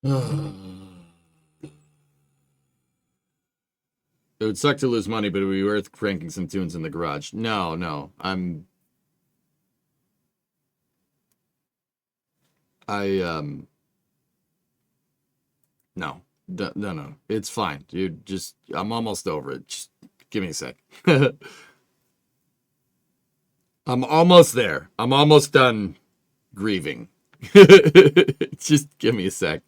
It would suck to lose money, but it would be worth cranking some tunes in the garage. No, no. I no. No, no. It's fine. Dude, just I'm almost over it. Just give me a sec. I'm almost there. I'm almost done grieving. Just give me a sec.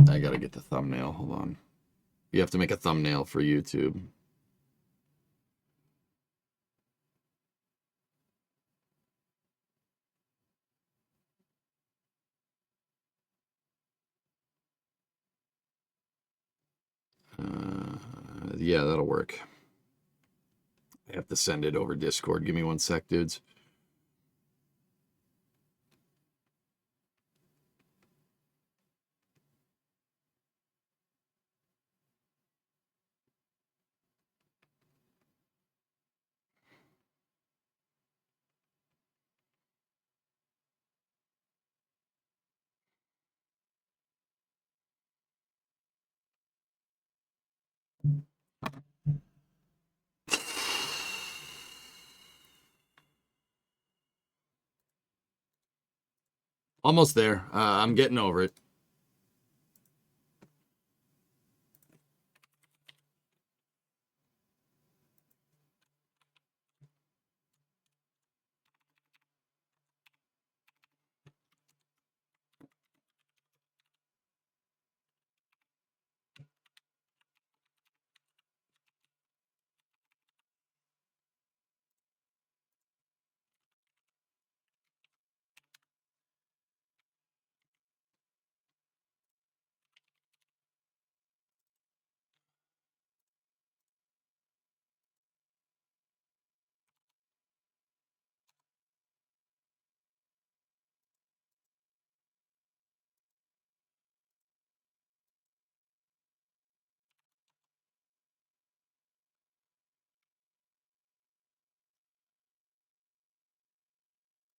I gotta get the thumbnail. Hold on. You have to make a thumbnail for YouTube. Yeah, that'll work. I have to send it over Discord. Give me one sec, dudes. Almost there. I'm getting over it.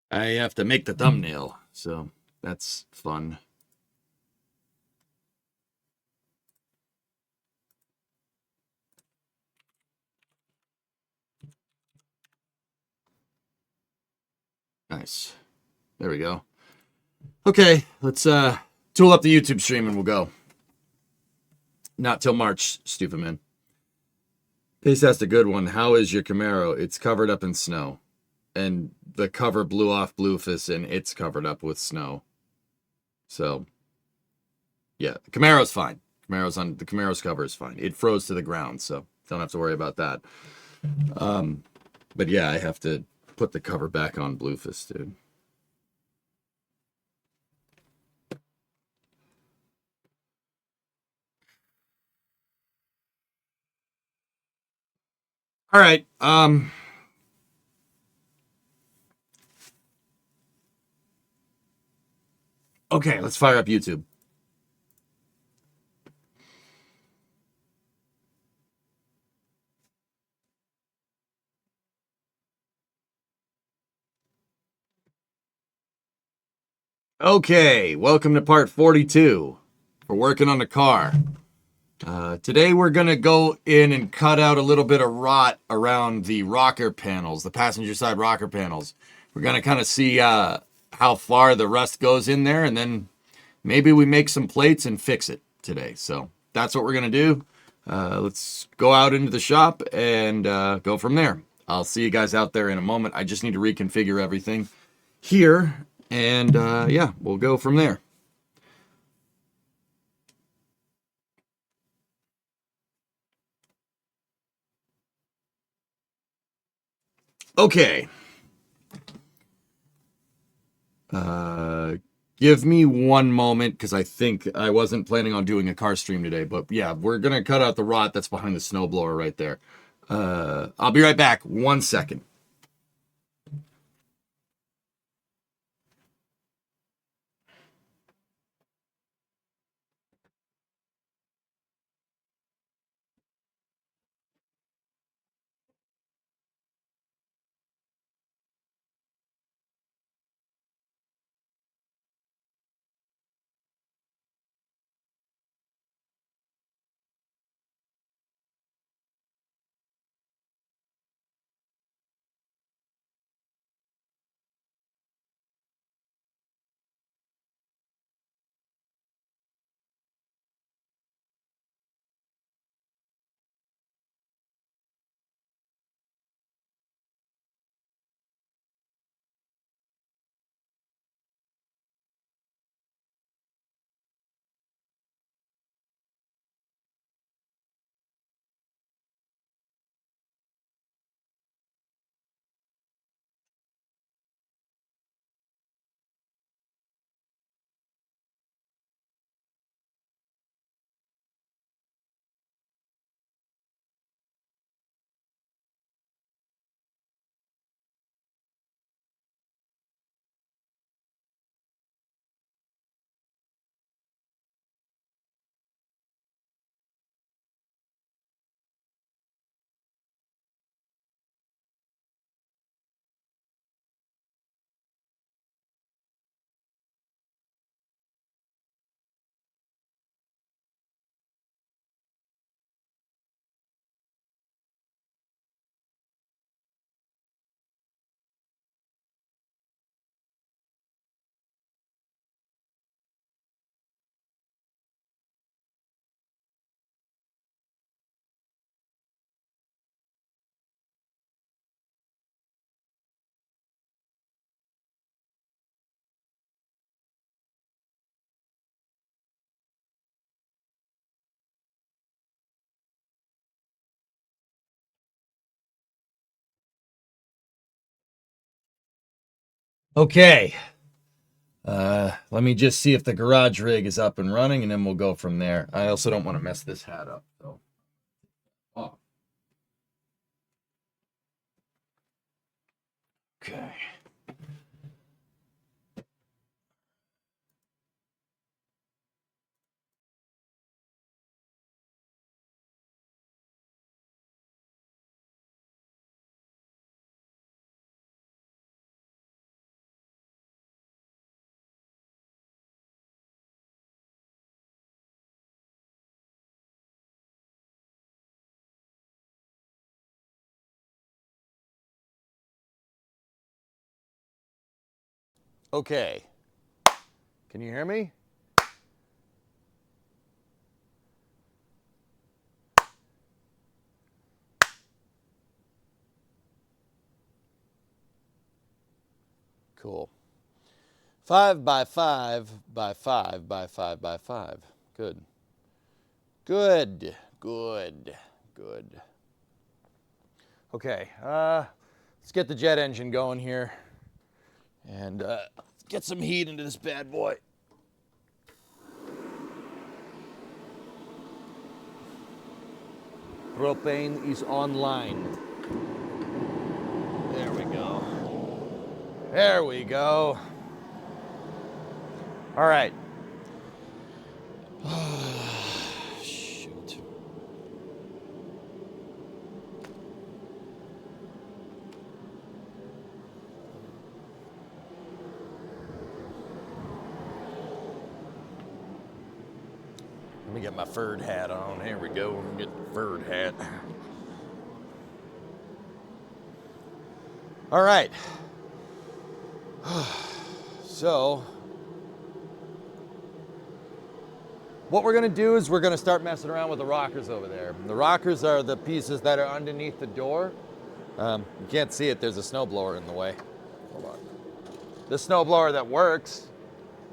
I have to make the thumbnail, so that's fun. Nice. There we go. Okay, let's tool up the YouTube stream and we'll go. Not till March, stupid man. Pace asked a good one. How is your Camaro? It's covered up in snow. And the cover blew off Bluefus and it's covered up with snow. So yeah, the Camaro's fine. The Camaro's cover is fine. It froze to the ground, so don't have to worry about that. But yeah, I have to put the cover back on Bluefus, dude. All right. Okay, let's fire up YouTube. Okay, welcome to part 42. We're working on the car. Today we're going to go in and cut out a little bit of rot around the rocker panels, the passenger side rocker panels. We're going to kind of see how far the rust goes in there, and then maybe we make some plates and fix it today. So that's what we're going to do. Let's go out into the shop and go from there. I'll see you guys out there in a moment. I just need to reconfigure everything here, and yeah, we'll go from there. Okay. Give me one moment because I think I wasn't planning on doing a car stream today, but yeah, we're gonna cut out the rot that's behind the snowblower right there. I'll be right back. 1 second. Okay. Let me just see if the garage rig is up and running, and then we'll go from there. I also don't want to mess this hat up, so. Oh. Okay. Okay. Can you hear me? Cool. 5 by 5 by 5 by 5 by 5. Good. Good. Good. Good. Okay. Let's get the jet engine going here. And get some heat into this bad boy. Propane is online. There we go. There we go. All right. Shoot. Let me get my furred hat on. Here we go. Get the furred hat. All right. So, what we're going to do is we're going to start messing around with the rockers over there. The rockers are the pieces that are underneath the door. You can't see it. There's a snowblower in the way. Hold on. The snowblower that works.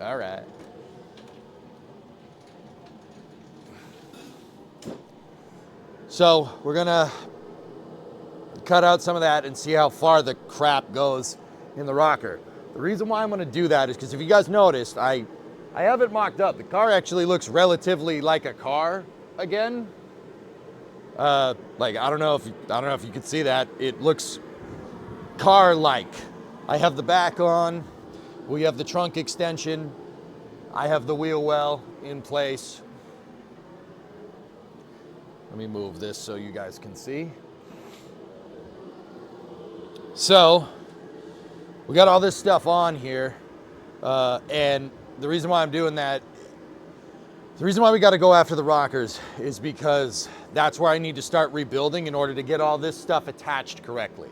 All right. So we're going to cut out some of that and see how far the crap goes in the rocker. The reason why I'm going to do that is because if you guys noticed, I have it mocked up. The car actually looks relatively like a car again. Like, I don't know if you could see that. It looks car-like. I have the back on. We have the trunk extension. I have the wheel well in place. Let me move this so you guys can see. So, we got all this stuff on here. And the reason why I'm doing that, the reason why we got to go after the rockers is because that's where I need to start rebuilding in order to get all this stuff attached correctly.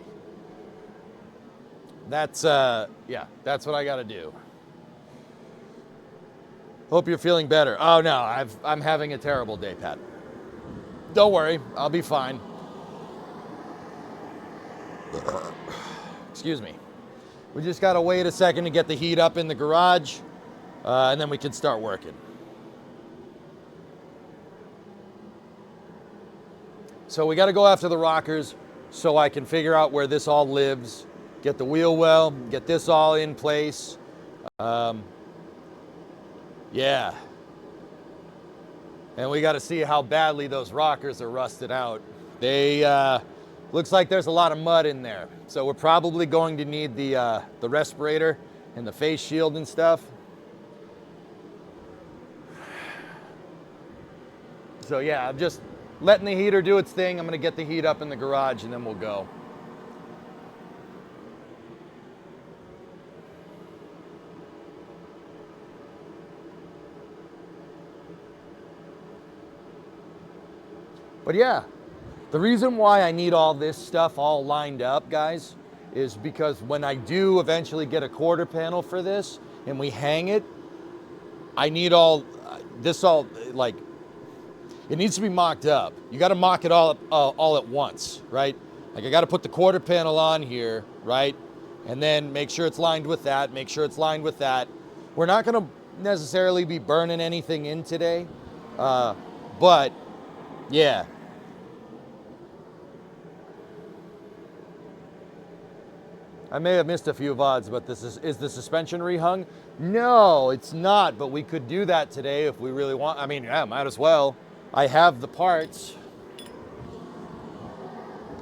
That's, yeah, that's what I got to do. Hope you're feeling better. Oh no, I'm having a terrible day, Pat. Don't worry, I'll be fine. Excuse me. We just gotta wait a second to get the heat up in the garage, and then we can start working. So we gotta go after the rockers so I can figure out where this all lives, get the wheel well, get this all in place. Yeah. And we got to see how badly those rockers are rusted out. They, looks like there's a lot of mud in there. So we're probably going to need the respirator and the face shield and stuff. So yeah, I'm just letting the heater do its thing. I'm going to get the heat up in the garage and then we'll go. But yeah, the reason why I need all this stuff all lined up, guys, is because when I do eventually get a quarter panel for this and we hang it, I need all this all, like, it needs to be mocked up. You got to mock it all at once, right? Like, I got to put the quarter panel on here, right? And then make sure it's lined with that, make sure it's lined with that. We're not going to necessarily be burning anything in today, but yeah. I may have missed a few VODs, but is the suspension rehung? No, it's not, but we could do that today if we really want. I mean, yeah, might as well. I have the parts.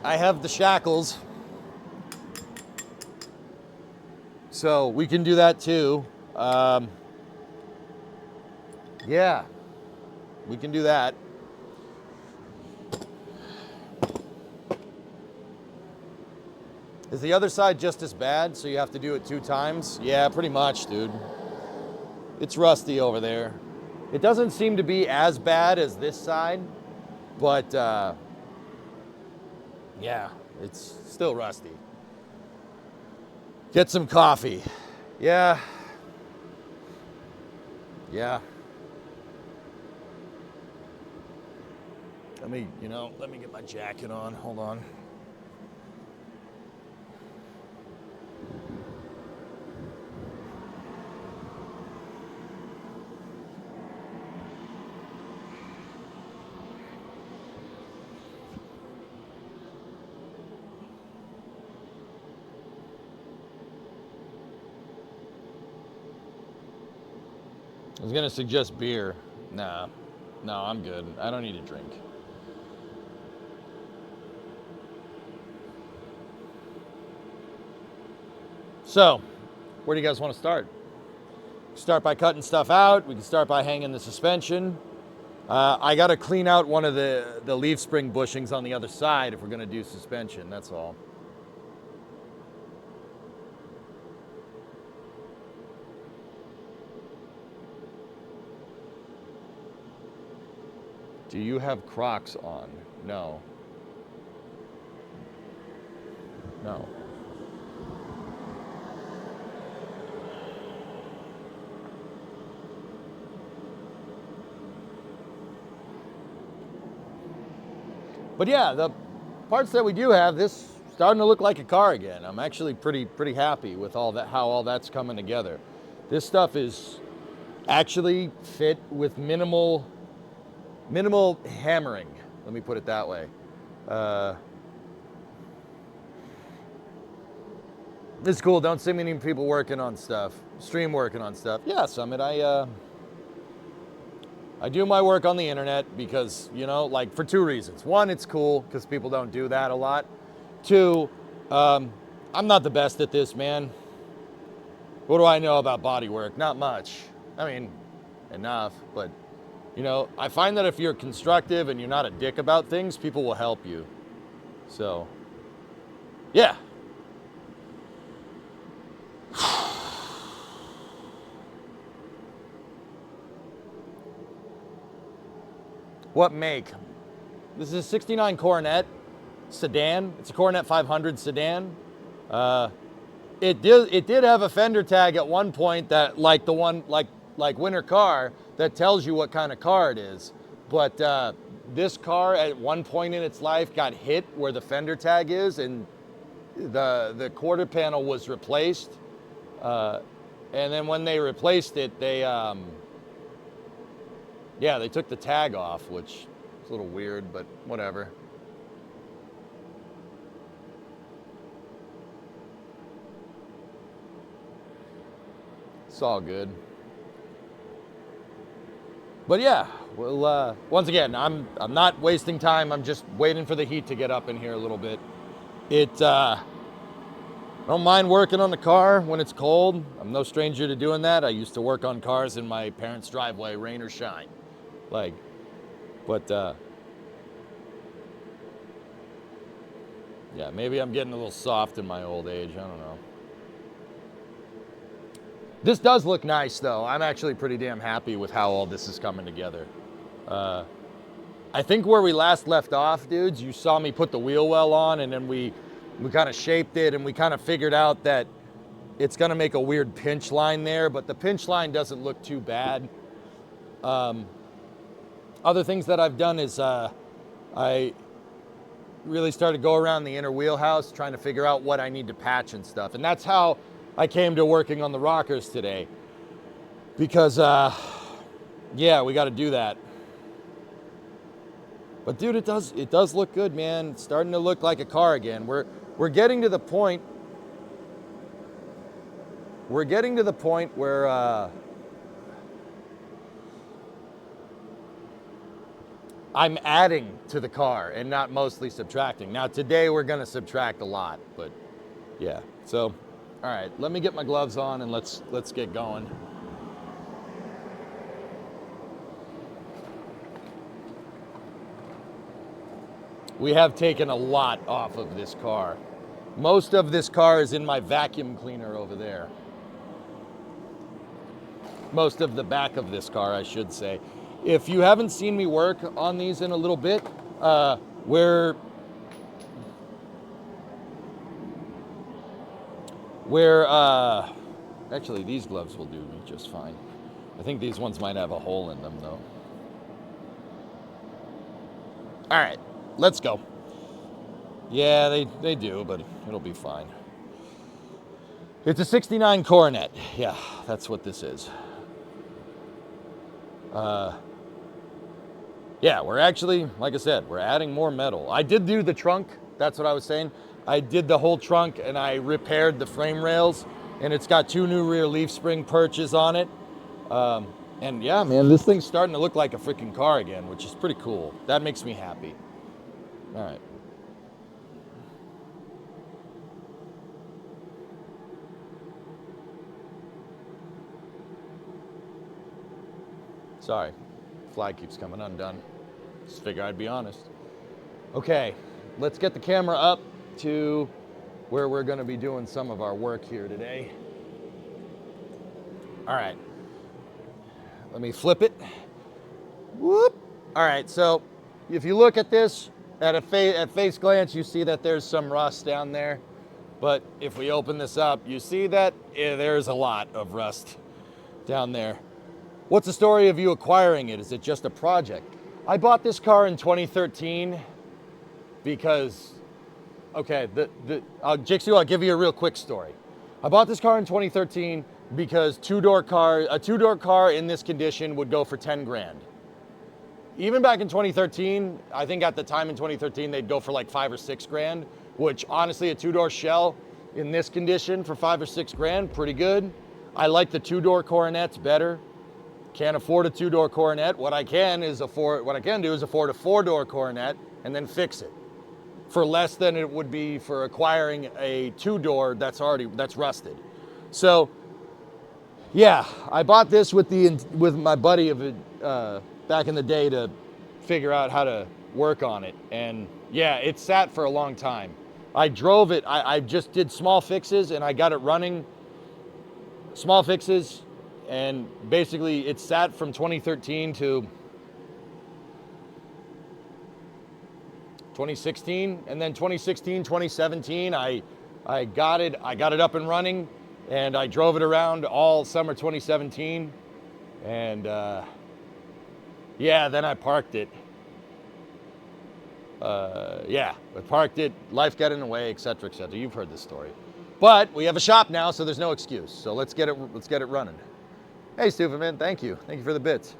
I have the shackles. So we can do that too. Yeah, we can do that. Is the other side just as bad, so you have to do it 2 times? Yeah, pretty much, dude. It's rusty over there. It doesn't seem to be as bad as this side, but yeah, it's still rusty. Get some coffee. Yeah. Yeah. Let me get my jacket on. Hold on. I was gonna suggest beer. Nah, no, I'm good. I don't need a drink. So, where do you guys want to start? Start by cutting stuff out. We can start by hanging the suspension. I gotta clean out one of the leaf spring bushings on the other side if we're gonna do suspension, that's all. Do you have Crocs on? No. No. But yeah, the parts that we do have, this starting to look like a car again. I'm actually pretty happy with all that, how all that's coming together. This stuff is actually fit with minimal hammering. Let me put it that way. It's cool. Don't see many people working on stuff. Stream working on stuff. Yeah, Summit. I do my work on the internet because, you know, like for two reasons. One, it's cool because people don't do that a lot. Two, I'm not the best at this, man. What do I know about body work? Not much. I mean, enough, but you know, I find that if you're constructive and you're not a dick about things, people will help you. So, yeah. What make? This is a 69 Coronet sedan. It's a Coronet 500 sedan. It did have a fender tag at one point that, like the one, like Winter Car, that tells you what kind of car it is. But this car at one point in its life got hit where the fender tag is, and the quarter panel was replaced. And then when they replaced it, they took the tag off, which is a little weird, but whatever. It's all good. But yeah, well, once again, I'm not wasting time. I'm just waiting for the heat to get up in here a little bit. I don't mind working on the car when it's cold. I'm no stranger to doing that. I used to work on cars in my parents' driveway, rain or shine. Yeah, maybe I'm getting a little soft in my old age. I don't know. This does look nice, though. I'm actually pretty damn happy with how all this is coming together. I think where we last left off, dudes, you saw me put the wheel well on, and then we kind of shaped it, and we kind of figured out that it's going to make a weird pinch line there, but the pinch line doesn't look too bad. Other things that I've done is I really started to go around the inner wheelhouse trying to figure out what I need to patch and stuff. And that's how I came to working on the rockers today. Because, yeah, we got to do that. But dude, it does look good, man. It's starting to look like a car again. We're getting to the point. We're getting to the point where I'm adding to the car and not mostly subtracting. Now today we're gonna subtract a lot, but yeah. So, all right, let me get my gloves on and let's get going. We have taken a lot off of this car. Most of this car is in my vacuum cleaner over there. Most of the back of this car, I should say. If you haven't seen me work on these in a little bit, actually these gloves will do me just fine. I think these ones might have a hole in them though. All right, let's go. Yeah, they do, but it'll be fine. It's a 69 Coronet. Yeah, that's what this is. Yeah, we're actually, like I said, we're adding more metal. I did do the trunk. That's what I was saying. I did the whole trunk and I repaired the frame rails, and it's got 2 new rear leaf spring perches on it. And yeah, man, this thing's starting to look like a freaking car again, which is pretty cool. That makes me happy. All right. Sorry, fly keeps coming undone. Just figure I'd be honest. Okay, let's get the camera up to where we're gonna be doing some of our work here today. All right, let me flip it. Whoop. All right, so if you look at this at face glance, you see that there's some rust down there. But if we open this up, you see that there's a lot of rust down there. What's the story of you acquiring it? Is it just a project? I bought this car in 2013 because, okay, Jixu, I'll give you a real quick story. I bought this car in 2013 because a two-door car in this condition would go for 10 grand. Even back in 2013, I think at the time in 2013, they'd go for like 5 or 6 grand, which honestly, a 2-door shell in this condition for 5 or 6 grand, pretty good. I like the 2-door Coronets better. Can't afford a 2-door Coronet. What I can do is afford a 4-door Coronet and then fix it for less than it would be for acquiring a 2-door that's rusted. So yeah, I bought this with my buddy back in the day to figure out how to work on it. And yeah, it sat for a long time. I drove it, I just did small fixes and I got it running. Small fixes, and basically it sat from 2013 to 2016, and then 2016, 2017, I got it up and running, and I drove it around all summer 2017, and yeah, then I parked it. Yeah, I parked it, life got in the way, etc., etc. You've heard this story. But we have a shop now, so there's no excuse. So let's get it running. Hey, stupid man, thank you for the bits.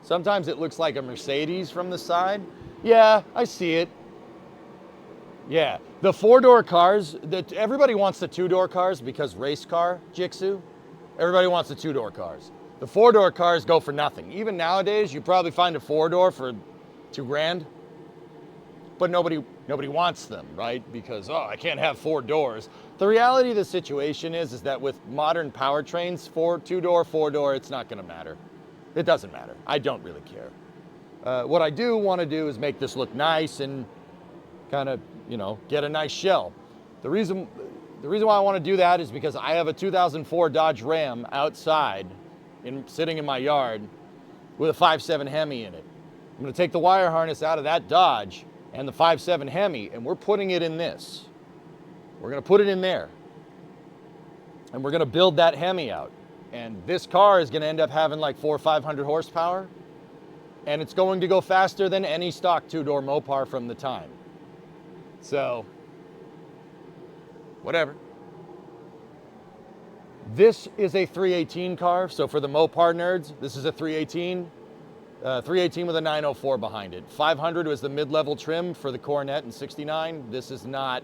Sometimes it looks like a Mercedes from the side. Yeah, I see it. Yeah, the 4-door cars, everybody wants the 2-door cars because race car, Jixu. Everybody wants the 2-door cars. The 4-door cars go for nothing. Even nowadays, you probably find a 4-door for $2,000, but nobody wants them, right? Because, oh, I can't have 4 doors. The reality of the situation is that with modern powertrains, 2-door, 4-door, it's not gonna matter. It doesn't matter. I don't really care. What I do wanna do is make this look nice and kind of, get a nice shell. The reason why I wanna do that is because I have a 2004 Dodge Ram outside, sitting in my yard with a 5.7 Hemi in it. I'm gonna take the wire harness out of that Dodge and the 5.7 Hemi, and we're putting it in this. We're gonna put it in there. And we're gonna build that Hemi out. And this car is gonna end up having like 400 or 500 horsepower, and it's going to go faster than any stock 2-door Mopar from the time. So, whatever. This is a 318 car, so for the Mopar nerds, this is a 318. 318 with a 904 behind it. 500 was the mid-level trim for the Coronet in 69. This is not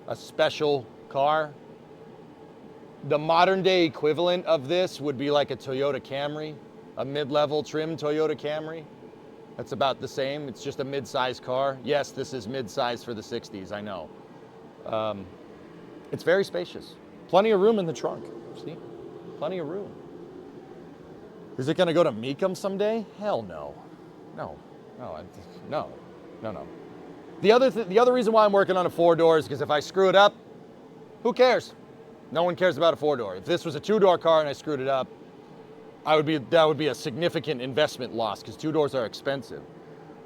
a special car. The modern day equivalent of this would be like a Toyota Camry, a mid-level trim Toyota Camry. That's about the same. It's just a mid-size car. Yes, this is mid-size for the 60s, I know. It's very spacious. Plenty of room in the trunk, see? Plenty of room. Is it gonna go to Mecum someday? Hell no. No. The other reason why I'm working on a 4-door is because if I screw it up, who cares? No one cares about a 4-door. If this was a 2-door car and I screwed it up, that would be a significant investment loss because 2-doors are expensive.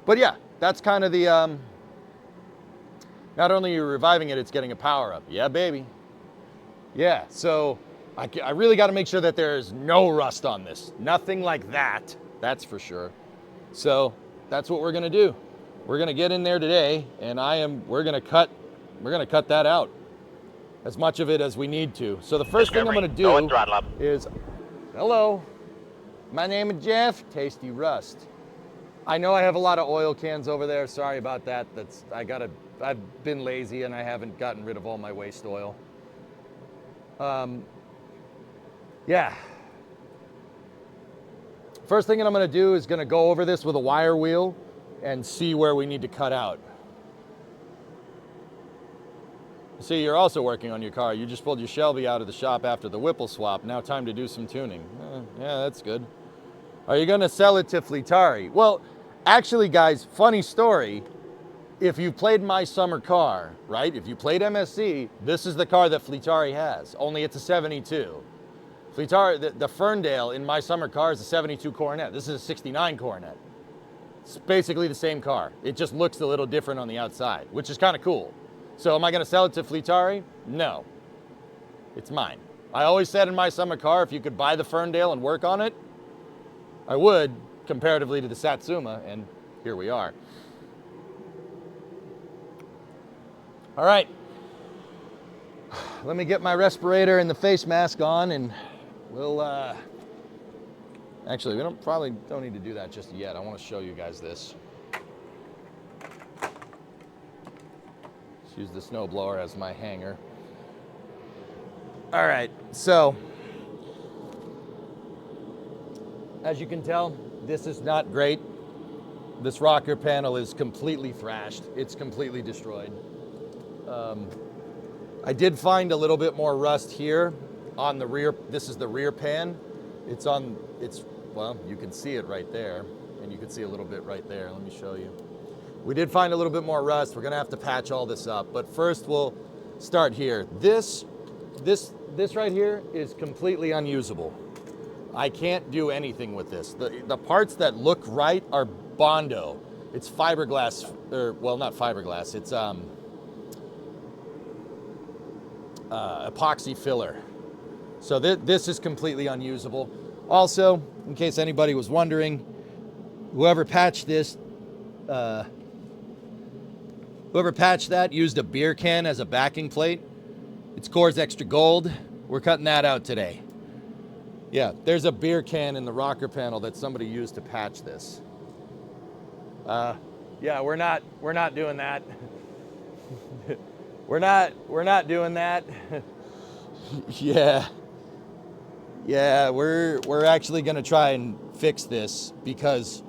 But yeah, that's kind of the, not only are you reviving it, it's getting a power up. Yeah, baby. Yeah, so I really got to make sure that there's no rust on this. Nothing like that, that's for sure. So that's what we're gonna do. We're gonna get in there today, and we're gonna cut that out, as much of it as we need to. So the first thing I'm gonna do is, hello, my name is Jeff, Tasty Rust. I know I have a lot of oil cans over there. Sorry about that. I've been lazy and I haven't gotten rid of all my waste oil. Yeah. First thing that I'm gonna do is gonna go over this with a wire wheel and see where we need to cut out. See, you're also working on your car. You just pulled your Shelby out of the shop after the Whipple swap. Now time to do some tuning. Yeah, that's good. Are you gonna sell it to Fleetari? Well, actually guys, funny story. If you played My Summer Car, right? If you played MSC, this is the car that Fleetari has, only it's a 72. Fleetari, the Ferndale in My Summer Car is a 72 Coronet. This is a 69 Coronet. It's basically the same car. It just looks a little different on the outside, which is kind of cool. So am I gonna sell it to Fleetari? No, it's mine. I always said in My Summer Car, if you could buy the Ferndale and work on it, I would, comparatively to the Satsuma, and here we are. All right, let me get my respirator and the face mask on, and we'll, actually, we probably don't need to do that just yet. I want to show you guys this. So Use the snowblower as my hanger. All right, so as you can tell, this is not great. This rocker panel is completely thrashed. It's completely destroyed. I did find a little bit more rust here on the rear. This is the rear pan. Well, you can see it right there, and you can see a little bit right there. Let me show you. We did find a little bit more rust. We're gonna have to patch all this up, but first we'll start here. This right here is completely unusable. I can't do anything with this. The parts that look right are Bondo. It's fiberglass, or well, not fiberglass. It's epoxy filler. So this is completely unusable. Also, in case anybody was wondering, whoever patched this, whoever patched that used a beer can as a backing plate. It's Coors Extra Gold. We're cutting that out today. Yeah, there's a beer can in the rocker panel that somebody used to patch this. Yeah, we're not doing that. we're not doing that. Yeah, we're actually gonna try and fix this because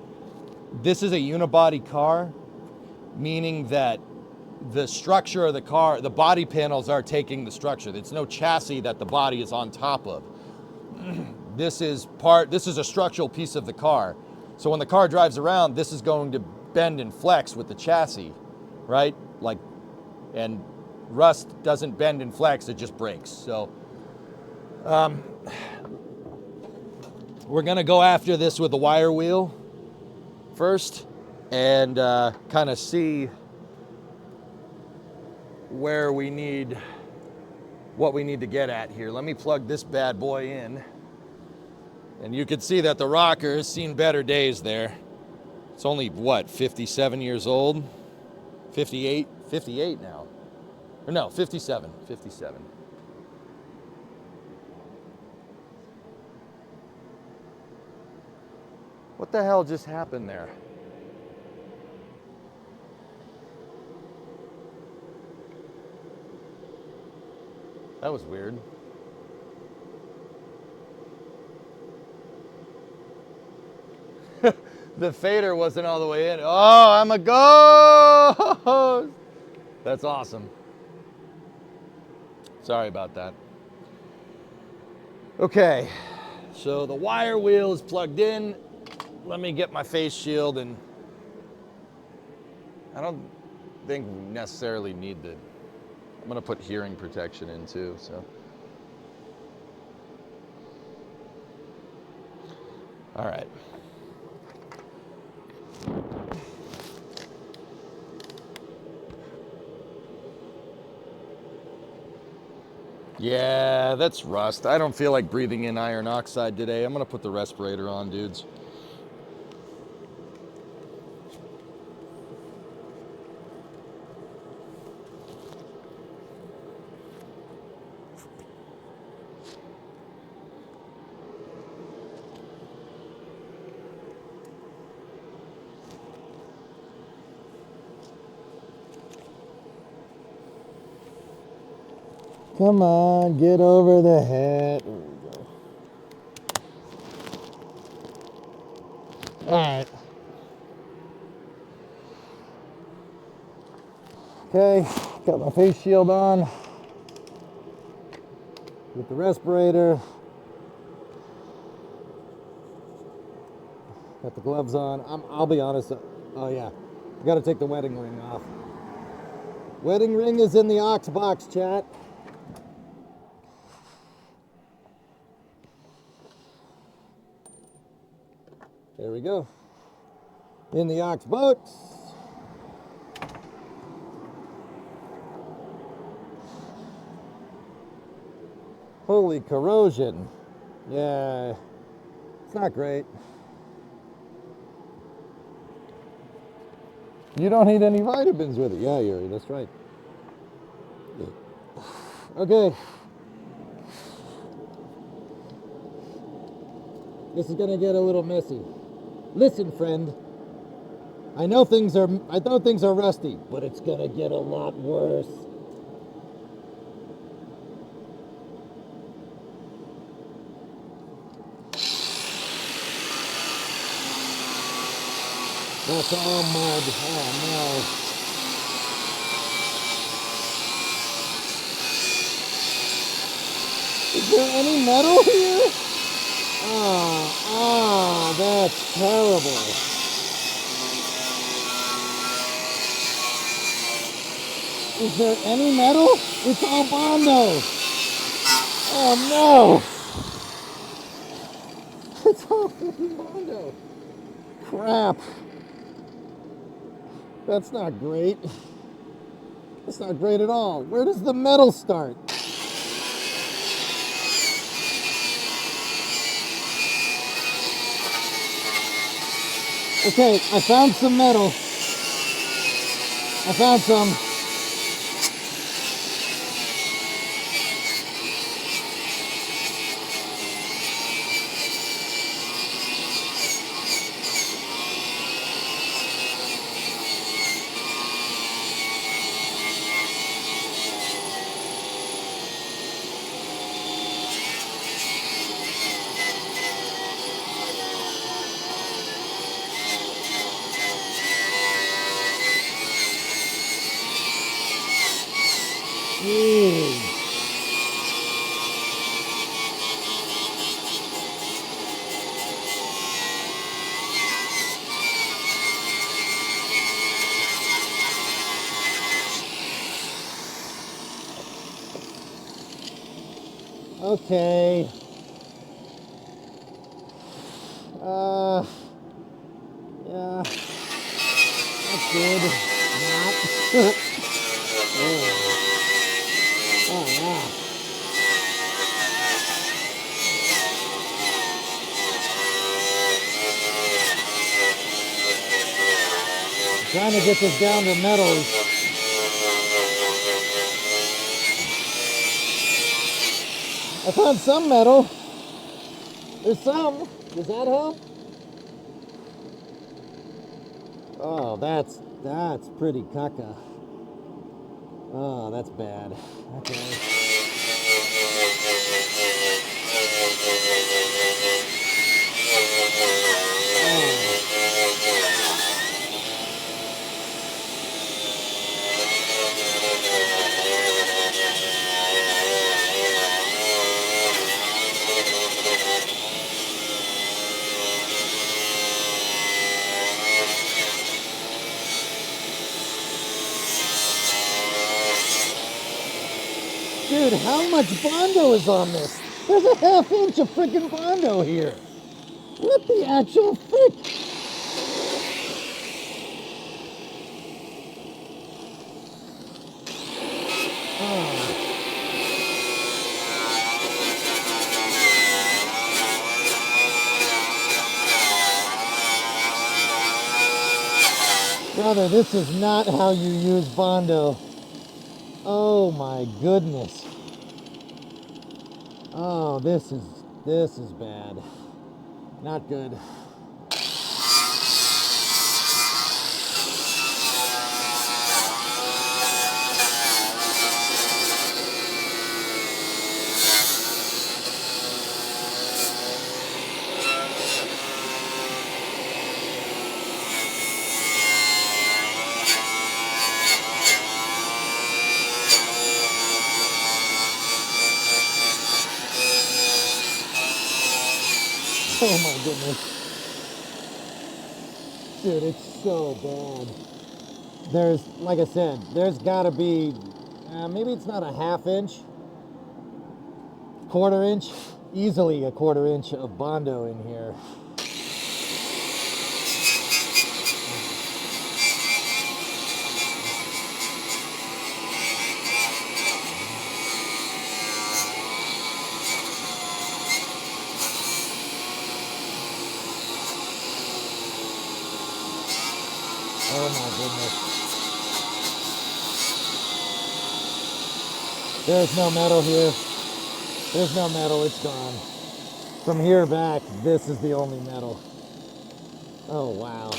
this is a unibody car, meaning that the structure of the car, the body panels are taking the structure. It's no chassis that the body is on top of. This is a structural piece of the car. So when the car drives around, this is going to bend and flex with the chassis, right? And rust doesn't bend and flex, it just breaks. So we're gonna go after this with a wire wheel first and kind of see what we need to get at here. Let me plug this bad boy in. And you can see that the rocker has seen better days there. It's only, what, 57 years old? 58 now. Or no, 57. What the hell just happened there? That was weird. The fader wasn't all the way in. Oh, I'm a ghost! That's awesome. Sorry about that. Okay, so the wire wheel is plugged in. Let me get my face shield, and I don't think we necessarily need I'm gonna put hearing protection in too, so. All right. Yeah, that's rust. I don't feel like breathing in iron oxide today. I'm gonna put the respirator on, dudes. Come on, get over the head. There we go. All right. Okay, got my face shield on. With the respirator. Got the gloves on. I'll be honest. Oh yeah, I got to take the wedding ring off. Wedding ring is in the aux box, chat. There we go. In the aux box. Holy corrosion. Yeah, it's not great. You don't need any vitamins with it. Yeah, Yuri, that's right. Okay. This is gonna get a little messy. Listen, friend. I know things are rusty, but it's gonna get a lot worse. That's all mud. Oh no. Is there any metal here? Oh, that's terrible. Is there any metal? It's all Bondo. Oh no. It's all freaking Bondo. Crap. That's not great. That's not great at all. Where does the metal start? Okay, I found some metal. I found some. Jeez. Okay. Yeah. That's good. Not. Oh. Oh, yeah. I'm trying to get this down to metals. I found some metal. There's some. Does that help? Oh, that's pretty caca. Oh, that's bad. Okay. Dude, how much Bondo is on this? There's a ½ inch of freaking Bondo here. What the actual frick? Brother, this is not how you use Bondo. Oh my goodness. Oh, this is bad. Not good. Oh my goodness. Dude, it's so bad. There's, like I said, there's gotta be, maybe it's not a ½ inch, quarter inch, easily a quarter inch of Bondo in here. Oh my goodness. There's no metal here. There's no metal, it's gone. From here back, this is the only metal. Oh wow.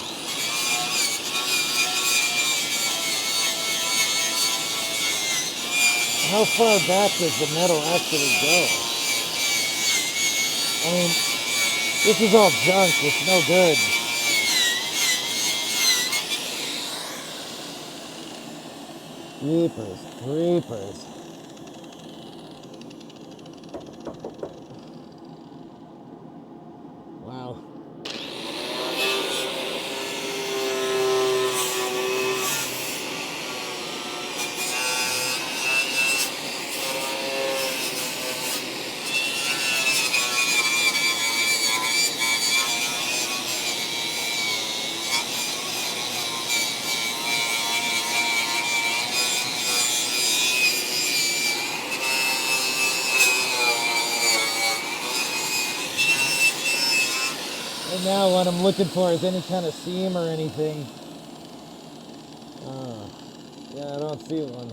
How far back does the metal actually go? I mean, this is all junk. It's no good. Creepers, creepers. Wow. And now what I'm looking for is any kind of seam or anything. Yeah, I don't see one.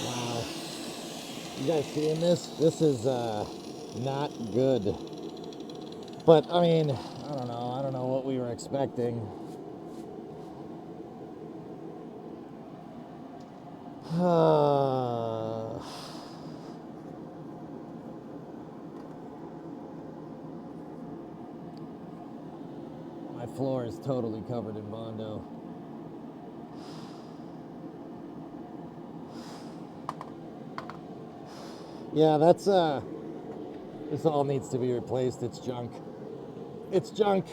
Wow. You guys seeing this? This is not good. But I mean, I don't know. I don't know what we were expecting. My floor is totally covered in Bondo. Yeah, that's this all needs to be replaced. It's junk. It's junk.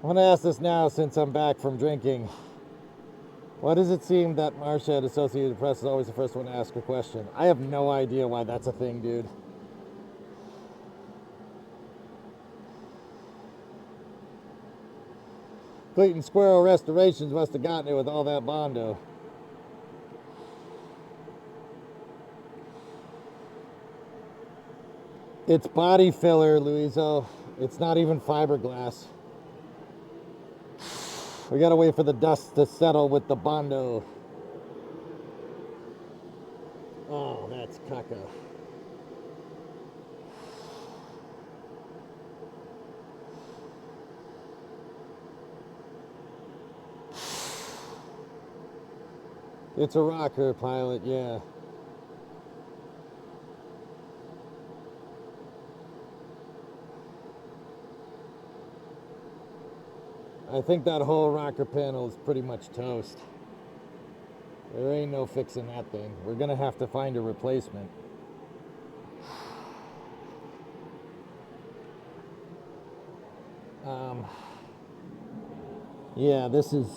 I'm gonna ask this now since I'm back from drinking. Why does it seem that Marcia at Associated Press is always the first one to ask a question? I have no idea why that's a thing, dude. Clayton Squirrel Restorations must have gotten it with all that Bondo. It's body filler, Luiso. It's not even fiberglass. We gotta wait for the dust to settle with the Bondo. Oh, that's caca. It's a rocker, pilot, yeah. I think that whole rocker panel is pretty much toast. There ain't no fixing that thing. We're gonna have to find a replacement. Yeah, this is...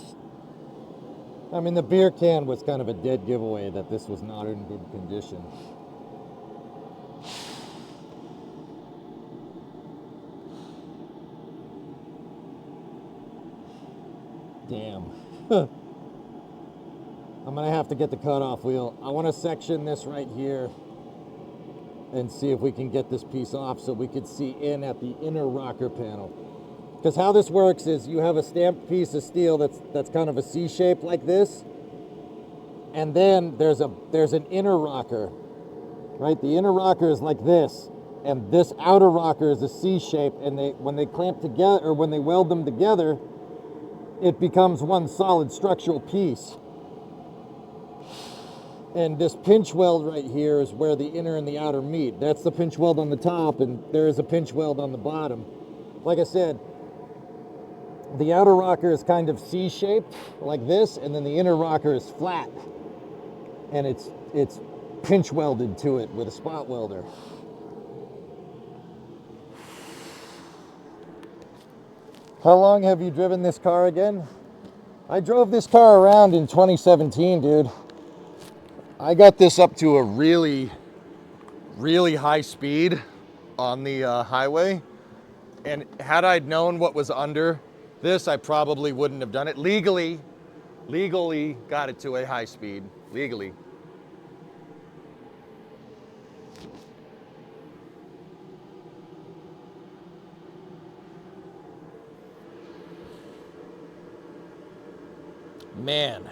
I mean, the beer can was kind of a dead giveaway that this was not in good condition. Damn. I'm gonna have to get the cutoff wheel. I want to section this right here and see if we can get this piece off so we could see in at the inner rocker panel. Because how this works is you have a stamped piece of steel that's kind of a C shape like this, and then there's an inner rocker, right? The inner rocker is like this, and this outer rocker is a C shape, and when they clamp together or when they weld them together, it becomes one solid structural piece. And this pinch weld right here is where the inner and the outer meet. That's the pinch weld on the top, and there is a pinch weld on the bottom. Like I said, the outer rocker is kind of C-shaped like this, and then the inner rocker is flat, and it's pinch welded to it with a spot welder. How long have you driven this car again? I drove this car around in 2017, dude. I got this up to a really, really high speed on the highway. And had I known what was under this, I probably wouldn't have done it. Legally got it to a high speed, legally. Man.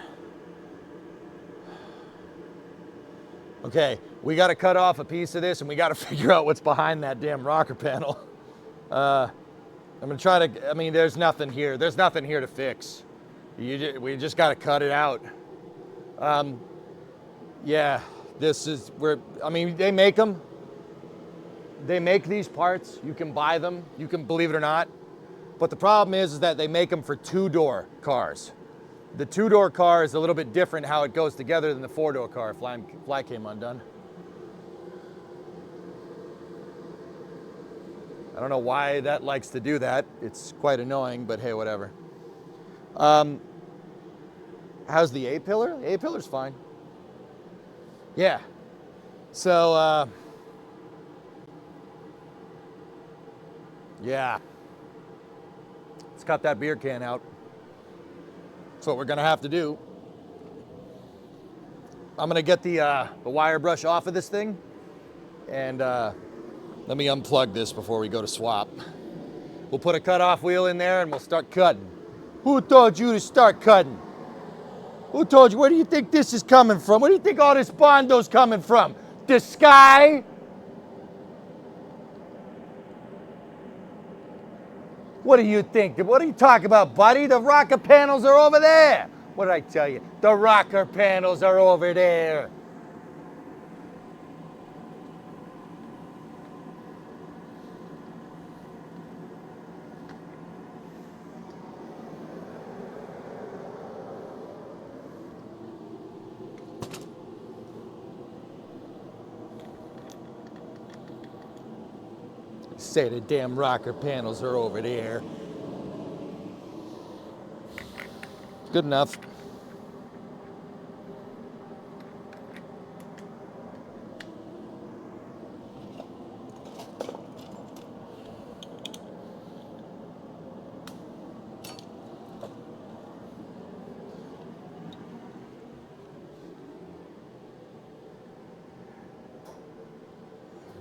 Okay, we got to cut off a piece of this and we got to figure out what's behind that damn rocker panel. I'm gonna try to, I mean, there's nothing here. There's nothing here to fix. We just got to cut it out. Yeah, this is where, I mean, they make them. They make these parts. You can buy them. You can, believe it or not. But the problem is that they make them for two-door cars. The two-door car is a little bit different how it goes together than the four-door car. Fly came undone. I don't know why that likes to do that. It's quite annoying, but hey, whatever. How's the A-pillar? A-pillar's fine. Yeah. So, yeah. Let's cut that beer can out. That's what we're gonna have to do. I'm gonna get the wire brush off of this thing, and let me unplug this before we go to swap. We'll put a cutoff wheel in there and we'll start cutting. Who told you to start cutting? Who told you? Where do you think this is coming from? Where do you think all this Bondo's coming from? The sky? What do you think? What are you talking about, buddy? The rocker panels are over there. What did I tell you? The rocker panels are over there. Say the damn rocker panels are over there. Good enough.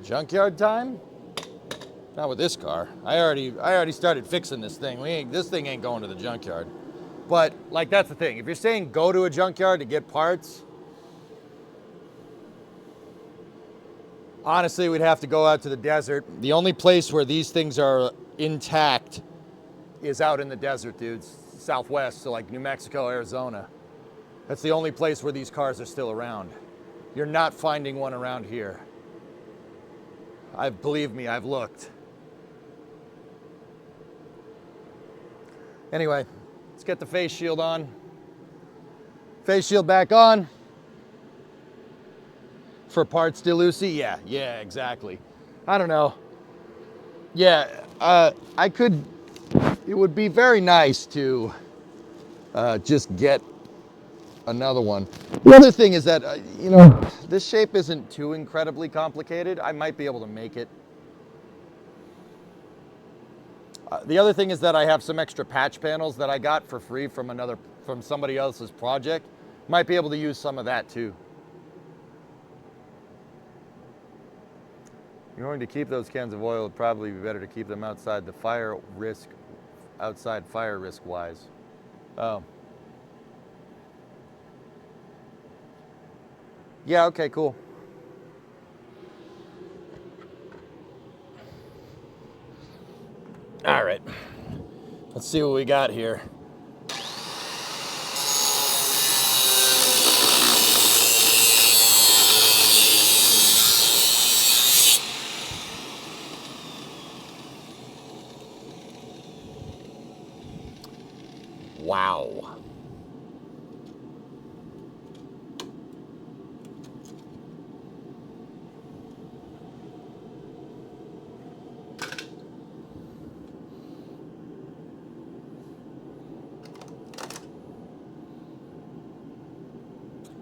Junkyard time? Not with this car. I already started fixing this thing. This thing ain't going to the junkyard. But like, that's the thing. If you're saying go to a junkyard to get parts, honestly, we'd have to go out to the desert. The only place where these things are intact is out in the desert, dudes. Southwest, so like New Mexico, Arizona. That's the only place where these cars are still around. You're not finding one around here. Believe me, I've looked. Anyway, let's get the face shield on. Face shield back on. For parts still loosey? Yeah, exactly. I don't know. Yeah, it would be very nice to just get another one. The other thing is that, this shape isn't too incredibly complicated. I might be able to make it. The other thing is that I have some extra patch panels that I got for free from somebody else's project. Might be able to use some of that too. You're going to keep those cans of oil, it'd probably be better to keep them outside fire risk wise. Oh. Yeah, okay, cool. All right, let's see what we got here. Wow.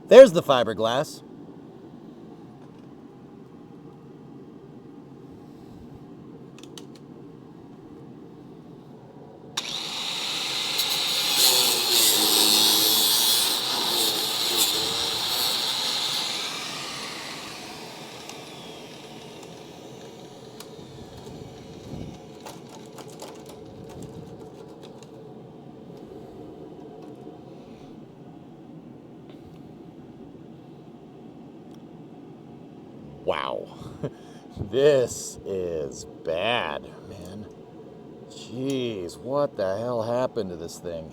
There's the fiberglass. Wow. This is bad, man. Jeez, what the hell happened to this thing?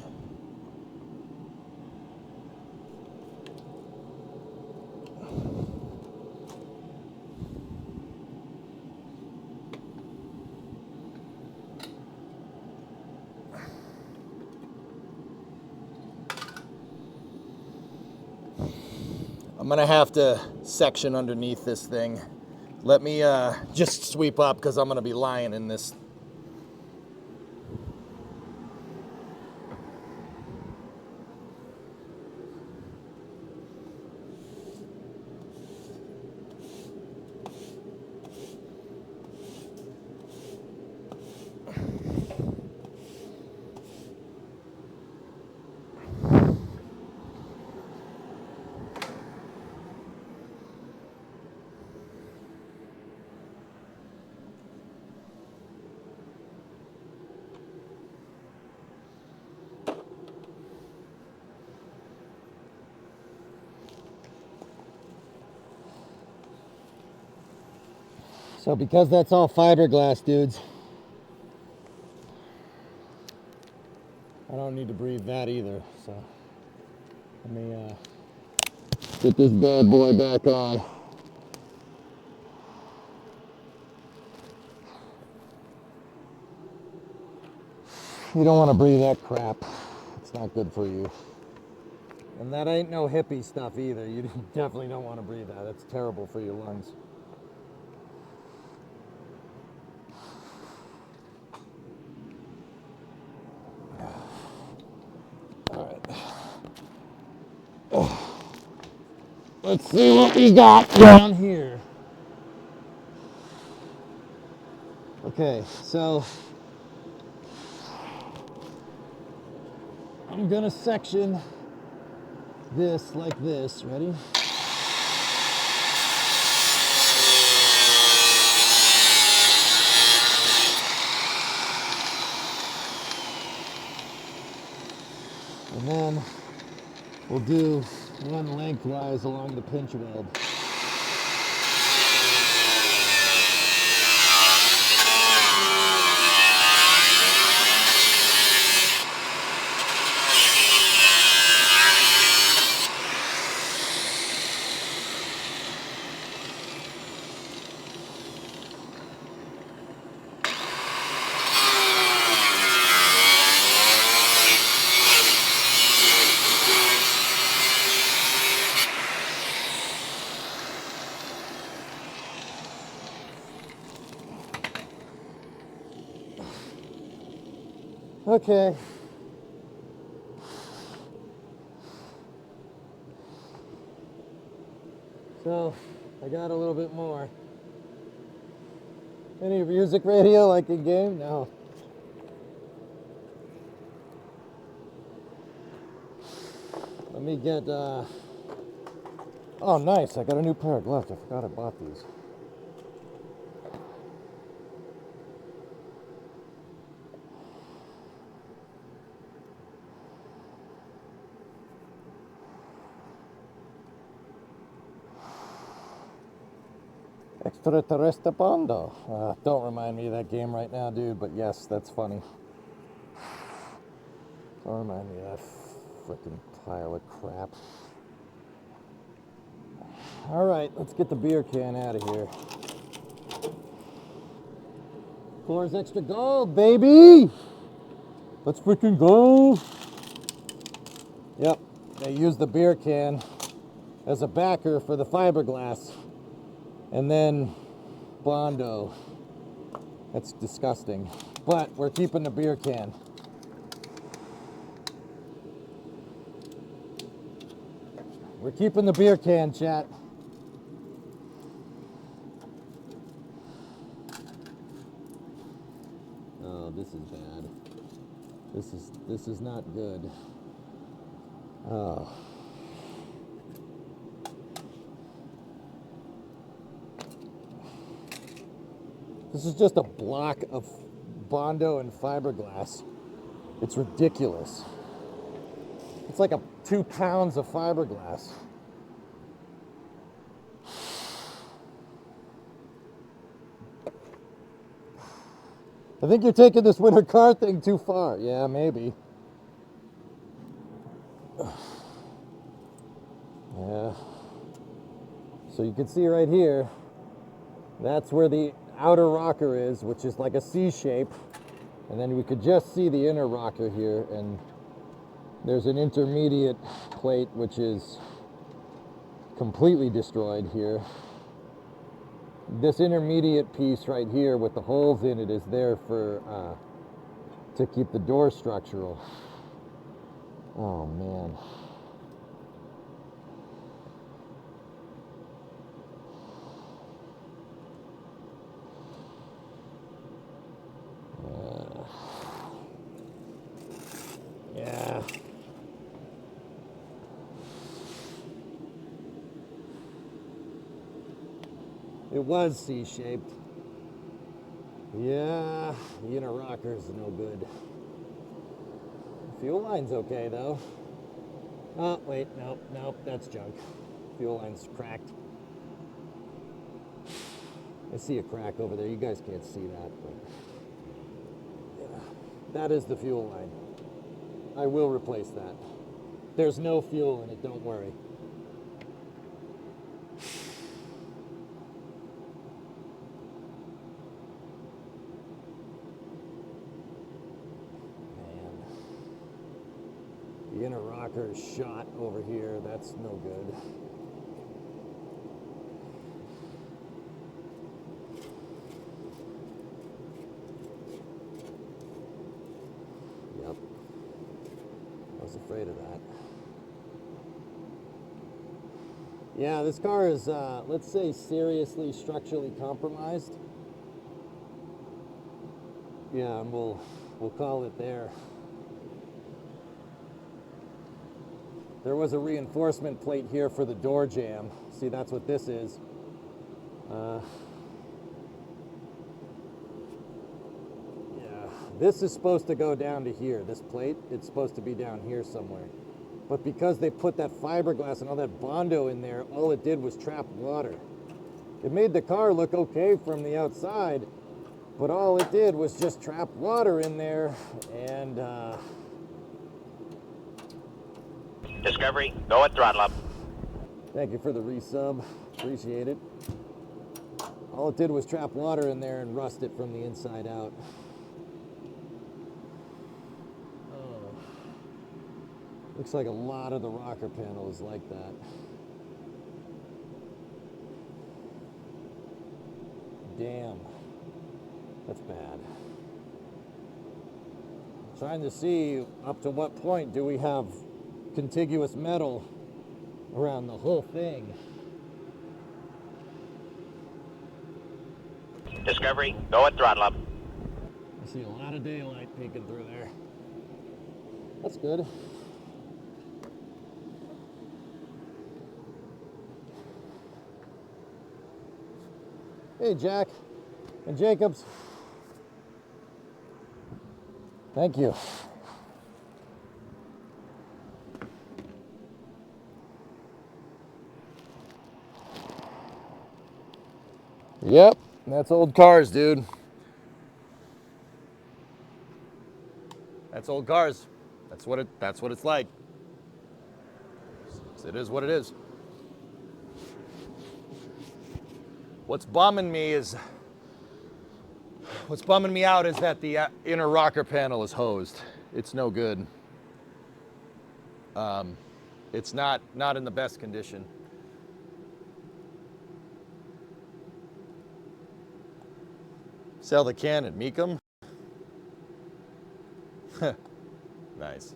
I'm gonna have to section underneath this thing. Let me just sweep up because I'm gonna be lying in this. So because that's all fiberglass, dudes, I don't need to breathe that either. So let me get this bad boy back on. You don't want to breathe that crap. It's not good for you. And that ain't no hippie stuff either. You definitely don't want to breathe that. It's terrible for your lungs. Let's see what we got down here. Okay, so I'm gonna section this like this. Ready? And then we'll do one lengthwise along the pinch weld. Okay. So I got a little bit more. Any music radio like a game? No. Let me get, oh nice, I got a new pair of gloves. I forgot I bought these. Extraterrestre Bondo. Don't remind me of that game right now, dude, but yes, that's funny. Don't remind me of that freaking pile of crap. All right, let's get the beer can out of here. Coors Extra Gold, baby! Let's freaking go! Yep, they use the beer can as a backer for the fiberglass. And then Bondo. That's disgusting. But we're keeping the beer can. We're keeping the beer can, chat. Oh, this is bad. This is not good. Oh. This is just a block of Bondo and fiberglass. It's ridiculous. It's like 2 pounds of fiberglass. I think you're taking this winter car thing too far. Yeah, maybe. Yeah. So you can see right here, that's where the outer rocker is, which is like a C shape. And then we could just see the inner rocker here, and there's an intermediate plate which is completely destroyed here. This intermediate piece right here with the holes in it is there for to keep the door structural. Oh man. Yeah. It was C-shaped. Yeah, the inner rocker's no good. Fuel line's okay though. Oh, wait, nope, that's junk. Fuel line's cracked. I see a crack over there. You guys can't see that, but yeah, that is the fuel line. I will replace that. There's no fuel in it, don't worry. Man. The inner rocker is shot over here. That's no good. Yep. I was afraid of that. Yeah, this car is, let's say, seriously structurally compromised. Yeah, and we'll call it there. There was a reinforcement plate here for the door jamb. See, that's what this is. Yeah, this is supposed to go down to here. This plate, it's supposed to be down here somewhere. But because they put that fiberglass and all that Bondo in there, all it did was trap water. It made the car look okay from the outside, but all it did was just trap water in there, and Discovery, go at throttle up. thank you for the resub, appreciate it. All it did was trap water in there and rust it from the inside out. Oh. Looks like a lot of the rocker panel is like that. Damn, that's bad. Trying to see up to what point do we have contiguous metal around the whole thing. Discovery, go at throttle up. I see a lot of daylight peeking through there. That's good. Hey, Jack and Jacobs. Thank you. Yep, that's old cars, dude. That's old cars. That's what it's like. It is what it is. What's bumming me out is that the inner rocker panel is hosed. It's no good. It's not in the best condition. Sell the can at Meekum. Nice.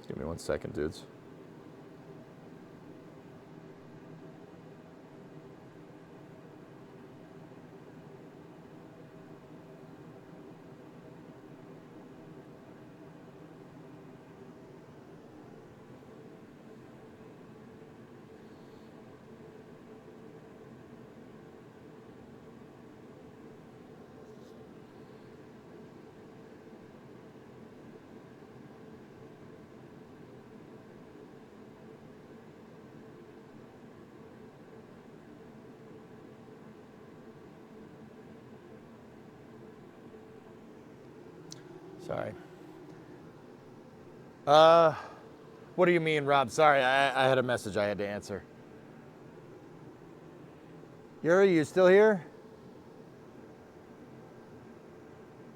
Give me 1 second, dudes. Sorry. What do you mean, Rob? Sorry, I had a message I had to answer. Yuri, you still here?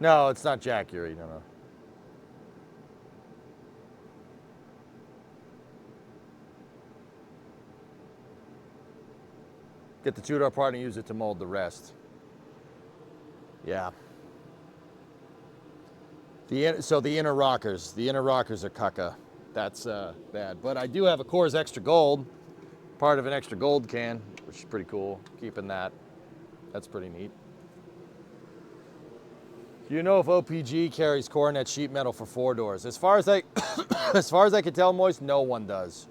No, it's not Jack, Yuri. No. Get the two-door part and use it to mold the rest. Yeah. So the inner rockers are caca. That's bad. But I do have a Coors Extra Gold, part of an Extra Gold can, which is pretty cool. Keeping that. That's pretty neat. Do you know if OPG carries Coronet sheet metal for 4 doors? As far as I can tell, Moist, no one does.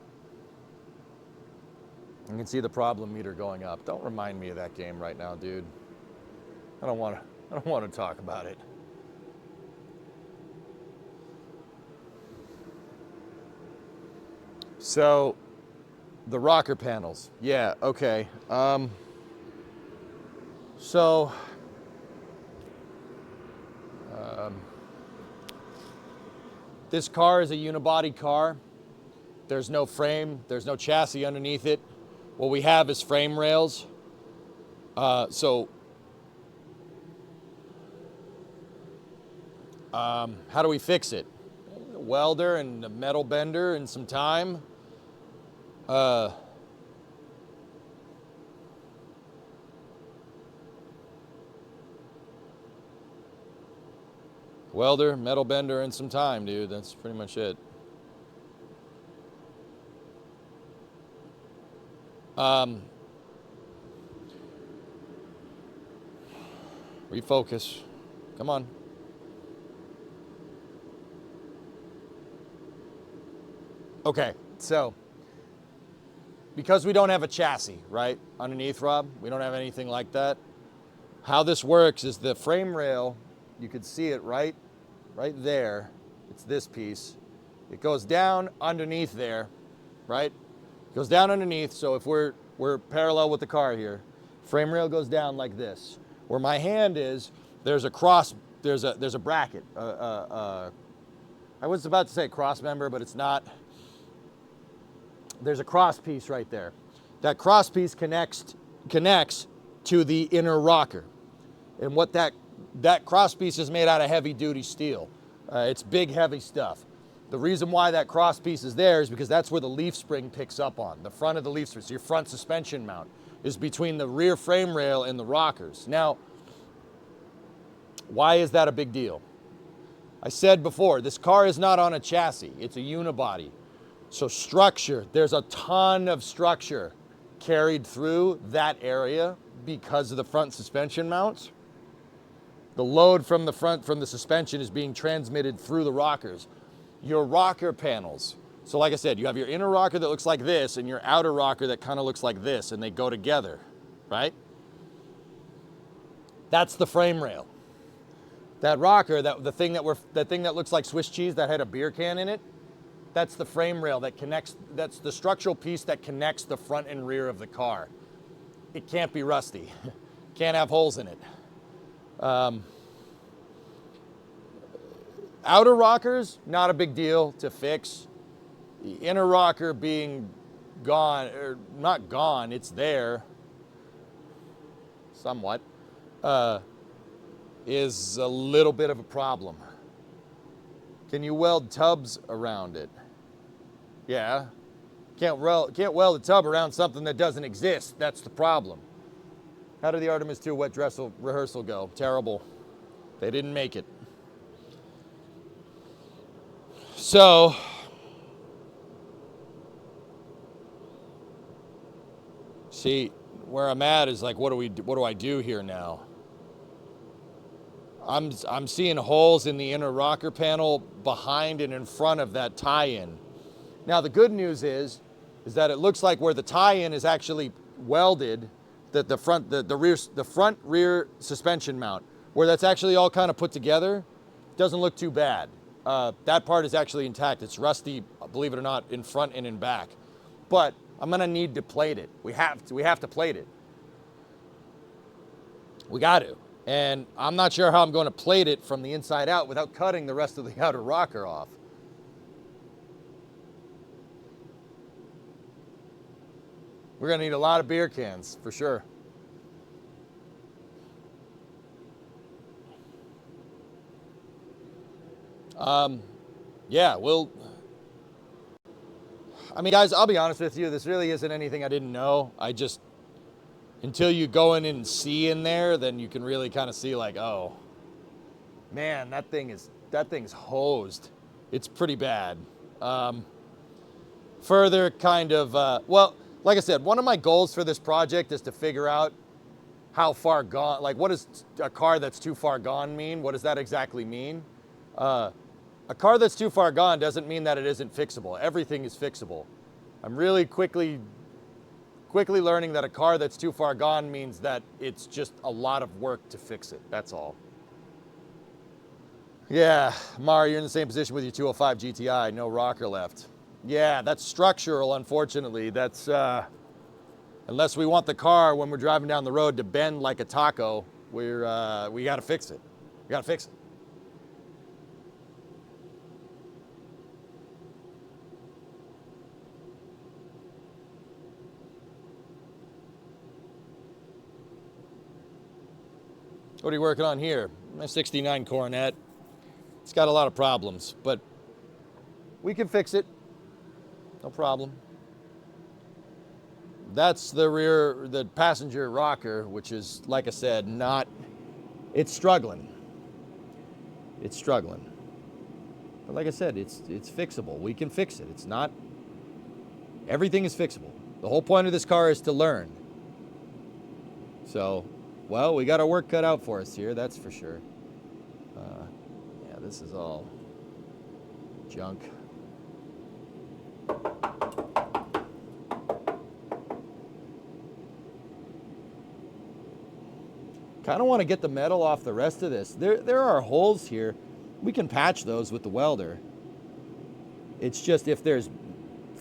You can see the problem meter going up. Don't remind me of that game right now, dude. I don't want to talk about it. So, the rocker panels. Yeah, okay. This car is a unibody car. There's no frame, there's no chassis underneath it. What we have is frame rails. How do we fix it? A welder and a metal bender and some time. Welder, metal bender, and some time, dude. That's pretty much it. Refocus. Come on. Okay, so because we don't have a chassis, right, underneath, Rob, we don't have anything like that. How this works is the frame rail, you could see it right there. It's this piece. It goes down underneath there, right? It goes down underneath, so if we're parallel with the car here, frame rail goes down like this. Where my hand is, there's a bracket. I was about to say cross member, but it's not. There's a cross piece right there. That cross piece connects to the inner rocker. And what that cross piece is made out of heavy duty steel. It's big, heavy stuff. The reason why that cross piece is there is because that's where the leaf spring picks up on. The front of the leaf spring, so your front suspension mount is between the rear frame rail and the rockers. Now, why is that a big deal? I said before, this car is not on a chassis. It's a unibody. So structure, there's a ton of structure carried through that area because of the front suspension mounts. The load from the suspension is being transmitted through the rockers. Your rocker panels. So like I said, you have your inner rocker that looks like this and your outer rocker that kind of looks like this, and they go together, right? That's the frame rail. That rocker, the thing that looks like Swiss cheese that had a beer can in it, that's the frame rail that connects, that's the structural piece that connects the front and rear of the car. It can't be rusty. Can't have holes in it. Outer rockers, not a big deal to fix. The inner rocker being gone, or not gone, it's there, somewhat, is a little bit of a problem. Can you weld tubs around it? Yeah. Can't weld a tub around something that doesn't exist. That's the problem. How did the Artemis 2 wet dress rehearsal go? Terrible. They didn't make it. So, see, where I'm at is like, what do I do here now? I'm seeing holes in the inner rocker panel behind and in front of that tie-in. Now the good news is that it looks like where the tie-in is actually welded, that the front rear suspension mount, where that's actually all kind of put together, doesn't look too bad. That part is actually intact. It's rusty, believe it or not, in front and in back. But I'm gonna need to plate it. We have to plate it. We got to. And I'm not sure how I'm going to plate it from the inside out without cutting the rest of the outer rocker off. We're going to need a lot of beer cans, for sure. Yeah, I mean, guys, I'll be honest with you. This really isn't anything I didn't know. Until you go in and see in there, then you can really kind of see like, oh, man, that thing's hosed. It's pretty bad. Further kind of, well, like I said, one of my goals for this project is to figure out how far gone, like what does a car that's too far gone mean? What does that exactly mean? A car that's too far gone doesn't mean that it isn't fixable. Everything is fixable. I'm really quickly learning that a car that's too far gone means that it's just a lot of work to fix it. That's all. Yeah, Mara, you're in the same position with your 205 GTI. No rocker left. Yeah, that's structural, unfortunately. That's, unless we want the car when we're driving down the road to bend like a taco, we got to fix it. We got to fix it. What are you working on here? My 69 Coronet. It's got a lot of problems, but we can fix it. No problem. That's the passenger rocker, which is, like I said, it's struggling. It's struggling. But like I said, it's fixable. We can fix it. Everything is fixable. The whole point of this car is to learn. So, well, we got our work cut out for us here, that's for sure. Yeah, this is all junk. Kind of want to get the metal off the rest of this. There are holes here. We can patch those with the welder. It's just if there's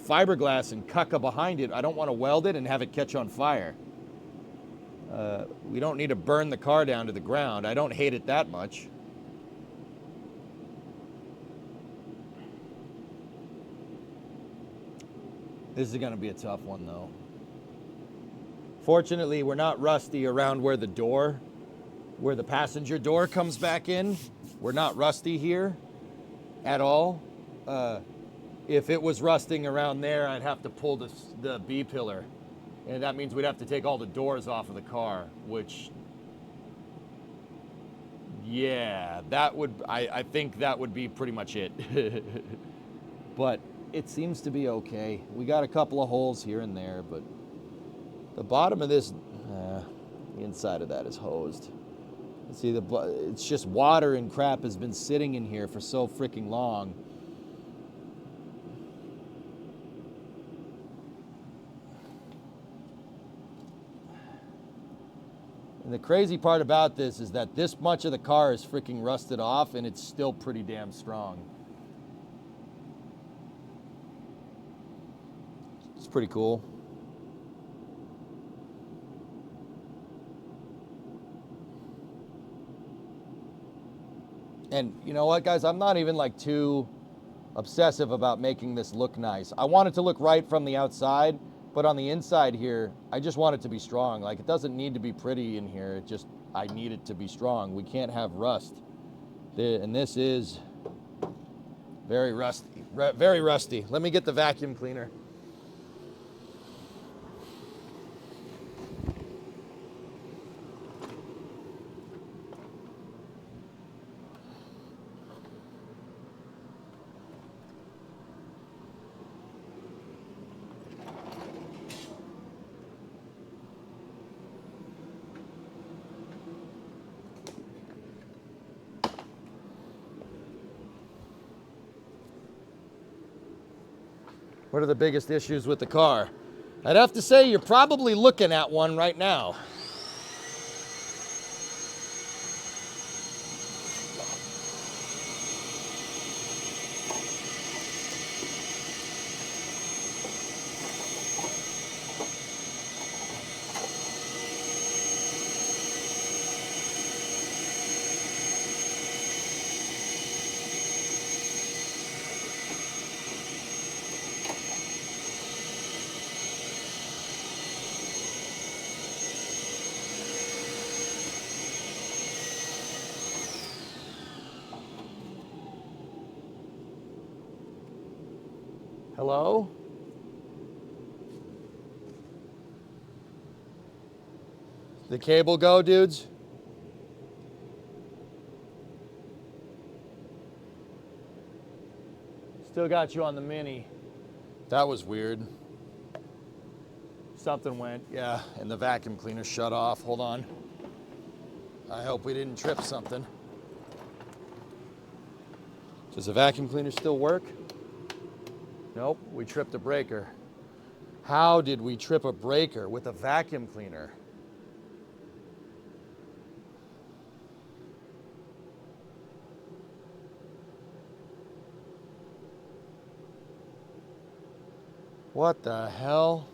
fiberglass and cucca behind it, I don't want to weld it and have it catch on fire. We don't need to burn the car down to the ground. I don't hate it that much. This is going to be a tough one, though. Fortunately, we're not rusty around where the passenger door comes back in. We're not rusty here at all. If it was rusting around there, I'd have to pull the B-pillar. And that means we'd have to take all the doors off of the car, which, yeah, I think that would be pretty much it. But it seems to be okay. We got a couple of holes here and there, but the bottom of this, the inside of that is hosed. See, it's just water and crap has been sitting in here for so freaking long. And the crazy part about this is that this much of the car is freaking rusted off and it's still pretty damn strong. It's pretty cool. And you know what, guys? I'm not even like too obsessive about making this look nice. I want it to look right from the outside, but on the inside here, I just want it to be strong. Like, it doesn't need to be pretty in here. I need it to be strong. We can't have rust. And this is very rusty. Very rusty. Let me get the vacuum cleaner. What are the biggest issues with the car? I'd have to say you're probably looking at one right now. Hello? The cable go, dudes? Still got you on the Mini. That was weird. Something went, yeah, and the vacuum cleaner shut off. Hold on. I hope we didn't trip something. Does the vacuum cleaner still work? Nope, we tripped a breaker. How did we trip a breaker with a vacuum cleaner? What the hell?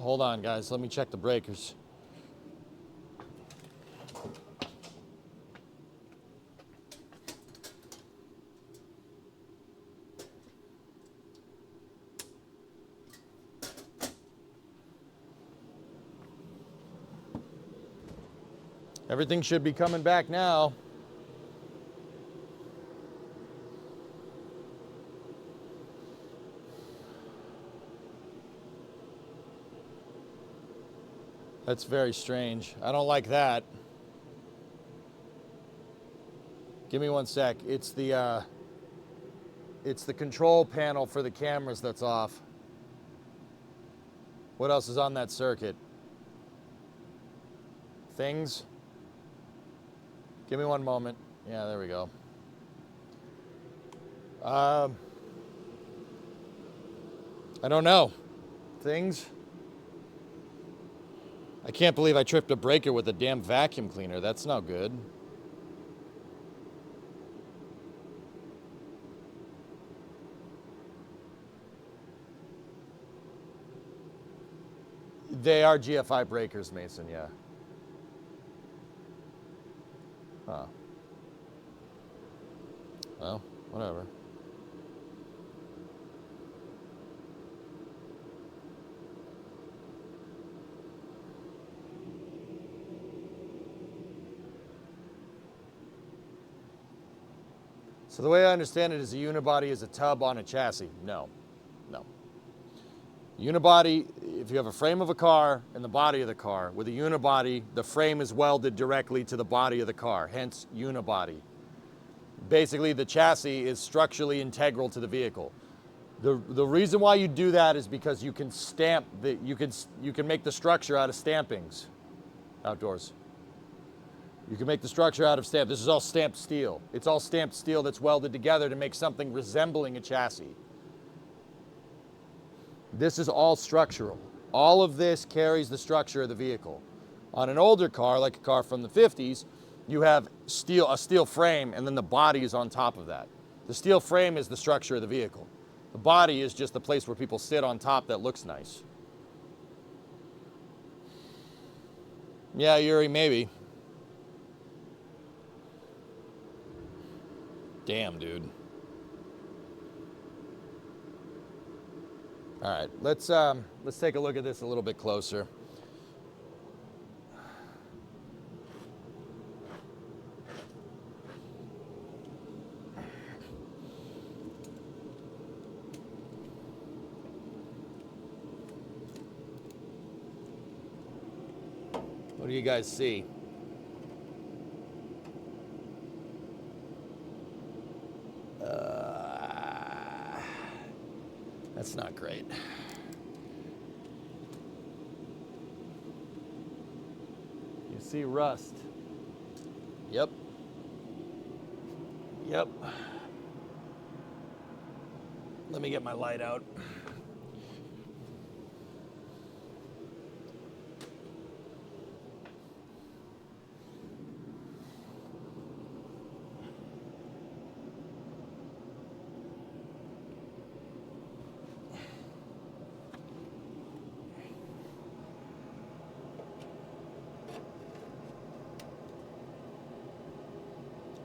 Hold on, guys. Let me check the breakers. Everything should be coming back now. That's very strange. I don't like that. Give me one sec. It's the control panel for the cameras that's off. What else is on that circuit? Things. Give me one moment. Yeah, there we go. I don't know. Things. I can't believe I tripped a breaker with a damn vacuum cleaner. That's not good. They are GFI breakers, Mason, yeah. Huh. Well, whatever. So the way I understand it is a unibody is a tub on a chassis. No, no. Unibody, if you have a frame of a car and the body of the car, with a unibody, the frame is welded directly to the body of the car, hence unibody. Basically, the chassis is structurally integral to the vehicle. The reason why you do that is because you can stamp, you can make the structure out of stampings outdoors. You can make the structure out of stamp. This is all stamped steel. It's all stamped steel that's welded together to make something resembling a chassis. This is all structural. All of this carries the structure of the vehicle. On an older car, like a car from the 50s, you have a steel frame, and then the body is on top of that. The steel frame is the structure of the vehicle. The body is just the place where people sit on top that looks nice. Yeah, Yuri, maybe. Damn, dude. All right, let's take a look at this a little bit closer. What do you guys see? That's not great. You see rust. Yep. Yep. Let me get my light out.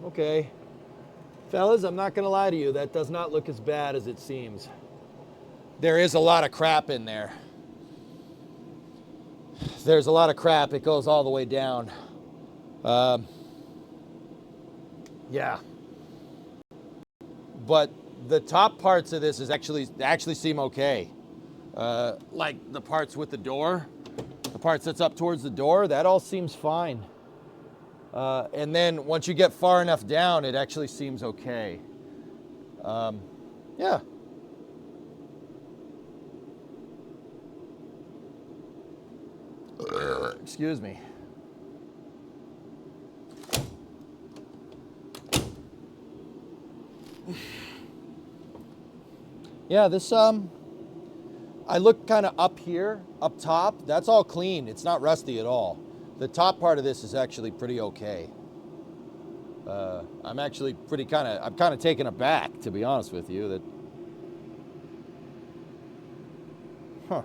Okay. Fellas, I'm not gonna lie to you, that does not look as bad as it seems. There is a lot of crap in there. There's a lot of crap, it goes all the way down. Yeah. But The top parts of this is actually seem okay. Like the parts with the door, the parts that's up towards the door, that all seems fine. And then once you get far enough down, it actually seems okay. Yeah. Excuse me. Yeah, this I look kind of up here, up top. That's all clean. It's not rusty at all. The top part of this is actually pretty okay. I'm actually I'm kind of taken aback, to be honest with you, that, huh.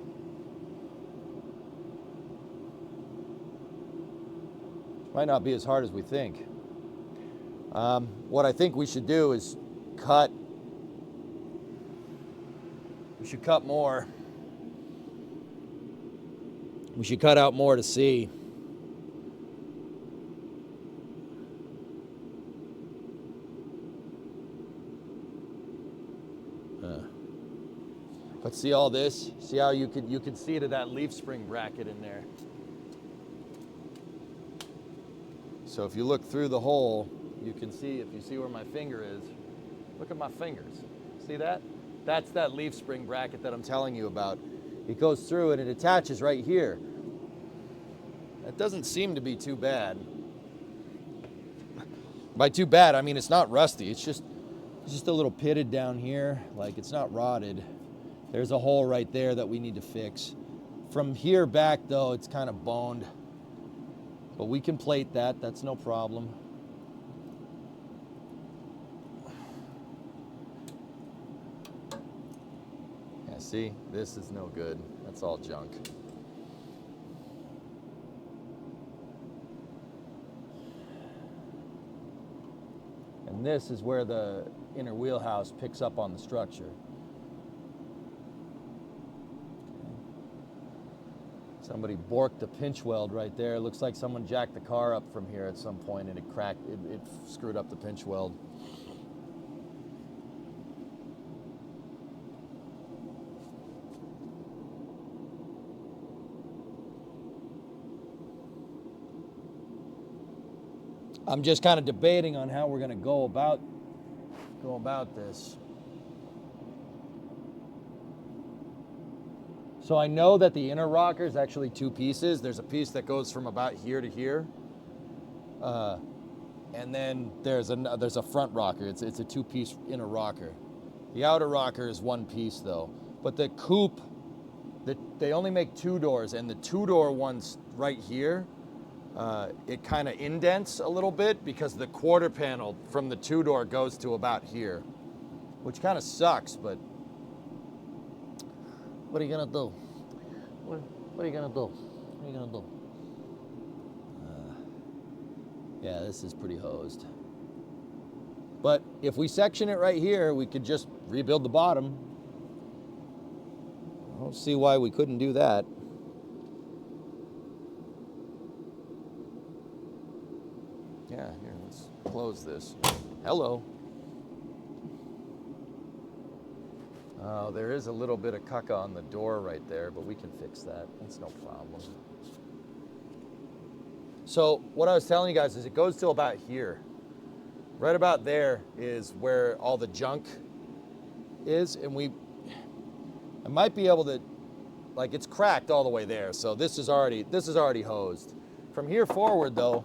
Might not be as hard as we think. What I think we should do is cut. We should cut more. We should cut out more to see. But see all this? See how you could see to that leaf spring bracket in there. So if you look through the hole, you can see, if you see where my finger is, look at my fingers. See that? That's that leaf spring bracket that I'm telling you about. It goes through and it attaches right here. That doesn't seem to be too bad. By too bad, I mean it's not rusty. It's just a little pitted down here. Like, it's not rotted. There's a hole right there that we need to fix. From here back, though, it's kind of boned. But we can plate that. That's no problem. Yeah, see? This is no good. That's all junk. And this is where the inner wheelhouse picks up on the structure. Somebody borked a pinch weld right there. It looks like someone jacked the car up from here at some point and it cracked, it screwed up the pinch weld. I'm just kind of debating on how we're going to go about this. So I know that the inner rocker is actually two pieces. There's a piece that goes from about here to here, and then there's a front rocker. It's a two-piece inner rocker. The outer rocker is one piece though. But the coupe, they only make two doors, and the two-door ones right here, it kind of indents a little bit because the quarter panel from the two-door goes to about here, which kind of sucks, but what are you gonna do? What are you gonna do? What are you gonna do? Yeah, this is pretty hosed. But if we section it right here, we could just rebuild the bottom. I don't see why we couldn't do that. Yeah, here, let's close this. Hello. Oh, there is a little bit of caca on the door right there, but we can fix that. That's no problem. So what I was telling you guys is it goes till about here. Right about there is where all the junk is, and I might be able to, like, it's cracked all the way there, so this is already hosed. From here forward though,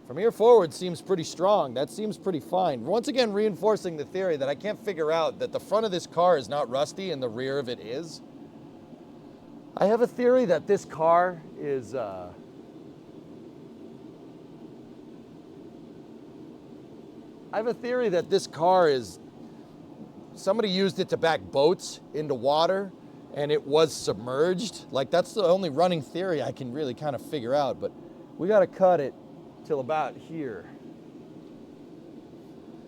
from here forward seems pretty strong. That seems pretty fine. Once again, reinforcing the theory that I can't figure out that the front of this car is not rusty and the rear of it is. I have a theory that this car is, I have a theory that this car is, somebody used it to back boats into water and it was submerged. Like, that's the only running theory I can really kind of figure out, but we got to cut it till about here.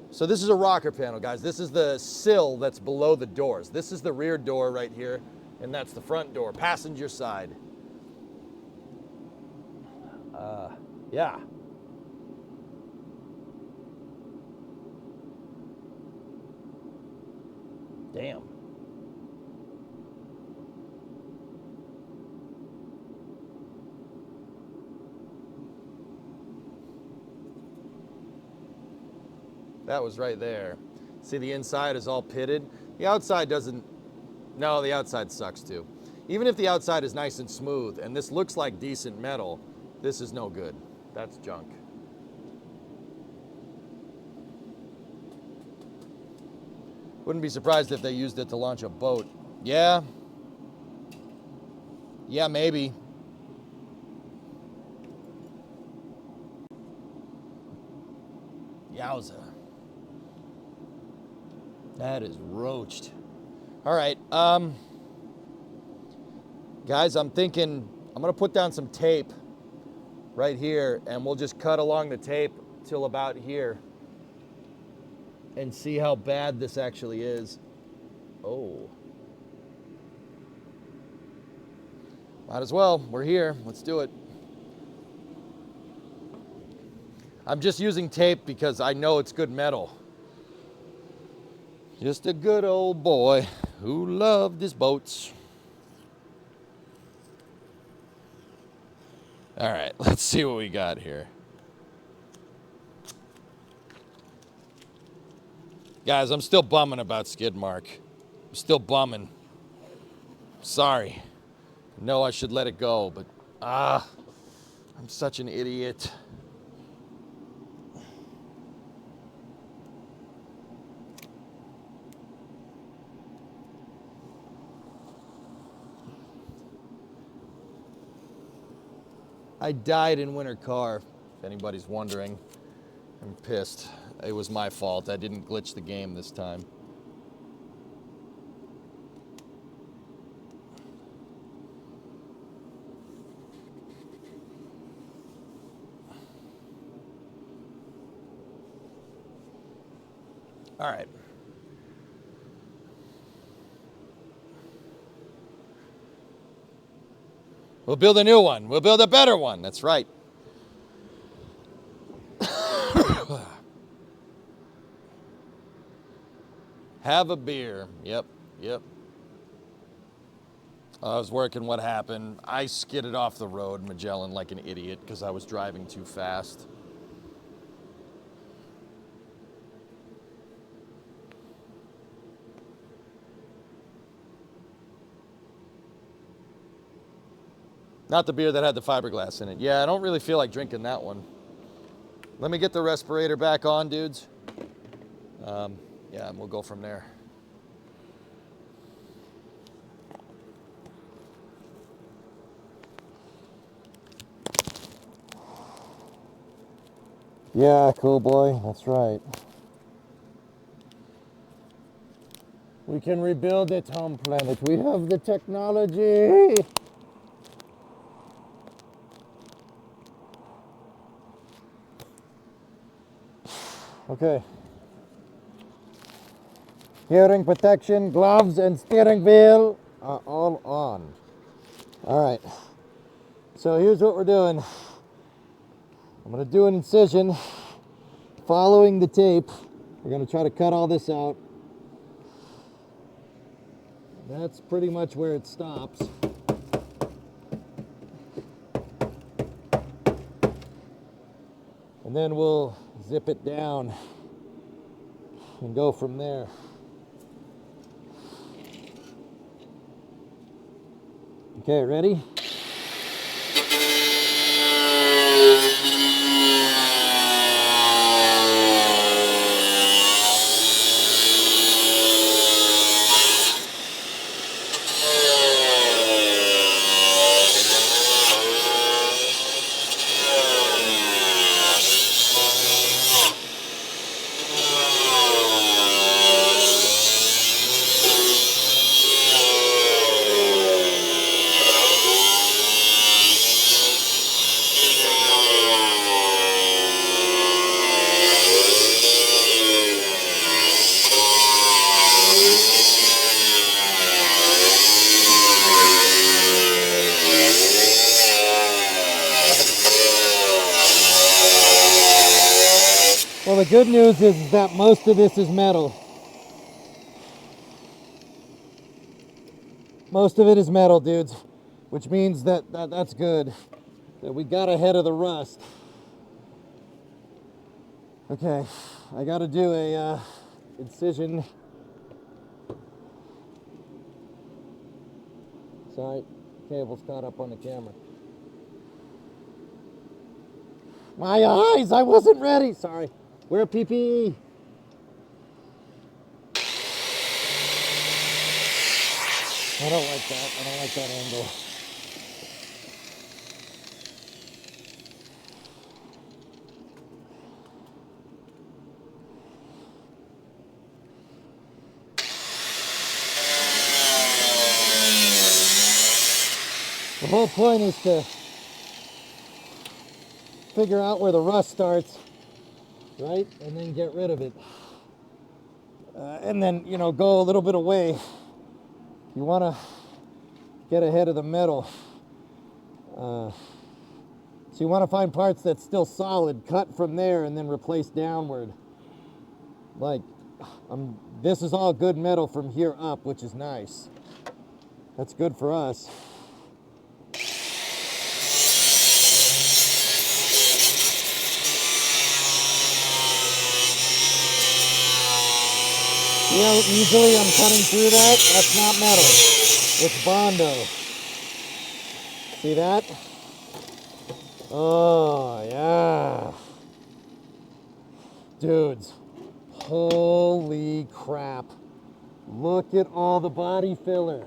So this is a rocker panel, guys. This is the sill that's below the doors. This is the rear door right here, and that's the front door, passenger side. Yeah. Damn. That was right there. See, the inside is all pitted. The outside doesn't, no, the outside sucks too. Even if the outside is nice and smooth, and this looks like decent metal, this is no good. That's junk. Wouldn't be surprised if they used it to launch a boat. Yeah. Yeah, maybe. Yowza. That is roached. All right, guys, I'm thinking I'm gonna put down some tape right here, and we'll just cut along the tape till about here and see how bad this actually is. Oh. Might as well, we're here, let's do it. I'm just using tape because I know it's good metal. Just a good old boy who loved his boats. All right, let's see what we got here. Guys, I'm still bumming about skid mark. I'm still bumming. Sorry. No, I should let it go, but I'm such an idiot. I died in winter car, if anybody's wondering. I'm pissed. It was my fault. I didn't glitch the game this time. All right. We'll build a new one. We'll build a better one. That's right. Have a beer. Yep, yep. I was working, what happened? I skidded off the road, Magellan, like an idiot because I was driving too fast. Not the beer that had the fiberglass in it. Yeah, I don't really feel like drinking that one. Let me get the respirator back on, dudes. Yeah, and we'll go from there. Yeah, cool boy, that's right. We can rebuild it, home planet. We have the technology. Okay. Hearing protection, gloves, and steering wheel are all on. All right. So here's what we're doing. I'm going to do an incision following the tape. We're going to try to cut all this out. That's pretty much where it stops. And then we'll zip it down and go from there. Okay, ready? Well, the good news is that most of this is metal. Most of it is metal, dudes, which means that's good. That we got ahead of the rust. Okay, I got to do a incision. Sorry, cable's caught up on the camera. My eyes, I wasn't ready. Sorry. Wear PPE. I don't like that. I don't like that angle. The whole point is to figure out where the rust starts, right? And then get rid of it. And then, you know, go a little bit away. You want to get ahead of the metal. So you want to find parts that's still solid, cut from there, and then replace downward. Like, this is all good metal from here up, which is nice. That's good for us. See how easily I'm cutting through that? That's not metal. It's Bondo. See that? Oh, yeah. Dudes, holy crap. Look at all the body filler.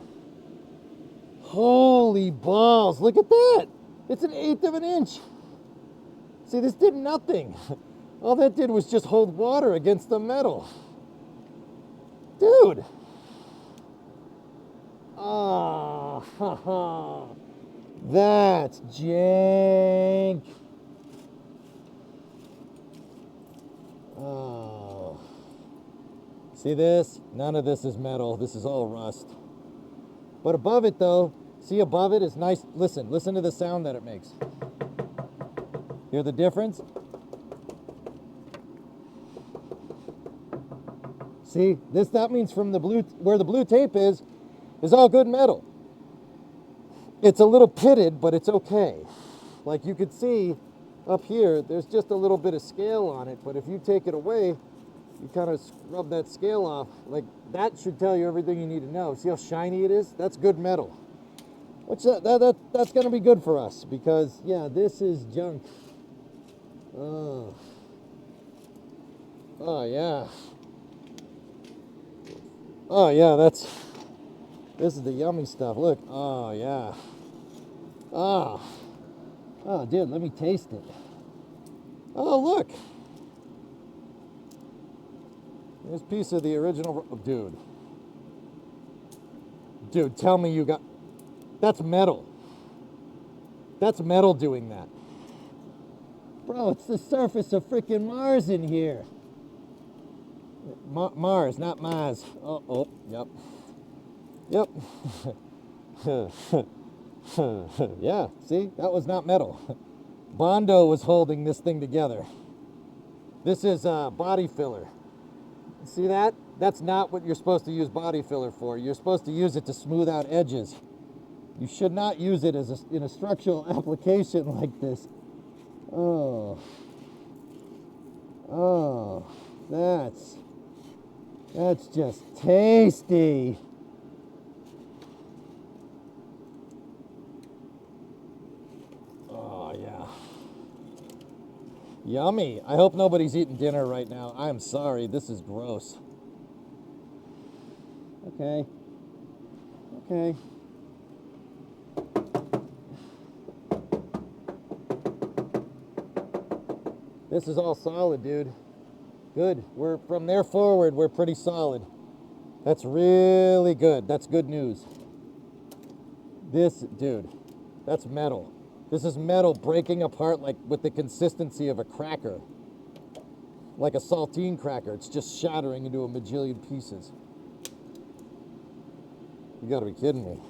Holy balls, look at that. It's 1/8 of an inch. See, this did nothing. All that did was just hold water against the metal. Dude. Oh, that's jank. Oh. See this? None of this is metal. This is all rust. But above it though, see above it is nice. Listen to the sound that it makes. Hear the difference? See, that means from the blue, where the blue tape is all good metal. It's a little pitted, but it's okay. Like you could see up here, there's just a little bit of scale on it, but if you take it away, you kind of rub that scale off. Like that should tell you everything you need to know. See how shiny it is? That's good metal. Which that's gonna be good for us because yeah, this is junk. Oh yeah. Oh yeah, this is the yummy stuff. Look. Oh yeah. Oh dude, let me taste it. Oh look. This piece of the original, dude. Dude, tell me you got, that's metal. That's metal doing that. Bro, it's the surface of freaking Mars in here. Mars, not Mars. Oh, yep. Yep. Yeah, see, that was not metal. Bondo was holding this thing together. This is body filler. See that? That's not what you're supposed to use body filler for. You're supposed to use it to smooth out edges. You should not use it as in a structural application like this. Oh, that's just tasty. Oh yeah. Yummy. I hope nobody's eating dinner right now. I'm sorry, this is gross. Okay. This is all solid, dude. Good. We're from there forward, we're pretty solid. That's really good. That's good news. This, dude, that's metal. This is metal breaking apart like with the consistency of a cracker. Like a saltine cracker. It's just shattering into a bajillion pieces. You gotta be kidding me.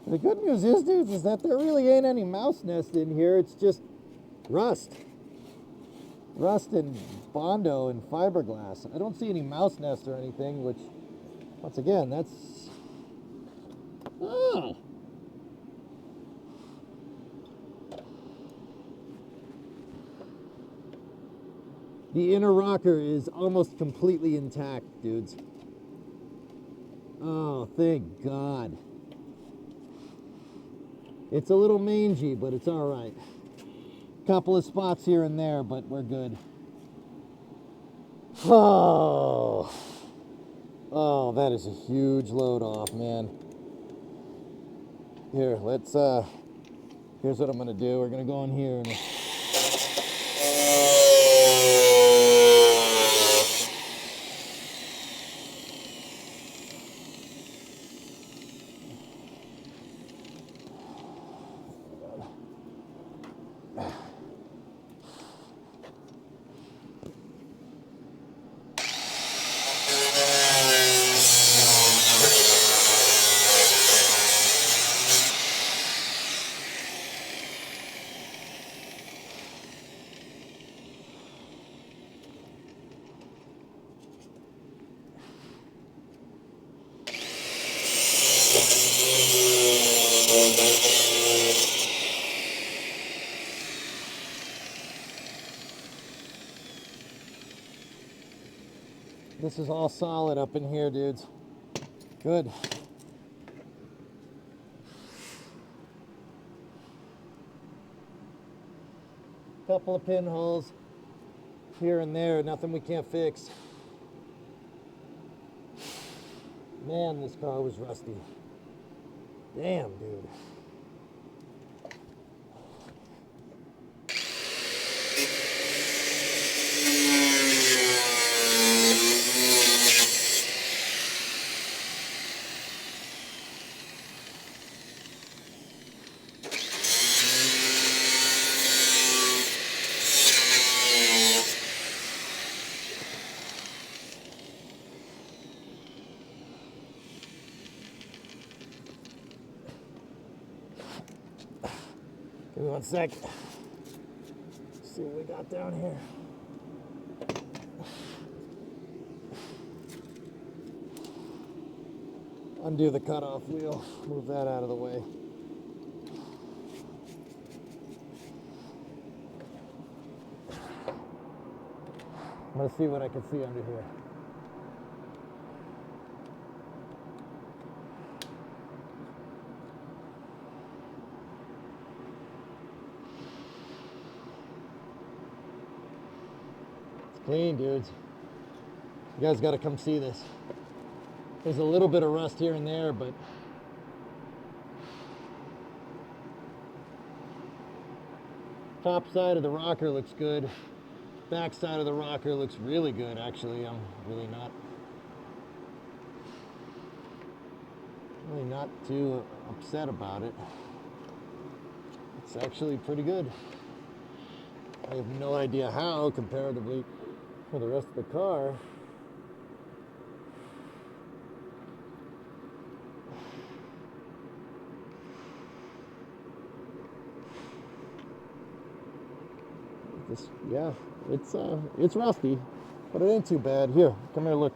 The good news is, dudes, is that there really ain't any mouse nest in here. It's just rust. Rust and Bondo and fiberglass. I don't see any mouse nest or anything, which, once again, that's... Oh! The inner rocker is almost completely intact, dudes. Oh, thank God. It's a little mangy, but it's all right. Couple of spots here and there, but we're good. Oh, oh, that is a huge load off, man. Here, let's, here's what I'm gonna do. We're gonna go in here and... This is all solid up in here, dudes. Good. Couple of pinholes here and there, nothing we can't fix. Man, this car was rusty. Damn, dude. Give me 1 sec. See what we got down here. Undo the cutoff wheel. Move that out of the way. I'm gonna see what I can see under here. Clean, dudes. You guys got to come see this. There's a little bit of rust here and there, but top side of the rocker looks good. Back side of the rocker looks really good, actually. I'm really not too upset about it. It's actually pretty good. I have no idea how, comparatively, for the rest of the car. This, yeah, it's rusty, but it ain't too bad. Here, come here, look.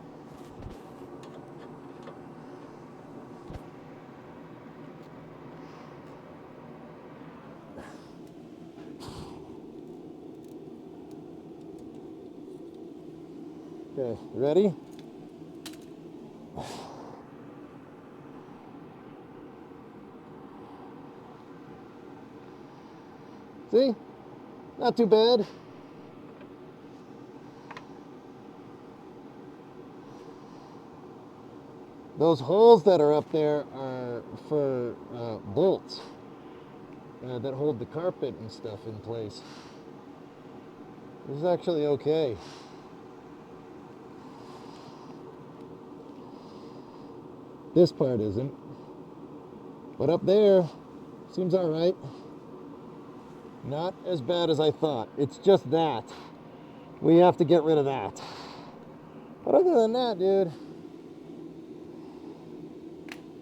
Okay, ready? See? Not too bad. Those holes that are up there are for bolts that hold the carpet and stuff in place. This is actually okay. This part isn't. But up there, seems all right. Not as bad as I thought. It's just that. We have to get rid of that. But other than that, dude,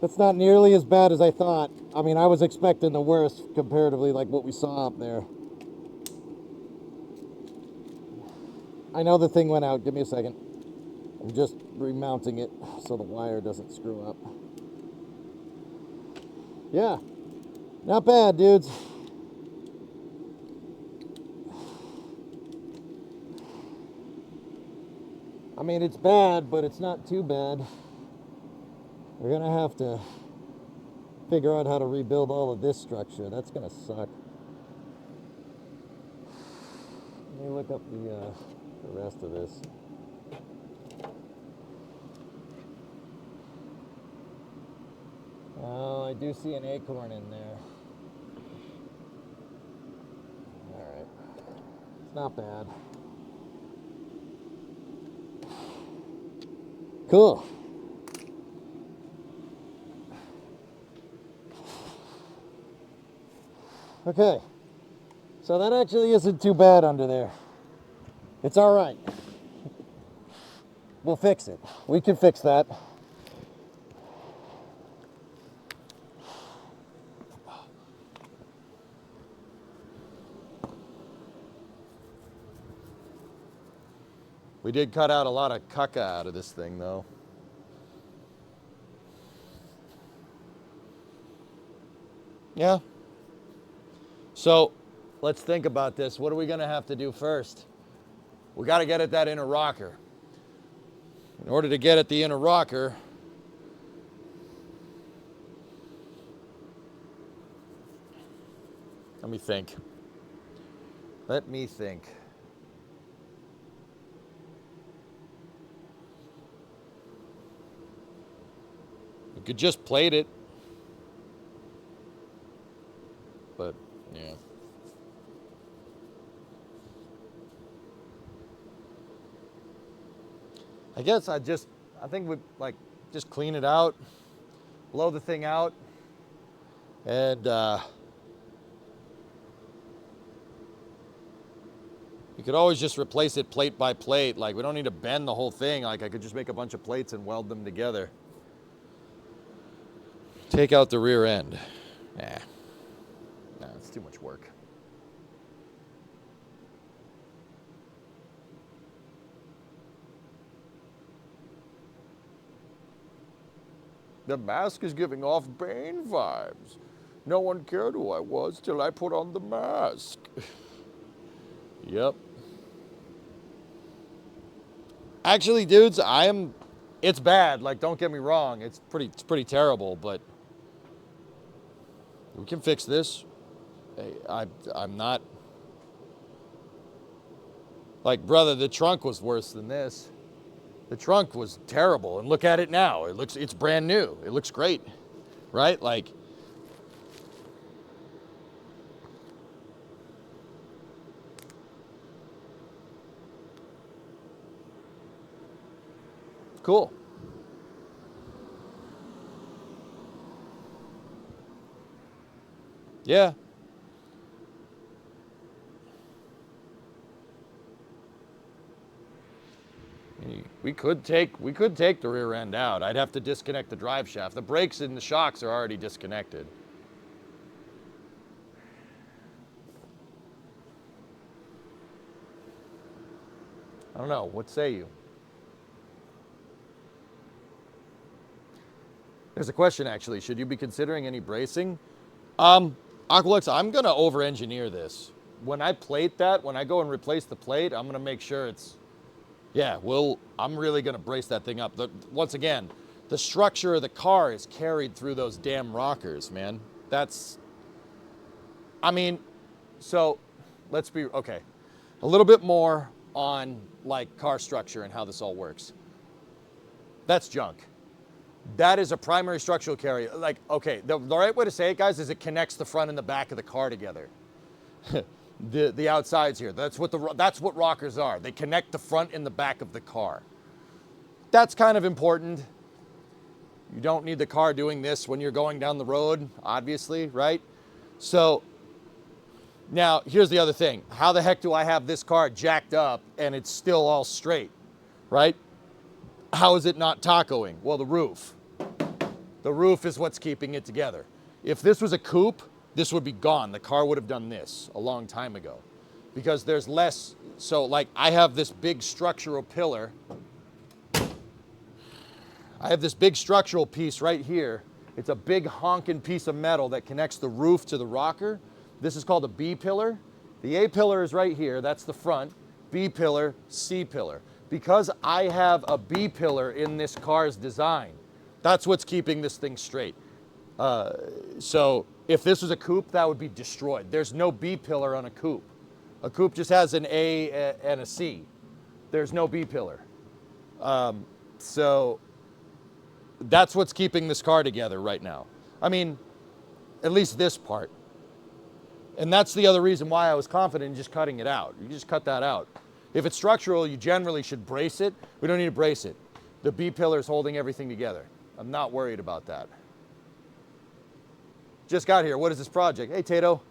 That's not nearly as bad as I thought. I mean, I was expecting the worst comparatively, like what we saw up there. I know the thing went out. Give me a second. I'm just remounting it so the wire doesn't screw up. Yeah, not bad, dudes. I mean, it's bad, but it's not too bad. We're gonna have to figure out how to rebuild all of this structure. That's gonna suck. Let me look up the rest of this. Oh, I do see an acorn in there. All right, it's not bad. Cool. Okay, so that actually isn't too bad under there. It's all right. We'll fix it. We can fix that. We did cut out a lot of caca out of this thing, though. Yeah. So, let's think about this. What are we going to have to do first? We got to get at that inner rocker. In order to get at the inner rocker, let me think. Let me think. You could just plate it. But, yeah. I guess I think we'd just clean it out, blow the thing out, and you could always just replace it plate by plate. Like, we don't need to bend the whole thing. Like, I could just make a bunch of plates and weld them together. Take out the rear end. Nah, it's too much work. The mask is giving off Bane vibes. No one cared who I was till I put on the mask. Yep. Actually, dudes, it's bad. Like, don't get me wrong. It's pretty terrible, but we can fix this. Hey, I'm not, like, brother, the trunk was worse than this. The trunk was terrible, and look at it now. It's brand new. It looks great, right? Like, cool. Yeah. We could take the rear end out. I'd have to disconnect the drive shaft. The brakes and the shocks are already disconnected. I don't know. What say you? There's a question, actually. Should you be considering any bracing? Aqualux, I'm going to over-engineer this. When I plate that, when I go and replace the plate, I'm going to make sure it's... Yeah, I'm really going to brace that thing up. Once again, the structure of the car is carried through those damn rockers, man. So let's be, okay. A little bit more on, like, car structure and how this all works. That's junk. That is a primary structural carrier. Like, okay, the right way to say it, guys, is it connects the front and the back of the car together. The outsides here. That's what rockers are. They connect the front and the back of the car. That's kind of important. You don't need the car doing this when you're going down the road, obviously, right? So now here's the other thing. How the heck do I have this car jacked up and it's still all straight, right? How is it not tacoing? Well, the roof. The roof is what's keeping it together. If this was a coupe, this would be gone. The car would have done this a long time ago because there's less. So like I have this big structural pillar. I have this big structural piece right here. It's a big honking piece of metal that connects the roof to the rocker. This is called a B pillar. The A pillar is right here, that's the front. B pillar, C pillar. Because I have a B pillar in this car's design, that's what's keeping this thing straight. So if this was a coupe, that would be destroyed. There's no B pillar on a coupe. A coupe just has an A and a C. There's no B pillar. So that's what's keeping this car together right now. I mean, at least this part. And that's the other reason why I was confident in just cutting it out. You just cut that out. If it's structural, you generally should brace it. We don't need to brace it. The B pillar is holding everything together. I'm not worried about that. Just got here. What is this project? Hey, Tato.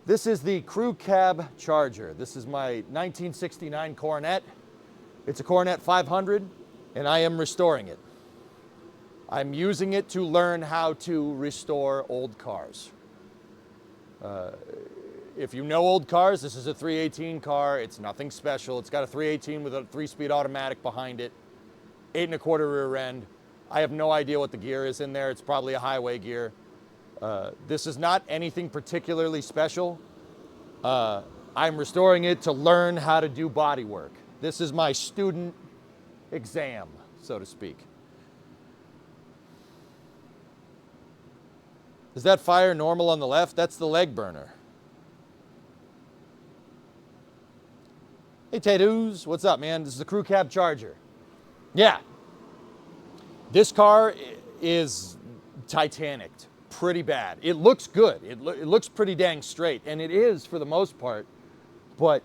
This is the crew cab charger. This is my 1969 Coronet. It's a Coronet 500, and I am restoring it. I'm using it to learn how to restore old cars. If you know old cars, this is a 318 car. It's nothing special. It's got a 318 with a 3-speed automatic behind it, 8 1/4 rear end. I have no idea what the gear is in there. It's probably a highway gear. This is not anything particularly special. I'm restoring it to learn how to do body work. This is my student exam, so to speak. Is that fire normal on the left? That's the leg burner. Hey, Tattoos, what's up, man? This is the crew cab charger. Yeah. This car is Titanic, pretty bad. It looks good. It looks pretty dang straight, and it is for the most part, but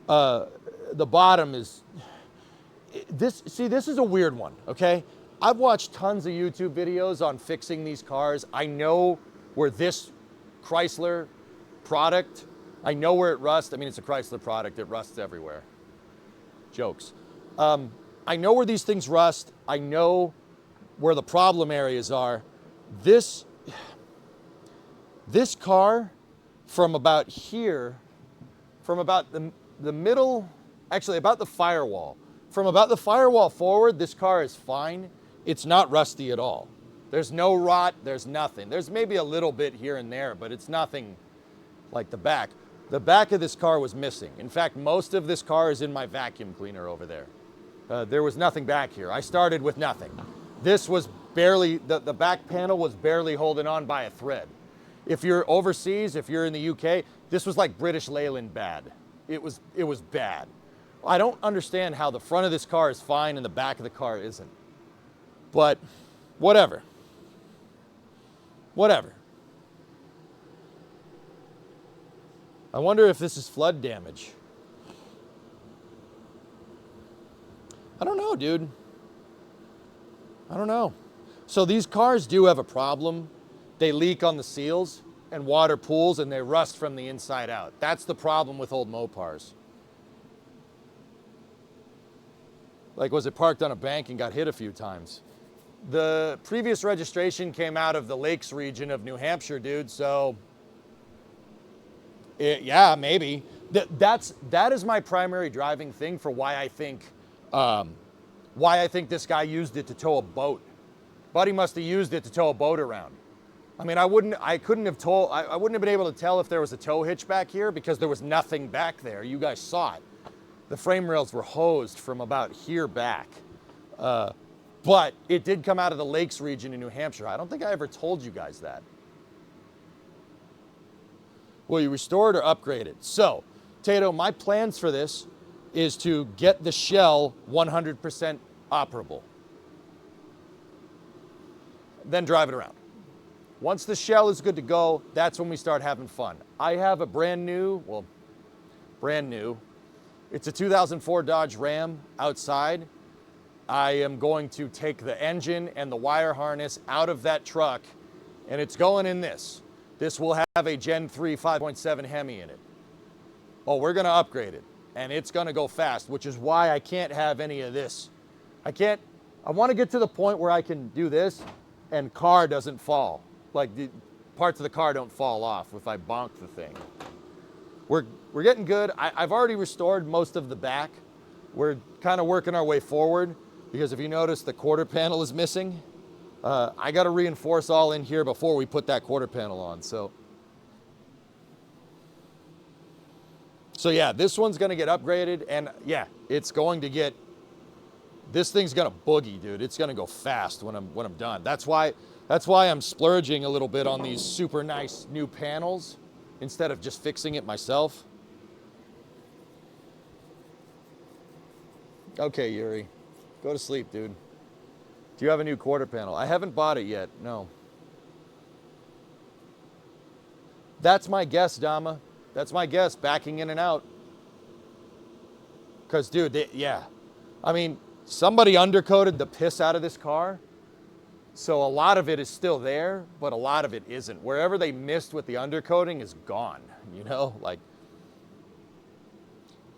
the bottom is, this is a weird one, okay? I've watched tons of YouTube videos on fixing these cars. I know where this Chrysler product, I know where it rusts. I mean, it's a Chrysler product. It rusts everywhere. Jokes. I know where these things rust. I know where the problem areas are. This car, from about here, from about the middle, actually about the firewall, from about the firewall forward, this car is fine. It's not rusty at all. There's no rot, there's nothing. There's maybe a little bit here and there, but it's nothing like the back. The back of this car was missing. In fact, most of this car is in my vacuum cleaner over there. There was nothing back here. I started with nothing. This was barely, the back panel was barely holding on by a thread. If you're overseas, if you're in the UK, this was like British Leyland bad. It was bad. I don't understand how the front of this car is fine and the back of the car isn't. But whatever. Whatever. I wonder if this is flood damage. I don't know, dude. I don't know. So these cars do have a problem. They leak on the seals and water pools and they rust from the inside out. That's the problem with old Mopars. Like, was it parked on a bank and got hit a few times? The previous registration came out of the Lakes region of New Hampshire, dude, so yeah, maybe. That is my primary driving thing for why I think this guy used it to tow a boat. Buddy must have used it to tow a boat around. I mean, I wouldn't have been able to tell if there was a tow hitch back here because there was nothing back there. You guys saw it. The frame rails were hosed from about here back. But it did come out of the Lakes region in New Hampshire. I don't think I ever told you guys that. Will you restore it or upgrade it? So, Tato, my plans for this is to get the shell 100% operable. Then drive it around. Once the shell is good to go, that's when we start having fun. I have a brand new, it's a 2004 Dodge Ram outside. I am going to take the engine and the wire harness out of that truck, and it's going in this. This will have a Gen 3 5.7 Hemi in it. Oh, we're gonna upgrade it, and it's gonna go fast, which is why I can't have any of this. I wanna get to the point where I can do this, and car doesn't fall. Like the parts of the car don't fall off if I bonk the thing. We're getting good. I've already restored most of the back. We're kind of working our way forward because if you notice the quarter panel is missing. I got to reinforce all in here before we put that quarter panel on. So yeah, this one's going to get upgraded, and yeah, it's going to get, this thing's going to boogie, dude. It's going to go fast when I'm done. That's why I'm splurging a little bit on these super nice new panels instead of just fixing it myself. Okay, Yuri, go to sleep, dude. Do you have a new quarter panel? I haven't bought it yet, no. That's my guess, Dama. That's my guess, backing in and out. Because, dude, yeah. I mean, somebody undercoated the piss out of this car. So a lot of it is still there, but a lot of it isn't. Wherever they missed with the undercoating is gone, you know? Like,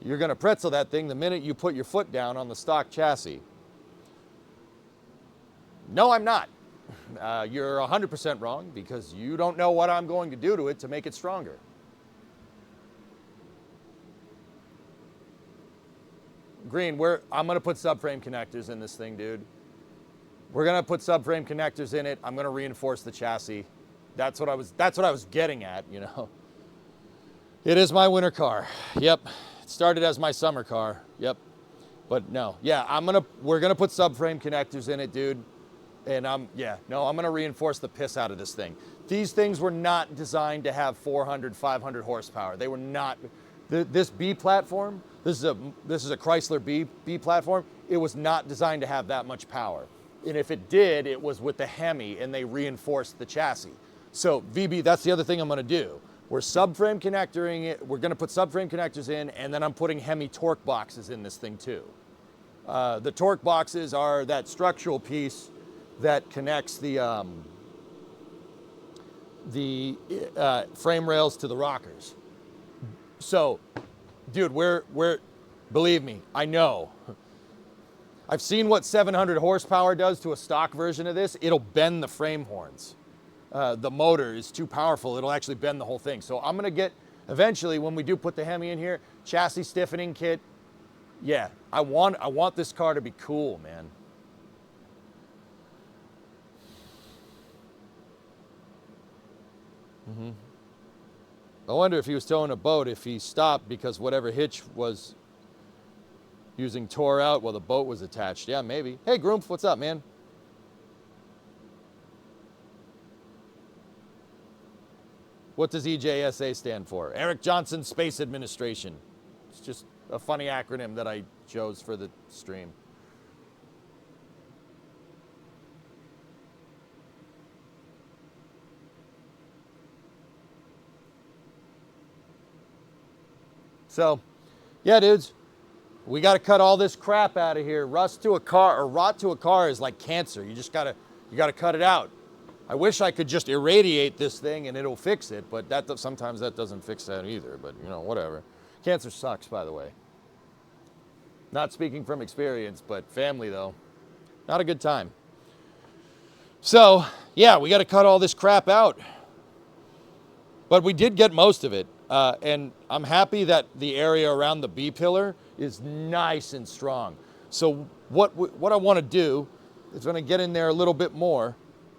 you're going to pretzel that thing the minute you put your foot down on the stock chassis. No, I'm not. You're 100% wrong because you don't know what I'm going to do to it to make it stronger. Green, I'm going to put subframe connectors in this thing, dude. We're going to put subframe connectors in it. I'm going to reinforce the chassis. That's what I was getting at, you know. It is my winter car. Yep. It started as my summer car. Yep. But no. Yeah, we're going to put subframe connectors in it, dude. And I'm going to reinforce the piss out of this thing. These things were not designed to have 400, 500 horsepower. They were not. This B platform, this is a Chrysler B platform. It was not designed to have that much power. And if it did, it was with the Hemi and they reinforced the chassis. So VB, that's the other thing I'm going to do. We're subframe connectoring it. We're going to put subframe connectors in, and then I'm putting Hemi torque boxes in this thing too. The torque boxes are that structural piece that connects the frame rails to the rockers. So, dude, we're believe me, I know. I've seen what 700 horsepower does to a stock version of this. It'll bend the frame horns. The motor is too powerful. It'll actually bend the whole thing. So I'm gonna get, eventually, when we do put the Hemi in here, chassis stiffening kit. Yeah, I want this car to be cool, man. I wonder if he was towing a boat, if he stopped because whatever hitch was using tore out while the boat was attached. Yeah, maybe. Hey, Groomph, what's up, man? What does EJSA stand for? Eric Johnson Space Administration. It's just a funny acronym that I chose for the stream. So, yeah, dudes, we got to cut all this crap out of here. Rust to a car, or rot to a car, is like cancer. You gotta cut it out. I wish I could just irradiate this thing and it'll fix it, but sometimes that doesn't fix that either. But you know, whatever. Cancer sucks, by the way. Not speaking from experience, but family though, not a good time. So, yeah, we got to cut all this crap out. But we did get most of it. And I'm happy that the area around the B pillar is nice and strong. So what I want to do is going to get in there a little bit more.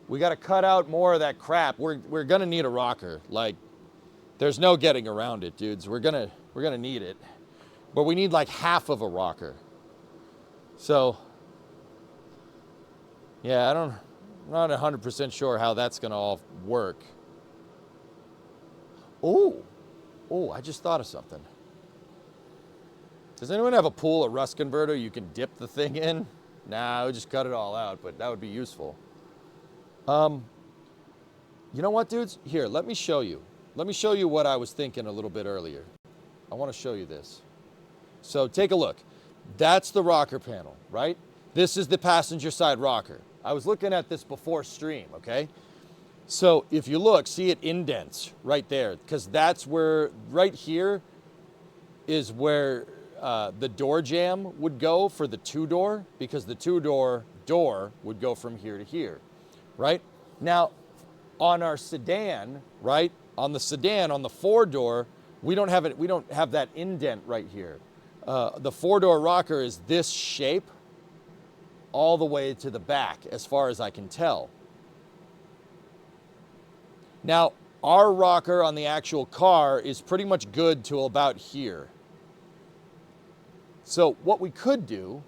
We got to cut out more of that crap. We're going to need a rocker. Like, there's no getting around it, dudes. We're going to need it. But we need like half of a rocker. So, yeah, I'm not 100% sure how that's going to all work. Oh, I just thought of something. Does anyone have a pool of rust converter you can dip the thing in? Nah, we just cut it all out, but that would be useful. You know what, dudes? Here, let me show you. Let me show you what I was thinking a little bit earlier. I want to show you this. So take a look. That's the rocker panel, right? This is the passenger side rocker. I was looking at this before stream, okay? So if you look, see it indents right there, because that's where, right here is where the door jamb would go for the two-door, because the two-door door would go from here to here. right? Now, on our sedan, right? On the sedan, on the 4-door, we don't have it. We don't have that indent right here. The 4-door rocker is this shape all the way to the back, as far as I can tell. Now, our rocker on the actual car is pretty much good to about here. So what we could do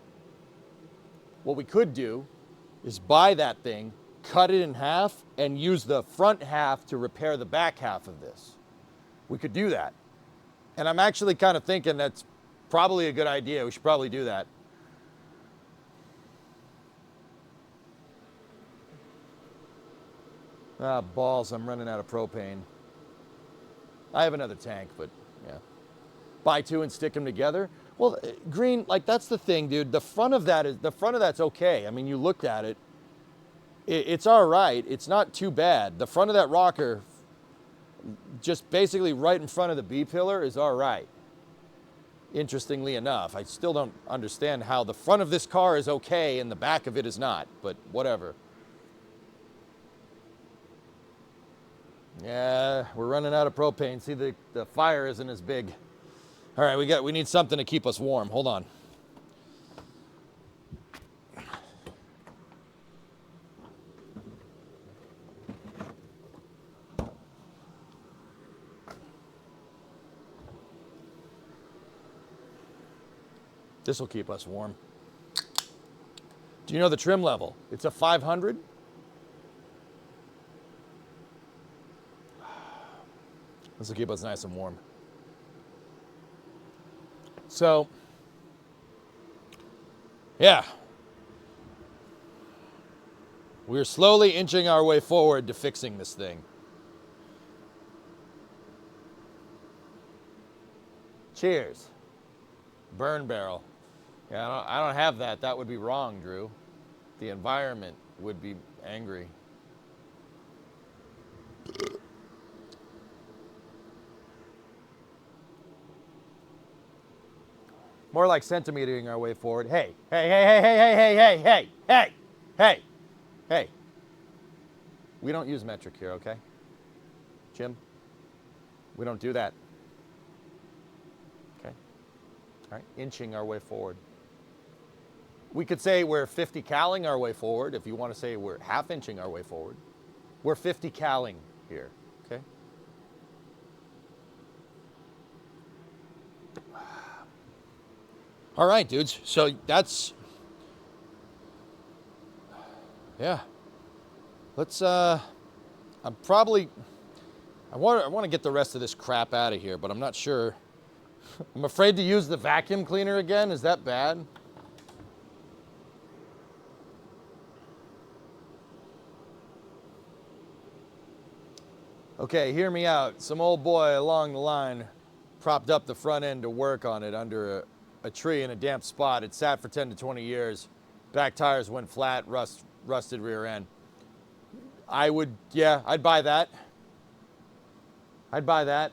is buy that thing, cut it in half, and use the front half to repair the back half of this. We could do that. And I'm actually kind of thinking that's probably a good idea. We should probably do that. Ah, balls, I'm running out of propane. I have another tank, but yeah. Buy two and stick them together. Well, Green, like that's the thing, dude. The front of that's okay. I mean, you looked at it. It's all right. It's not too bad. The front of that rocker, just basically right in front of the B pillar, is all right. Interestingly enough, I still don't understand how the front of this car is okay and the back of it is not, but whatever. Yeah, we're running out of propane. See, the fire isn't as big. All right, we need something to keep us warm. Hold on. This will keep us warm. Do you know the trim level? It's a 500. This will keep us nice and warm. So, yeah. We're slowly inching our way forward to fixing this thing. Cheers. Burn barrel. Yeah, I don't have that. That would be wrong, Drew. The environment would be angry. More like centimetering our way forward. Hey. We don't use metric here, okay? Jim, we don't do that. Okay? All right, inching our way forward. We could say we're 50 caling our way forward if you want to say we're half inching our way forward. We're 50 caling here, okay? All right, dudes. So that's, yeah. Let's, I want to get the rest of this crap out of here, but I'm not sure. I'm afraid to use the vacuum cleaner again. Is that bad? Okay, hear me out. Some old boy along the line propped up the front end to work on it under a tree in a damp spot. It sat for 10 to 20 years. Back tires went flat, rusted rear end. I'd buy that. I'd buy that.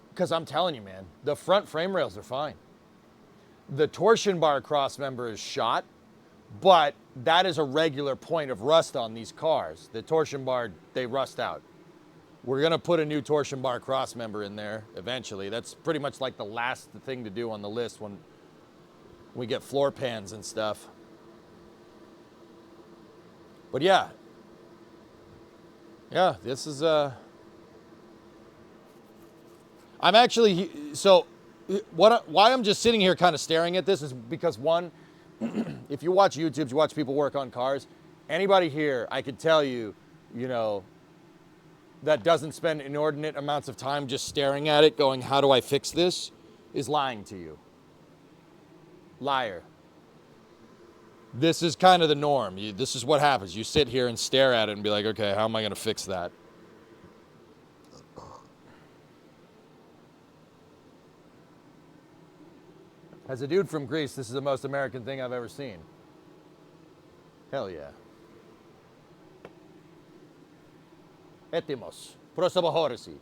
Because I'm telling you, man, the front frame rails are fine. The torsion bar cross member is shot, but that is a regular point of rust on these cars. The torsion bar, they rust out. We're going to put a new torsion bar cross member in there eventually. That's pretty much like the last thing to do on the list when we get floor pans and stuff. But yeah. Yeah, this is I'm actually, so why I'm just sitting here kind of staring at this is because one, if you watch YouTube, you watch people work on cars, anybody here, I could tell you, you know, that doesn't spend inordinate amounts of time just staring at it going, how do I fix this, is lying to you. Liar. This is kind of the norm. This is what happens. You sit here and stare at it and be like, okay, how am I going to fix that? As a dude from Greece, this is the most American thing I've ever seen. Hell yeah. Etimos. Prosabahorisi.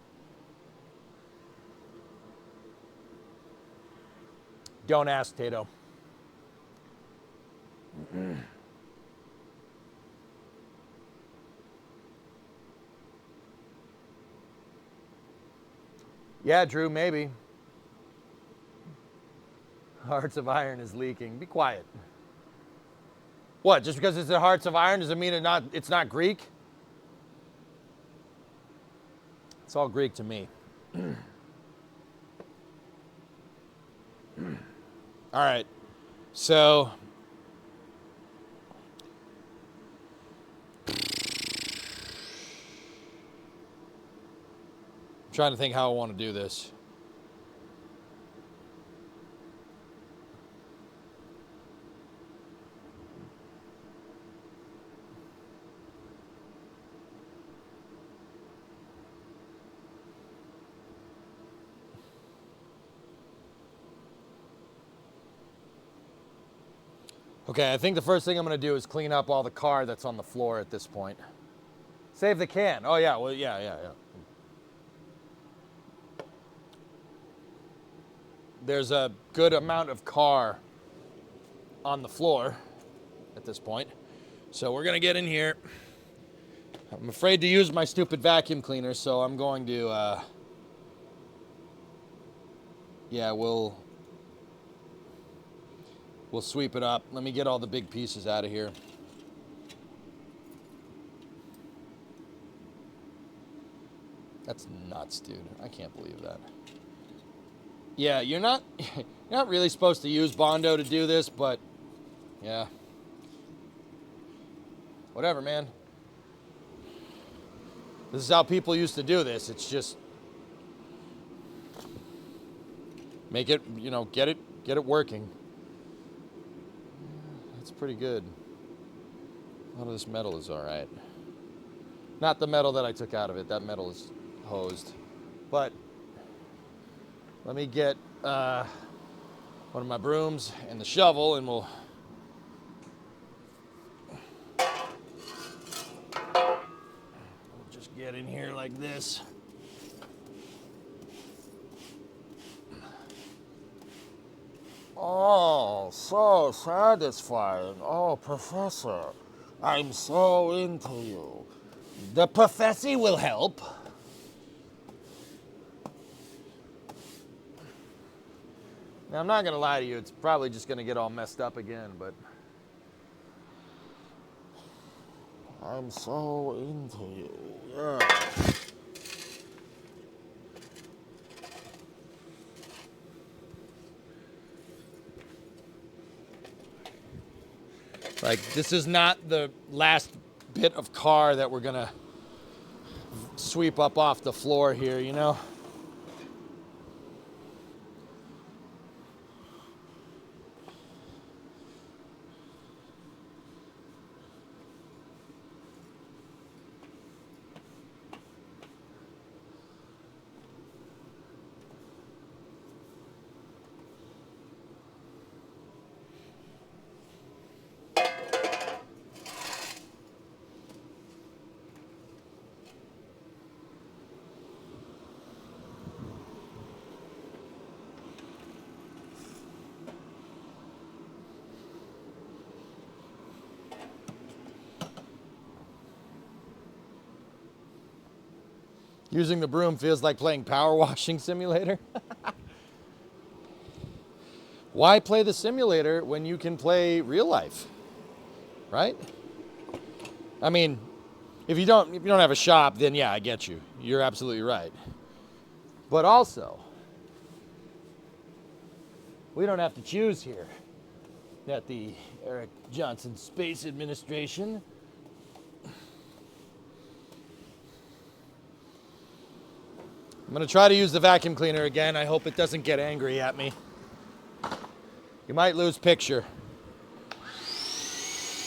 Don't ask, Tato. Yeah, Drew, maybe. Hearts of Iron is leaking. Be quiet. What? Just because it's the Hearts of Iron doesn't mean it's not Greek? It's all Greek to me. All right. So I'm trying to think how I want to do this. Okay, I think the first thing I'm going to do is clean up all the car that's on the floor at this point. Save the can. Oh, yeah. Well, yeah. There's a good amount of car on the floor at this point. So we're going to get in here. I'm afraid to use my stupid vacuum cleaner, so I'm going to, yeah, we'll sweep it up. Let me get all the big pieces out of here. That's nuts, dude. I can't believe that. Yeah, you're not really supposed to use Bondo to do this, but yeah. Whatever, man. This is how people used to do this. It's just make it, get it working. That's pretty good. A lot of this metal is all right. Not the metal that I took out of it. That metal is hosed. But let me get one of my brooms and the shovel, and we'll just get in here like this. Oh, so satisfying. Oh, Professor, I'm so into you. The Professor will help. Now, I'm not going to lie to you. It's probably just going to get all messed up again, but I'm so into you. Yeah. Like, this is not the last bit of car that we're going to sweep up off the floor here, you know? Using the broom feels like playing Power Washing Simulator. Why play the simulator when you can play real life? Right? I mean, if you don't have a shop, then yeah, I get you. You're absolutely right. But also, we don't have to choose here at the Eric Johnson Space Administration. I'm going to try to use the vacuum cleaner again. I hope it doesn't get angry at me. You might lose picture.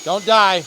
Don't die.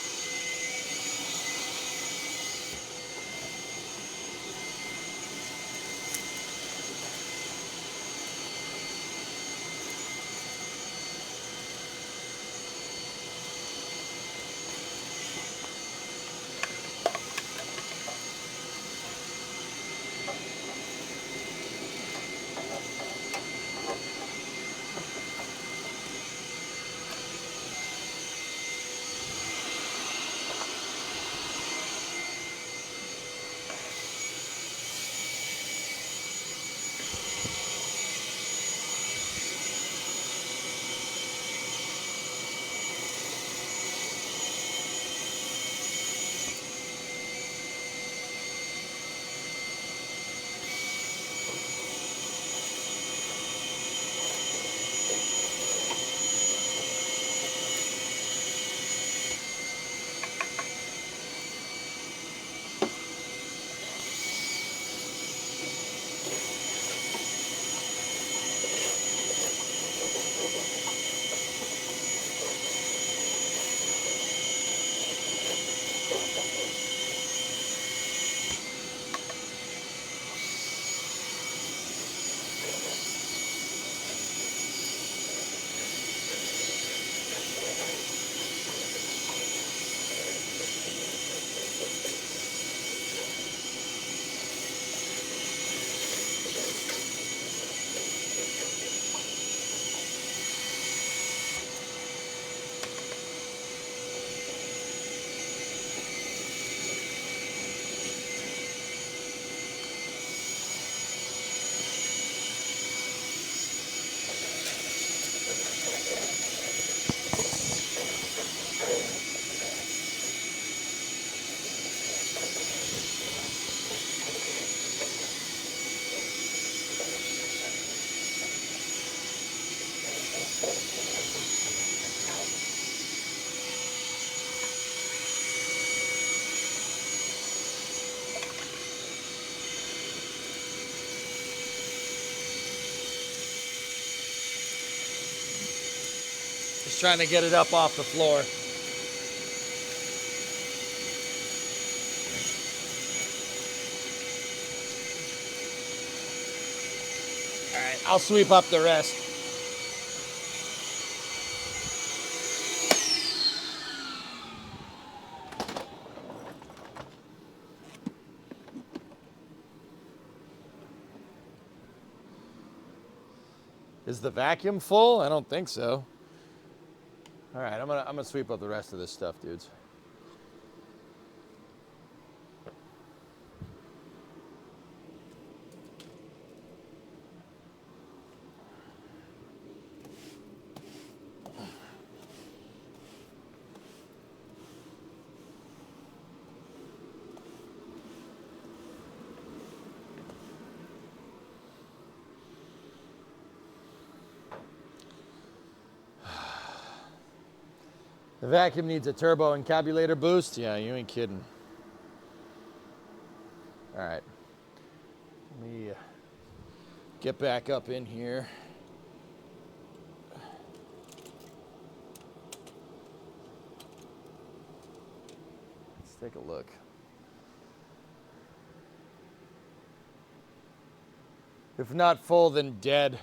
Just trying to get it up off the floor. All right, I'll sweep up the rest. Is the vacuum full? I don't think so. All right, I'm gonna sweep up the rest of this stuff, dudes. The vacuum needs a turbo encabulator boost? Yeah, you ain't kidding. All right. Let me get back up in here. Let's take a look. If not full, then dead.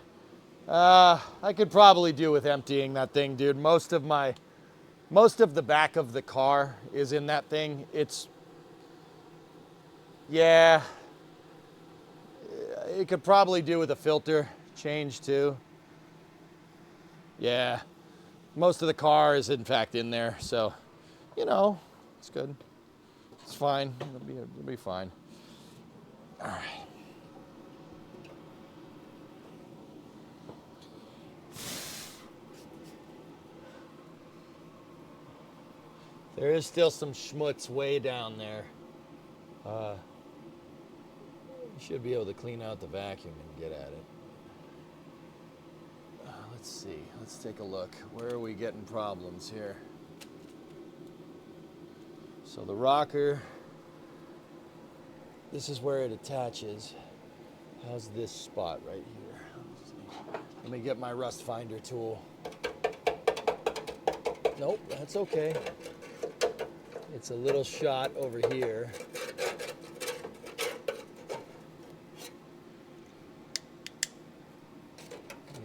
I could probably do with emptying that thing, dude. Most of the back of the car is in that thing. Yeah, it could probably do with a filter change too. Yeah, most of the car is in fact in there, so, you know, it's good. It's fine, it'll be fine. All right. There is still some schmutz way down there. You should be able to clean out the vacuum and get at it. Let's see. Let's take a look. Where are we getting problems here? So the rocker, this is where it attaches. How's this spot right here? Let me get my rust finder tool. Nope, that's okay. It's a little shot over here.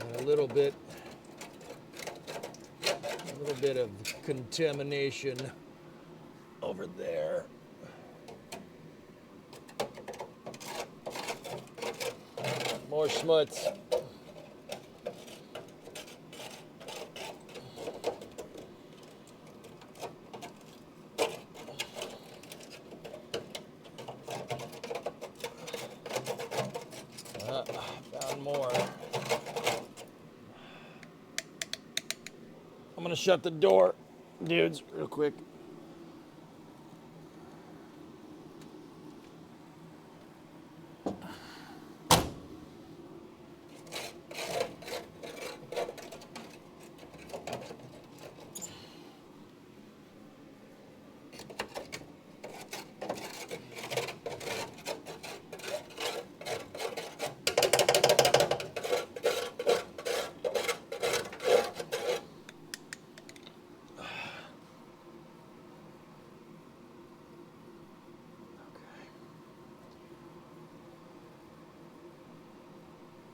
And a little bit of contamination over there. More schmutz. Found more. I'm gonna shut the door, dudes, real quick.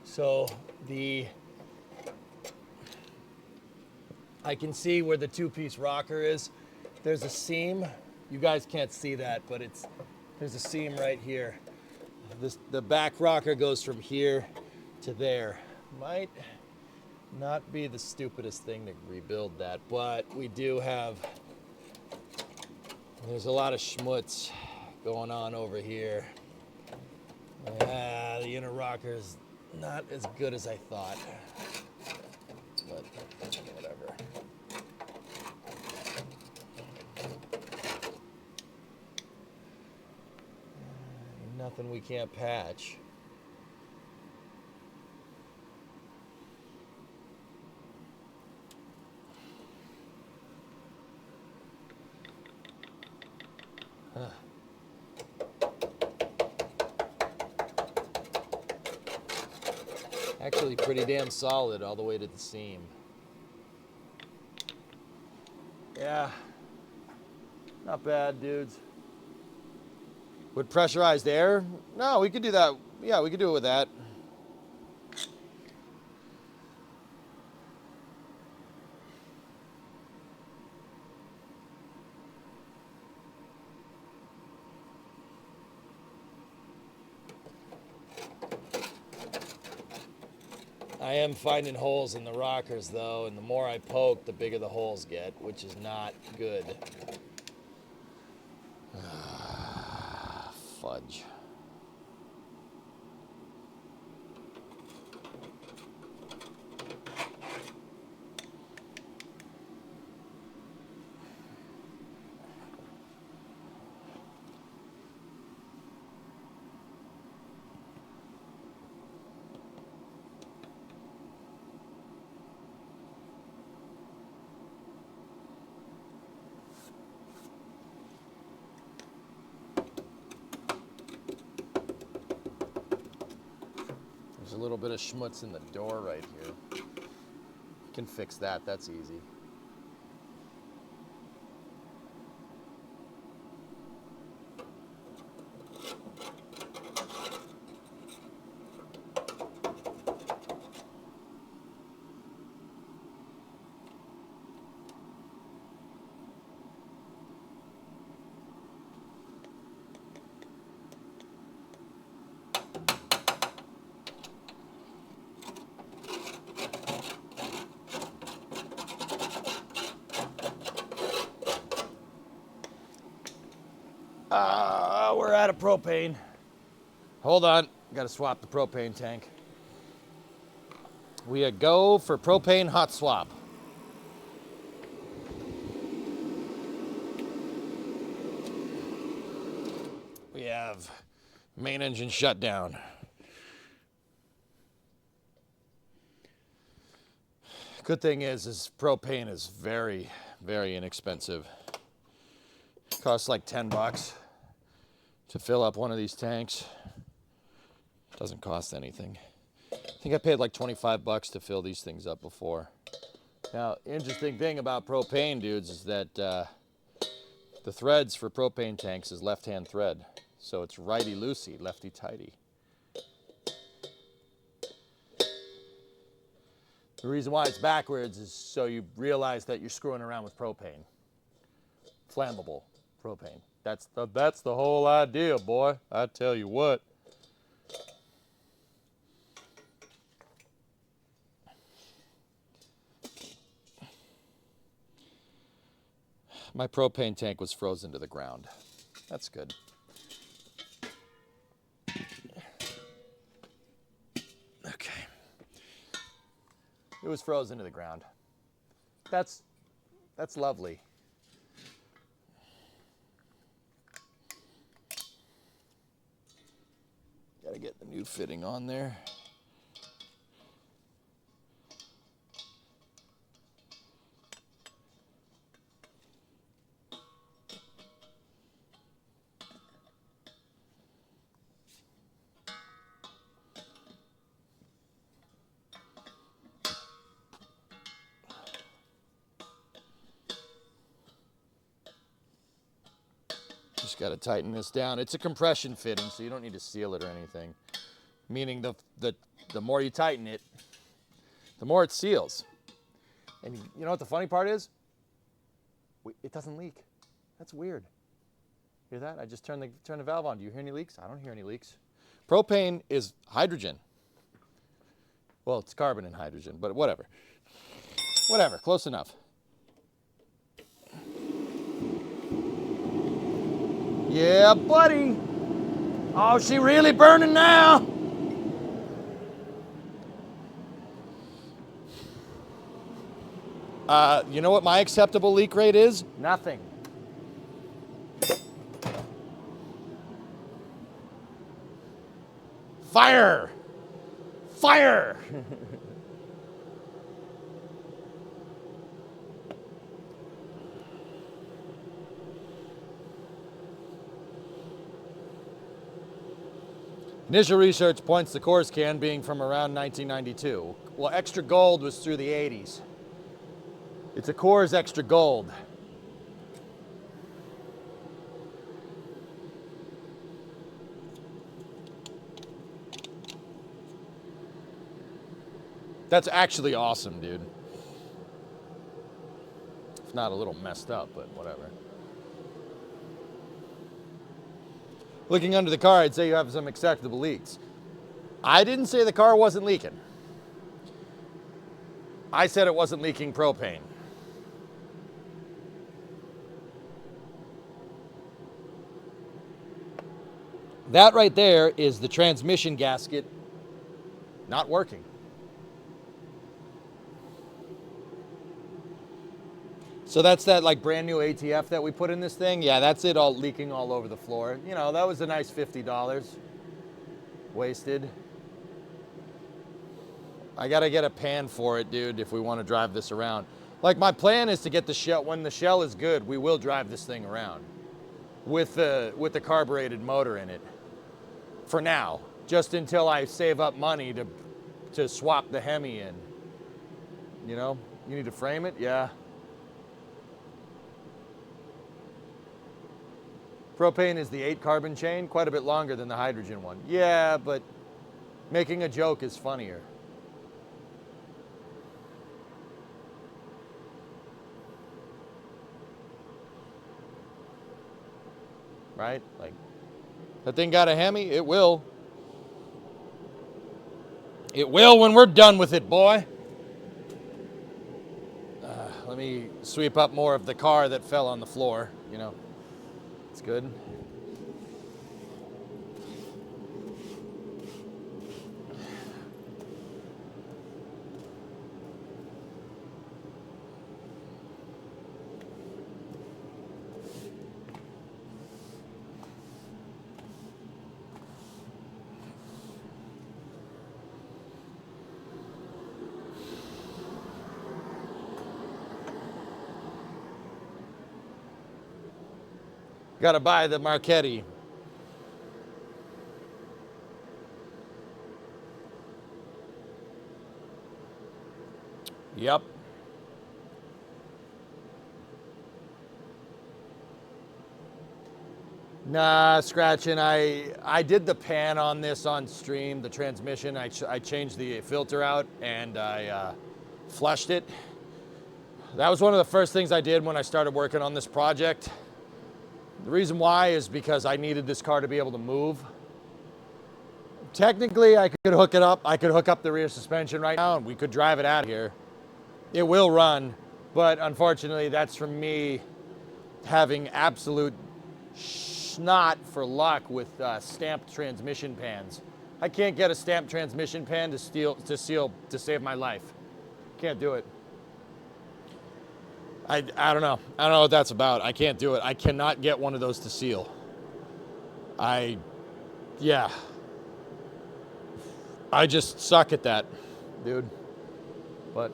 So I can see where the two-piece rocker is. There's a seam. You guys can't see that, but there's a seam right here. The back rocker goes from here to there. Might not be the stupidest thing to rebuild that, but we do have, there's a lot of schmutz going on over here. The inner rocker's not as good as I thought, but whatever. Nothing we can't patch. Huh. Actually pretty damn solid all the way to the seam. Yeah. Not bad, dudes. With pressurized air? No, we could do that. Yeah, we could do it with that. I am finding holes in the rockers though, and the more I poke, the bigger the holes get, which is not good. Fudge. There's a little bit of schmutz in the door right here. Can fix that, that's easy. We're out of propane. Hold on, gotta swap the propane tank. We go for propane hot swap. We have main engine shutdown. Good thing is propane is very, very inexpensive. Costs like $10 to fill up one of these tanks. Doesn't cost anything. I think I paid like $25 to fill these things up before. Now, interesting thing about propane, dudes, is that the threads for propane tanks is left-hand thread. So it's righty-loosey, lefty-tighty. The reason why it's backwards is so you realize that you're screwing around with propane. Flammable propane. That's the whole idea, boy. I tell you what. My propane tank was frozen to the ground. That's good. Okay. It was frozen to the ground. That's lovely. Gotta get the new fitting on there. Just got to tighten this down. It's a compression fitting, so you don't need to seal it or anything. Meaning the more you tighten it, the more it seals. And you know what the funny part is? It doesn't leak. That's weird. Hear that? I just turned the valve on. Do you hear any leaks? I don't hear any leaks. Propane is hydrogen. Well, it's carbon and hydrogen, but whatever. Whatever, close enough. Yeah, buddy. Oh, she really burning now. You know what my acceptable leak rate is? Nothing. Fire! Fire! Initial research points to Coors can being from around 1992. Well, extra gold was through the 80s. It's a Coors extra gold. That's actually awesome, dude. It's not a little messed up, but whatever. Looking under the car, I'd say you have some acceptable leaks. I didn't say the car wasn't leaking. I said it wasn't leaking propane. That right there is the transmission gasket not working. So that's that like brand new ATF that we put in this thing. Yeah, that's it all leaking all over the floor. You know, that was a nice $50 wasted. I gotta get a pan for it, dude, if we want to drive this around. Like my plan is to get the shell, when the shell is good, we will drive this thing around with the carbureted motor in it. For now, just until I save up money to swap the Hemi in. You know, you need to frame it, yeah. Propane is the 8 carbon chain, quite a bit longer than the hydrogen one. Yeah, but making a joke is funnier. Right? Like, that thing got a Hemi? It will. It will when we're done with it, boy. Let me sweep up more of the car that fell on the floor, you know. It's good. Gotta buy the Marchetti. Yep. Nah, scratching. I did the pan on this on stream, the transmission. I changed the filter out and I flushed it. That was one of the first things I did when I started working on this project. The reason why is because I needed this car to be able to move. Technically, I could hook it up. I could hook up the rear suspension right now and we could drive it out of here. It will run, but unfortunately, that's from me having absolute snot for luck with stamped transmission pans. I can't get a stamped transmission pan to save my life. Can't do it. I don't know. I don't know what that's about. I can't do it. I cannot get one of those to seal. Yeah. I just suck at that, dude. But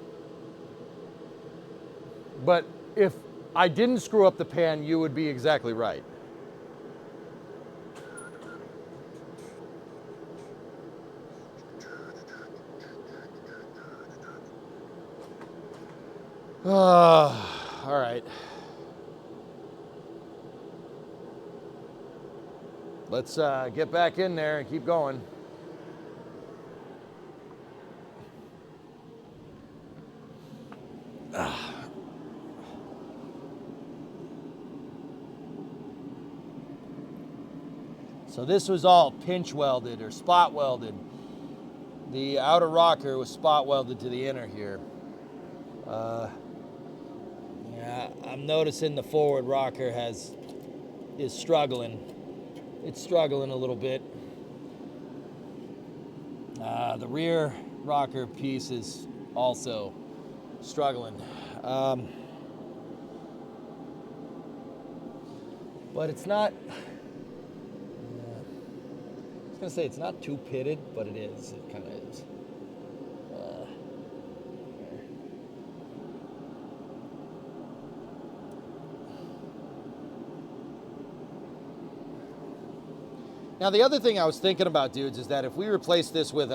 if I didn't screw up the pan, you would be exactly right. All right. Let's get back in there and keep going. So this was all pinch welded or spot welded. The outer rocker was spot welded to the inner here. Yeah, I'm noticing the forward rocker is struggling. It's struggling a little bit. The rear rocker piece is also struggling. But it's not, I was gonna say it's not too pitted, but it is. It kind of is. Now, the other thing I was thinking about, dudes, is that if we replace this with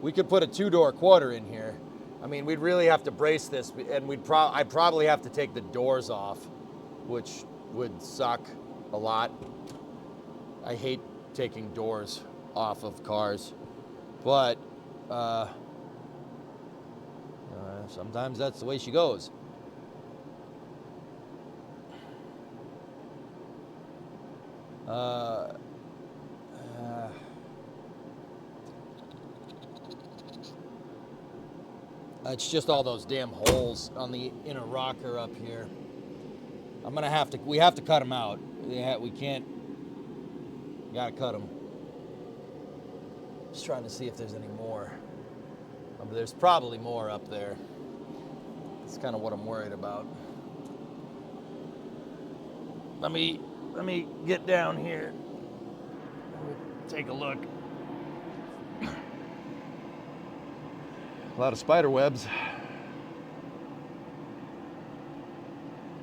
we could put a 2-door quarter in here. I mean, we'd really have to brace this, and I'd probably have to take the doors off, which would suck a lot. I hate taking doors off of cars, but sometimes that's the way she goes. It's just all those damn holes on the inner rocker up here. We have to cut them out. We can't, gotta cut them. Just trying to see if there's any more. There's probably more up there. That's kind of what I'm worried about. Let me get down here. Take a look. A lot of spider webs.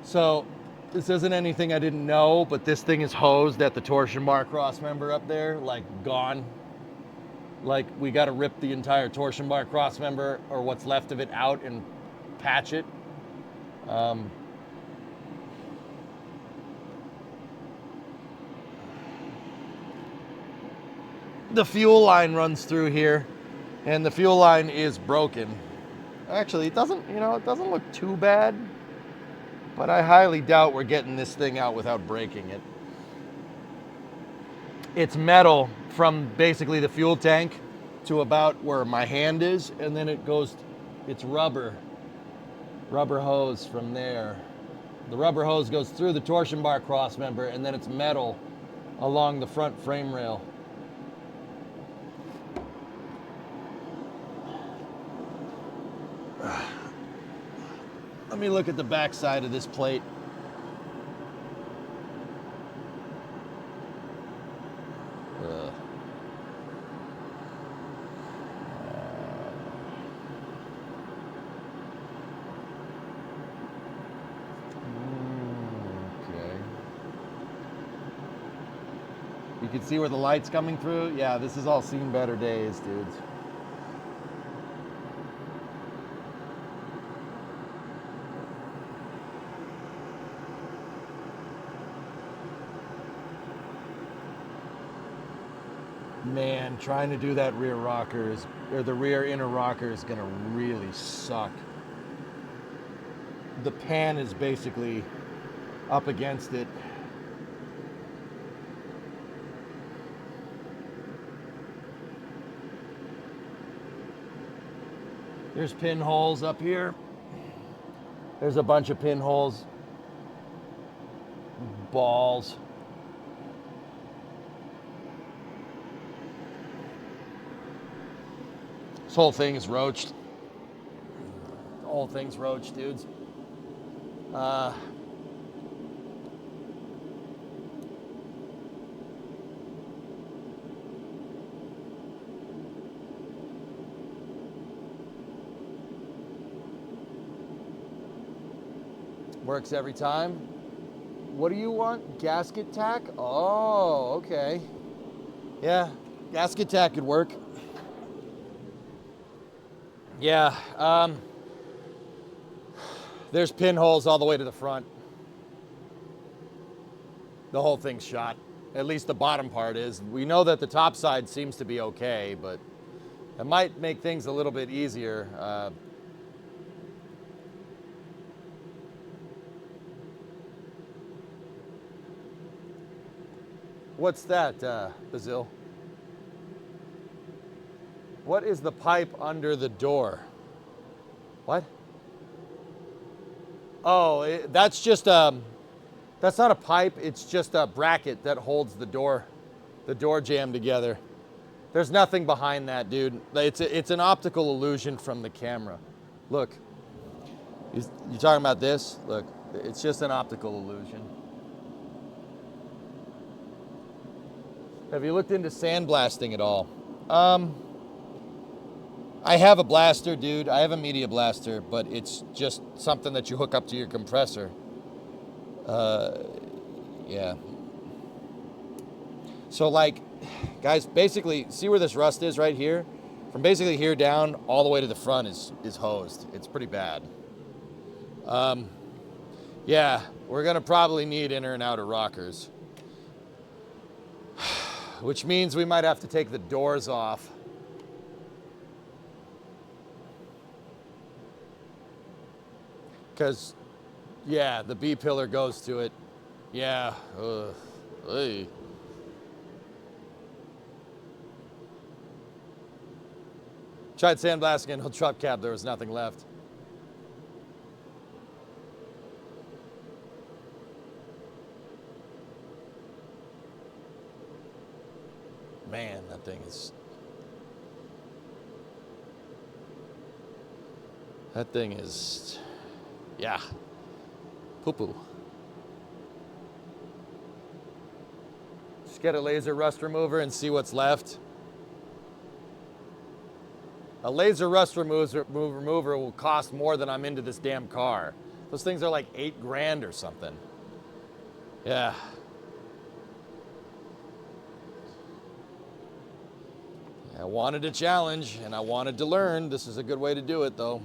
So this isn't anything I didn't know, but this thing is hosed at the torsion bar cross member up there, like gone. Like we got to rip the entire torsion bar cross member or what's left of it out and patch it. The fuel line runs through here, and the fuel line is broken. Actually, it doesn't look too bad, but I highly doubt we're getting this thing out without breaking it. It's metal from basically the fuel tank to about where my hand is, and then it's rubber hose from there. The rubber hose goes through the torsion bar cross member, and then it's metal along the front frame rail. Let me look at the back side of this plate. Okay. You can see where the light's coming through? Yeah, this has all seen better days, dudes. Man, trying to do that rear rocker the rear inner rocker is gonna really suck. The pan is basically up against it. There's pinholes up here. There's a bunch of pinholes. Balls. This whole thing is roached. The whole thing's roached, dudes. Works every time. What do you want? Gasket tack? Oh, okay. Yeah, gasket tack could work. Yeah, there's pinholes all the way to the front. The whole thing's shot. At least the bottom part is. We know that the top side seems to be okay, but it might make things a little bit easier. What's that, Bazil? What is the pipe under the door? What? Oh, that's just that's not a pipe. It's just a bracket that holds the door jamb together. There's nothing behind that, dude. It's an optical illusion from the camera. Look, you talking about this? Look, it's just an optical illusion. Have you looked into sandblasting at all? I have a blaster, dude. I have a media blaster, but it's just something that you hook up to your compressor. Yeah. So like, guys, basically, see where this rust is right here? From basically here down all the way to the front is hosed. It's pretty bad. Yeah, we're gonna probably need inner and outer rockers. Which means we might have to take the doors off. Because, yeah, the B pillar goes to it. Yeah. Hey. Tried sandblasting an old truck cab. There was nothing left. Man, that thing is... That thing is... Yeah. Poo-poo. Just get a laser rust remover and see what's left. A laser rust remover will cost more than I'm into this damn car. Those things are like $8,000 or something. Yeah. I wanted a challenge and I wanted to learn. This is a good way to do it though.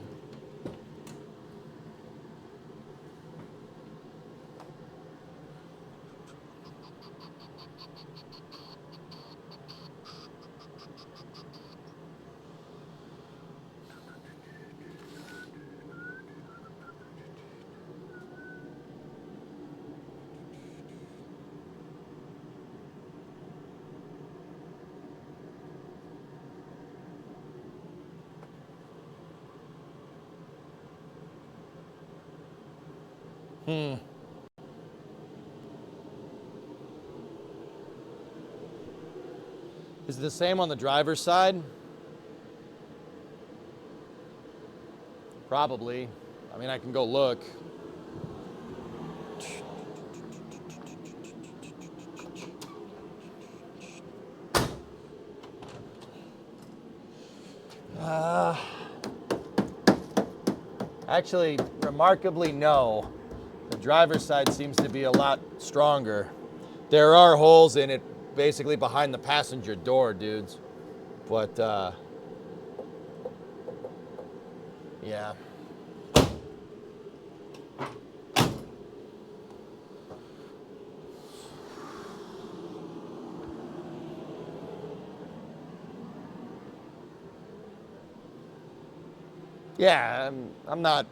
Is it the same on the driver's side? Probably. I mean, I can go look. Actually, remarkably, no. The driver's side seems to be a lot stronger. There are holes in it, basically behind the passenger door, dudes. But, yeah. Yeah, I'm not,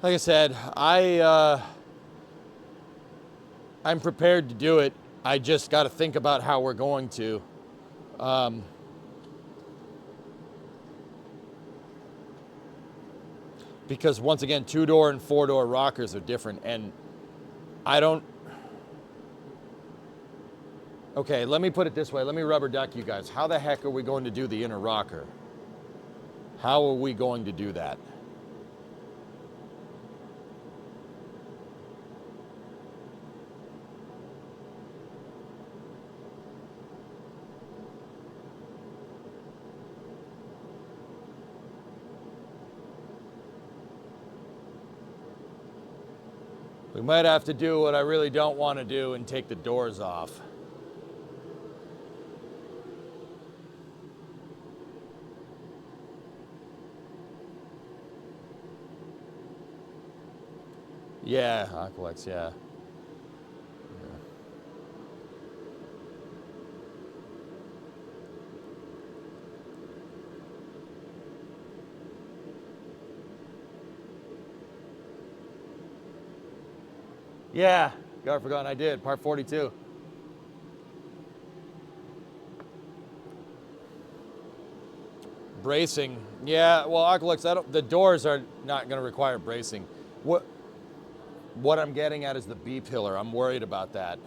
like I said, I'm prepared to do it. I just got to think about how we're going to. Because once again, 2-door and 4-door rockers are different, and I don't. Okay, let me put it this way. Let me rubber duck you guys. How the heck are we going to do the inner rocker? How are we going to do that? We might have to do what I really don't want to do and take the doors off. Yeah, Aqualex, yeah. Yeah, got forgotten I did, part 42. Bracing, yeah, well, Aqualex, the doors are not gonna require bracing. What I'm getting at is the B pillar. I'm worried about that.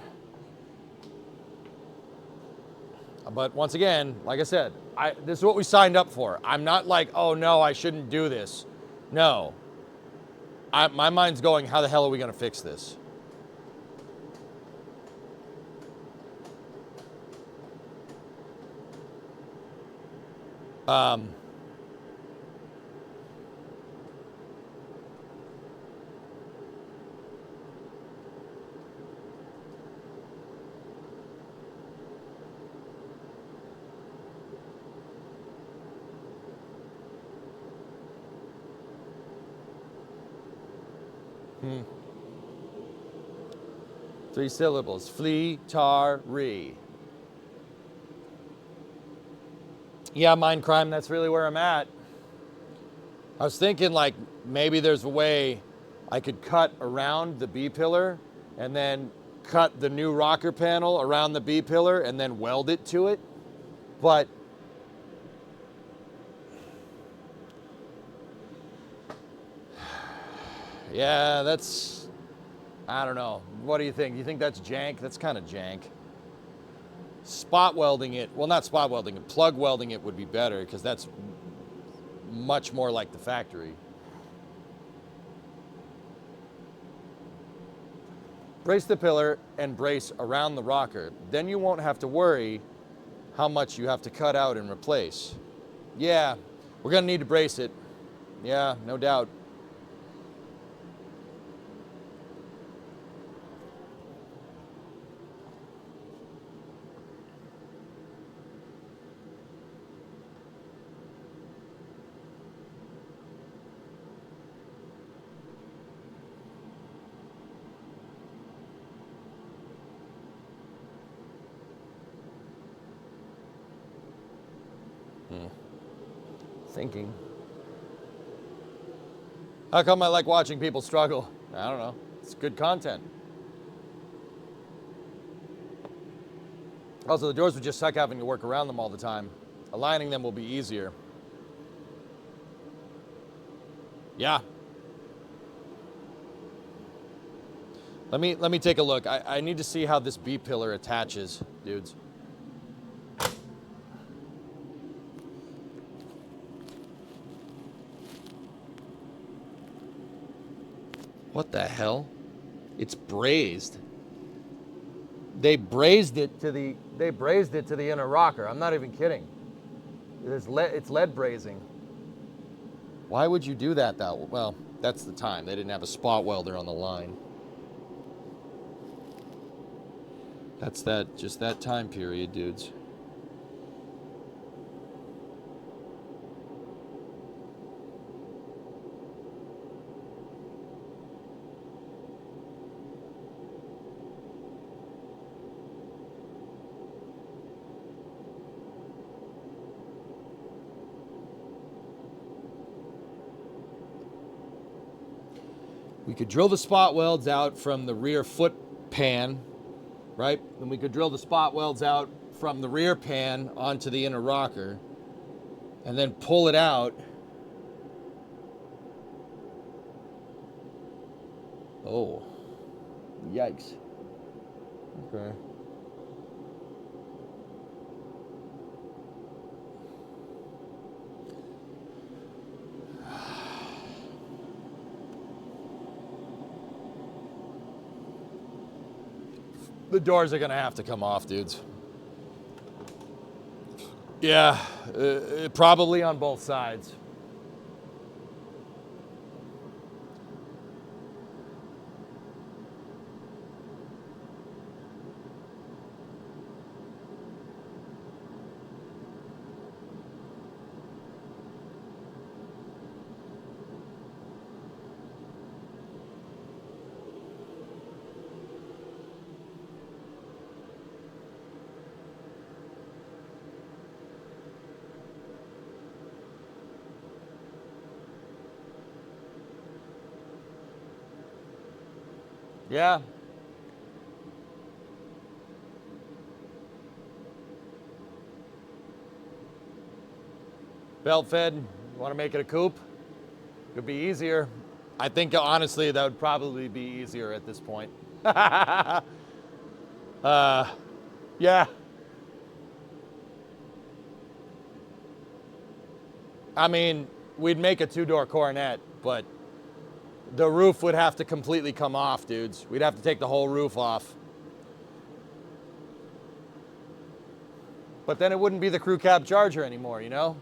But once again, like I said, this is what we signed up for. I'm not like, oh no, I shouldn't do this. No. My mind's going, how the hell are we gonna fix this? Three syllables, flee-tar-ree. Yeah, mind crime, that's really where I'm at. I was thinking like maybe there's a way I could cut around the B pillar and then cut the new rocker panel around the B pillar and then weld it to it. But yeah, that's, I don't know. What do you think? You think that's jank? That's kind of jank. Spot welding it, well, not spot welding it, plug welding it would be better because that's much more like the factory. Brace the pillar and brace around the rocker. Then you won't have to worry how much you have to cut out and replace. Yeah, we're gonna need to brace it. Yeah, no doubt. Thinking. How come I like watching people struggle? I don't know. It's good content. Also, the doors would just suck having to work around them all the time. Aligning them will be easier. Yeah. Let me take a look. I need to see how this B pillar attaches, dudes. What the hell? It's brazed. They brazed it to the inner rocker. I'm not even kidding. It's lead brazing. Why would you do that though? Well, that's the time. They didn't have a spot welder on the line. That's just that time period, dudes. We could drill the spot welds out from the rear foot pan, right? Then we could drill the spot welds out from the rear pan onto the inner rocker and then pull it out. Oh, yikes. Okay. The doors are gonna have to come off, dudes. Yeah, probably on both sides. Yeah. Belt fed, you want to make it a coupe? Could be easier. I think honestly that would probably be easier at this point. Yeah. I mean, we'd make a two-door Coronet, but the roof would have to completely come off, dudes. We'd have to take the whole roof off. But then it wouldn't be the crew cab Charger anymore, you know?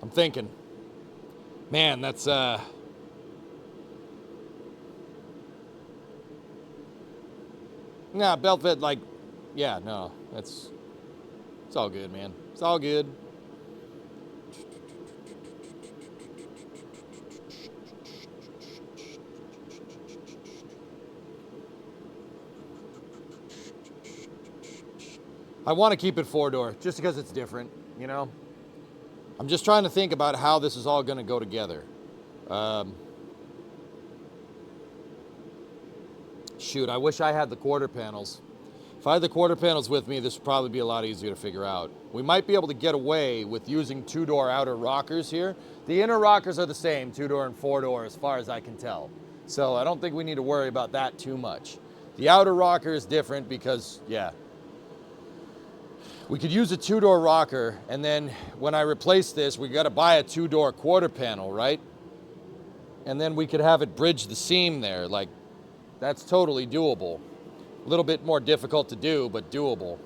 I'm thinking, man, that's nah, belt fit, like, yeah, no, it's all good, man. It's all good. I want to keep it 4-door just because it's different, you know? I'm just trying to think about how this is all going to go together. Shoot, I wish I had the quarter panels. If I had the quarter panels with me, this would probably be a lot easier to figure out. We might be able to get away with using 2-door outer rockers here. The inner rockers are the same, 2-door and 4-door, as far as I can tell. So I don't think we need to worry about that too much. The outer rocker is different because, yeah, we could use a 2-door rocker, and then when I replace this, we got to buy a 2-door quarter panel, right? And then we could have it bridge the seam there. Like, that's totally doable. A little bit more difficult to do, but doable.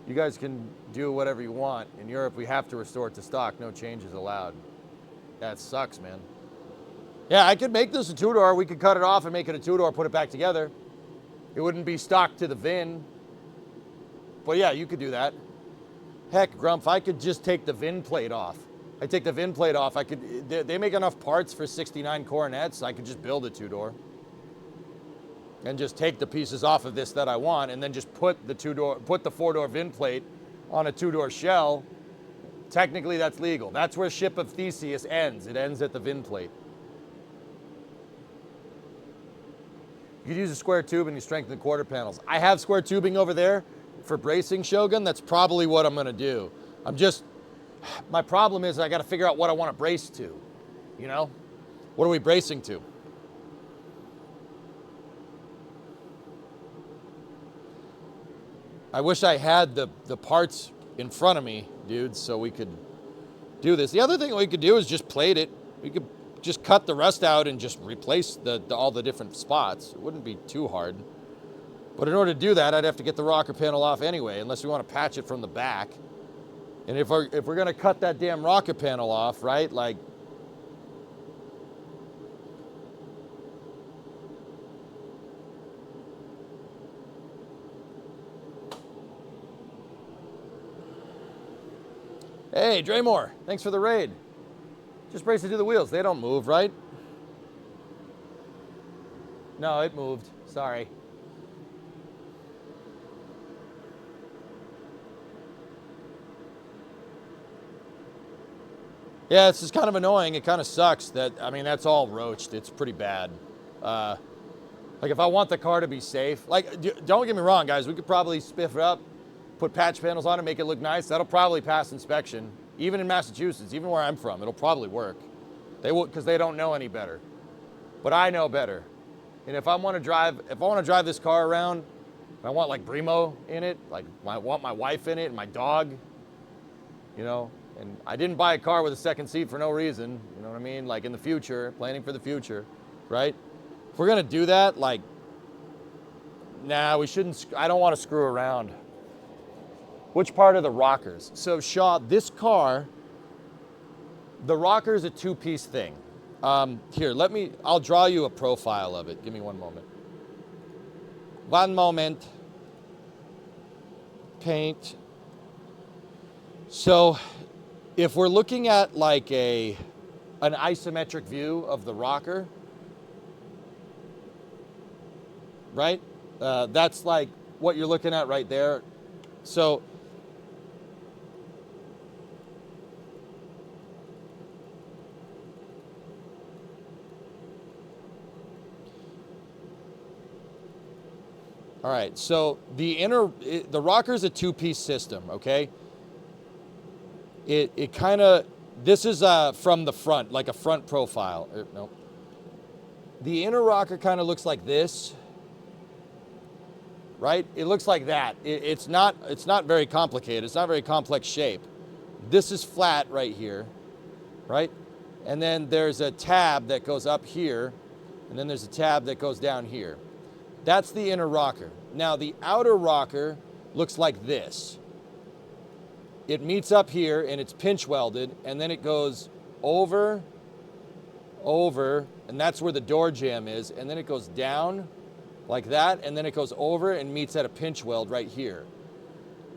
You guys can do whatever you want. In Europe, we have to restore it to stock. No changes allowed. That sucks, man. Yeah, I could make this a 2-door. We could cut it off and make it a 2-door, put it back together. It wouldn't be stocked to the VIN. But yeah, you could do that. Heck, Grumpf, I could just take the VIN plate off. I take the VIN plate off. I could. They make enough parts for 69 Coronets. I could just build a 2-door. And just take the pieces off of this that I want, and then just put the 4-door VIN plate on a 2-door shell. Technically, that's legal. That's where Ship of Theseus ends. It ends at the VIN plate. You could use a square tube and you strengthen the quarter panels. I have square tubing over there for bracing, Shogun. That's probably what I'm gonna do. My problem is I gotta figure out what I wanna brace to, you know? What are we bracing to? I wish I had the parts in front of me, dudes, so we could do this. The other thing we could do is just plate it. We could just cut the rest out and just replace all the different spots. It wouldn't be too hard. But in order to do that, I'd have to get the rocker panel off anyway, unless we want to patch it from the back. And if we're gonna cut that damn rocker panel off, right? Like, hey, Draymore, thanks for the raid. Just brace it to the wheels. They don't move, right? No, it moved. Sorry. Yeah, it's just kind of annoying. It kind of sucks that, I mean, that's all roached. It's pretty bad. Like, if I want the car to be safe, like, don't get me wrong, guys. We could probably spiff it up, put patch panels on it, make it look nice. That'll probably pass inspection. Even in Massachusetts, even where I'm from, it'll probably work. They will, because they don't know any better. But I know better. And if I want to drive this car around, I want like Brimo in it, like I want my wife in it and my dog, you know. And I didn't buy a car with a second seat for no reason, you know what I mean? Like in the future, planning for the future, right? If we're gonna do that, like, nah, we shouldn't. I don't want to screw around. Which part of the rockers? So Shaw, this car, the rocker is a 2-piece thing. Here, I'll draw you a profile of it. Give me one moment. One moment. Paint. So if we're looking at like an isometric view of the rocker, right? That's like what you're looking at right there. So all right, so the rocker is a 2-piece system, okay? It kind of, this is from the front, like a front profile. No. The inner rocker kind of looks like this, right? It looks like that. It's not very complicated. It's not a very complex shape. This is flat right here, right? And then there's a tab that goes up here, and then there's a tab that goes down here. That's the inner rocker. Now the outer rocker looks like this. It meets up here and it's pinch welded, and then it goes over, and that's where the door jamb is, and then it goes down like that, and then it goes over and meets at a pinch weld right here.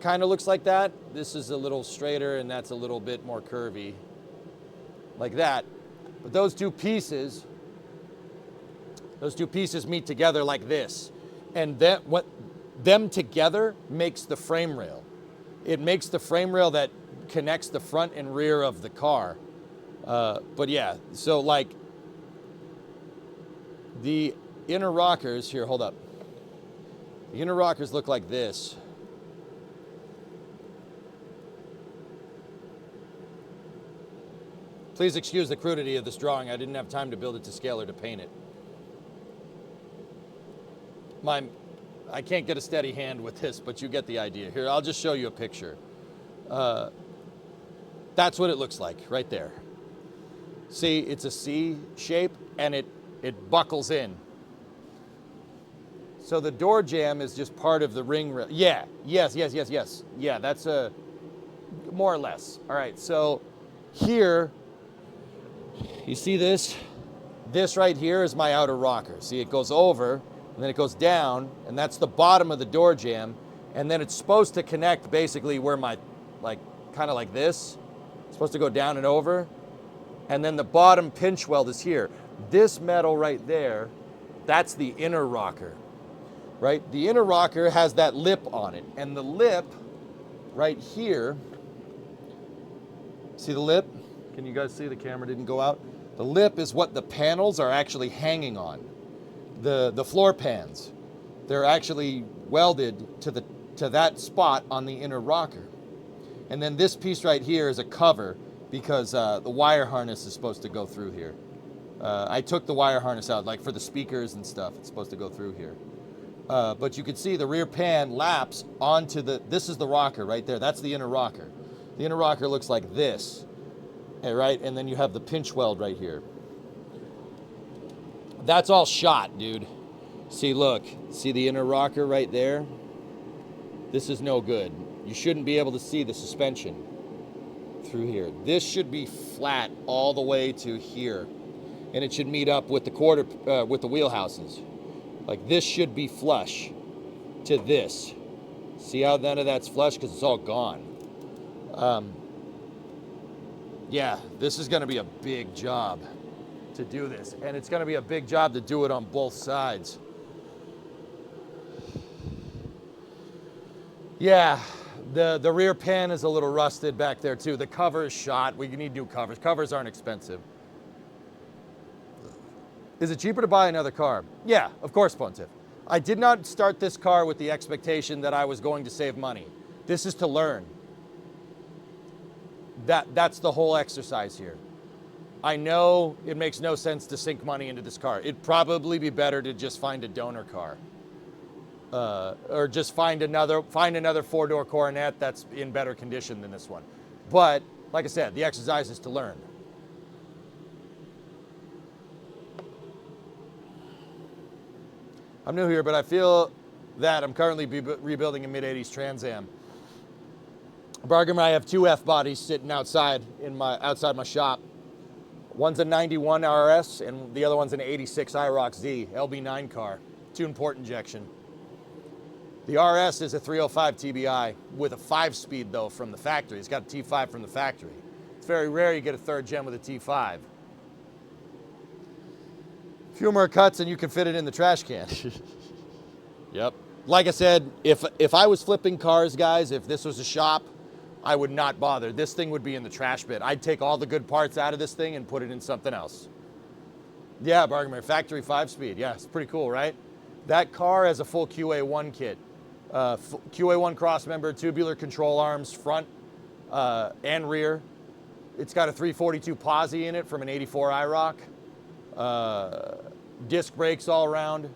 Kind of looks like that. This is a little straighter and that's a little bit more curvy, like that. But those two pieces Those two pieces meet together like this. And that what them together makes the frame rail. It makes the frame rail that connects the front and rear of the car. But yeah, so like the inner rockers, here, hold up. The inner rockers look like this. Please excuse the crudity of this drawing. I didn't have time to build it to scale or to paint it. I can't get a steady hand with this, but you get the idea. Here, I'll just show you a picture. That's what it looks like right there. See, it's a C shape and it buckles in. So the door jamb is just part of the ring rail. Yeah, yes. Yeah, that's a, more or less. All right, so here, you see this? This right here is my outer rocker. See, it goes over, and then it goes down, and that's the bottom of the door jamb, and then it's supposed to connect basically where my, like, kind of like this. It's supposed to go down and over, and then the bottom pinch weld is here. This metal right there, that's the inner rocker, right? The inner rocker has that lip on it, and the lip right here, see the lip? Can you guys see the camera didn't go out? The lip is what the panels are actually hanging on. The floor pans, they're actually welded to that spot on the inner rocker. And then this piece right here is a cover because the wire harness is supposed to go through here. I took the wire harness out, like for the speakers and stuff, it's supposed to go through here. But you can see the rear pan laps onto this is the rocker right there, that's the inner rocker. The inner rocker looks like this, right? And then you have the pinch weld right here. That's all shot, dude. See, look, see the inner rocker right there? This is no good. You shouldn't be able to see the suspension through here. This should be flat all the way to here. And it should meet up with the with the wheelhouses. Like this should be flush to this. See how none of that's flush? Because it's all gone. Yeah, this is gonna be a big job to do this. And it's gonna be a big job to do it on both sides. Yeah, the rear pan is a little rusted back there too. The cover is shot. We need new covers. Covers aren't expensive. Is it cheaper to buy another car? Yeah, of course, Pontiff. I did not start this car with the expectation that I was going to save money. This is to learn. That's the whole exercise here. I know it makes no sense to sink money into this car. It'd probably be better to just find a donor car. Or just find another four-door Coronet that's in better condition than this one. But, like I said, the exercise is to learn. I'm new here, but I feel that I'm currently rebuilding a mid-80s Trans Am. Bargain, I have two F bodies sitting outside my shop. One's a 91 RS and the other one's an 86 IROC Z LB9 car, tuned port injection. The RS is a 305 TBI with a 5-speed though from the factory. It's got a T5 from the factory. It's very rare you get a third gen with a T5. Few more cuts and you can fit it in the trash can. Yep. Like I said, if I was flipping cars, guys, if this was a shop, I would not bother. This thing would be in the trash bin. I'd take all the good parts out of this thing and put it in something else. Yeah, Bargain, factory 5-speed. Yeah, it's pretty cool, right? That car has a full QA1 kit. QA1 crossmember, tubular control arms, front and rear. It's got a 342 posi in it from an 84 IROC. Disc brakes all around.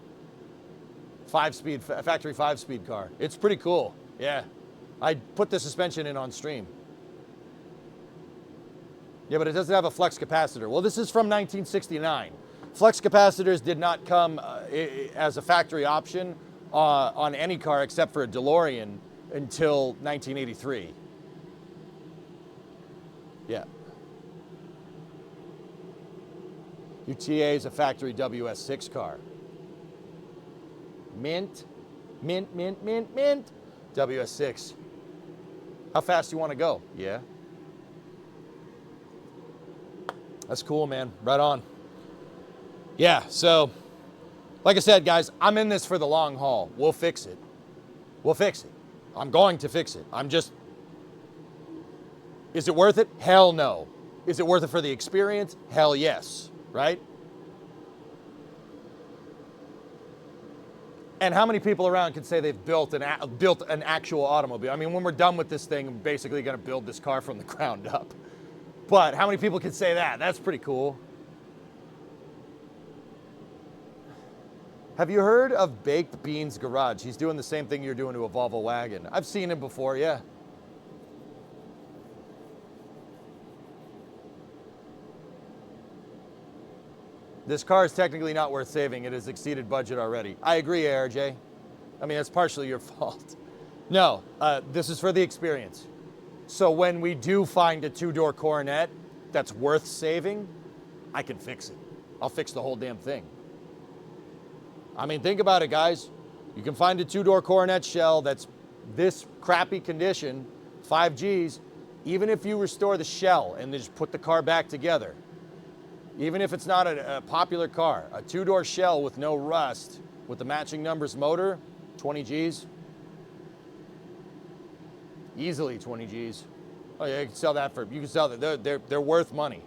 5-speed, factory 5-speed car. It's pretty cool, yeah. I put the suspension in on stream. Yeah, but it doesn't have a flex capacitor. Well, this is from 1969. Flex capacitors did not come as a factory option on any car except for a DeLorean until 1983. Yeah. UTA is a factory WS6 car. Mint, mint, mint, mint, mint. WS6. How fast do you want to go? Yeah. That's cool, man. Right on. Yeah, so Like I said, guys, I'm in this for the long haul. We'll fix it. We'll fix it. I'm going to fix it. Is it worth it? Hell no. Is it worth it for the experience? Hell yes, right? And how many people around can say they've built an actual automobile? I mean, when we're done with this thing, I'm basically going to build this car from the ground up. But how many people can say that? That's pretty cool. Have you heard of Baked Beans Garage? He's doing the same thing you're doing to a Volvo wagon. I've seen him before, yeah. This car is technically not worth saving. It has exceeded budget already. I agree, ARJ. I mean, that's partially your fault. No, this is for the experience. So when we do find a two-door Coronet that's worth saving, I can fix it. I'll fix the whole damn thing. I mean, think about it, guys. You can find a two-door Coronet shell that's this crappy condition, 5Gs, even if you restore the shell and just put the car back together. Even if it's not a popular car, a two-door shell with no rust, with the matching numbers motor, 20 Gs. Easily 20 Gs. Oh yeah, you can sell that they're worth money.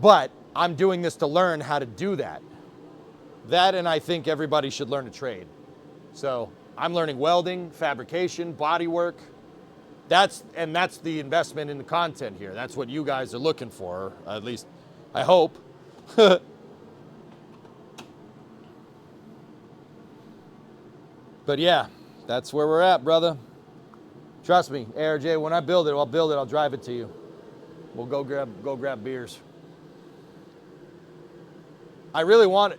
But I'm doing this to learn how to do that. That, and I think everybody should learn a trade. So I'm learning welding, fabrication, body work. That's the investment in the content here. That's what you guys are looking for, at least I hope. But yeah, that's where we're at, brother. Trust me, ARJ, when I build it, I'll drive it to you. We'll go grab beers. I really wanted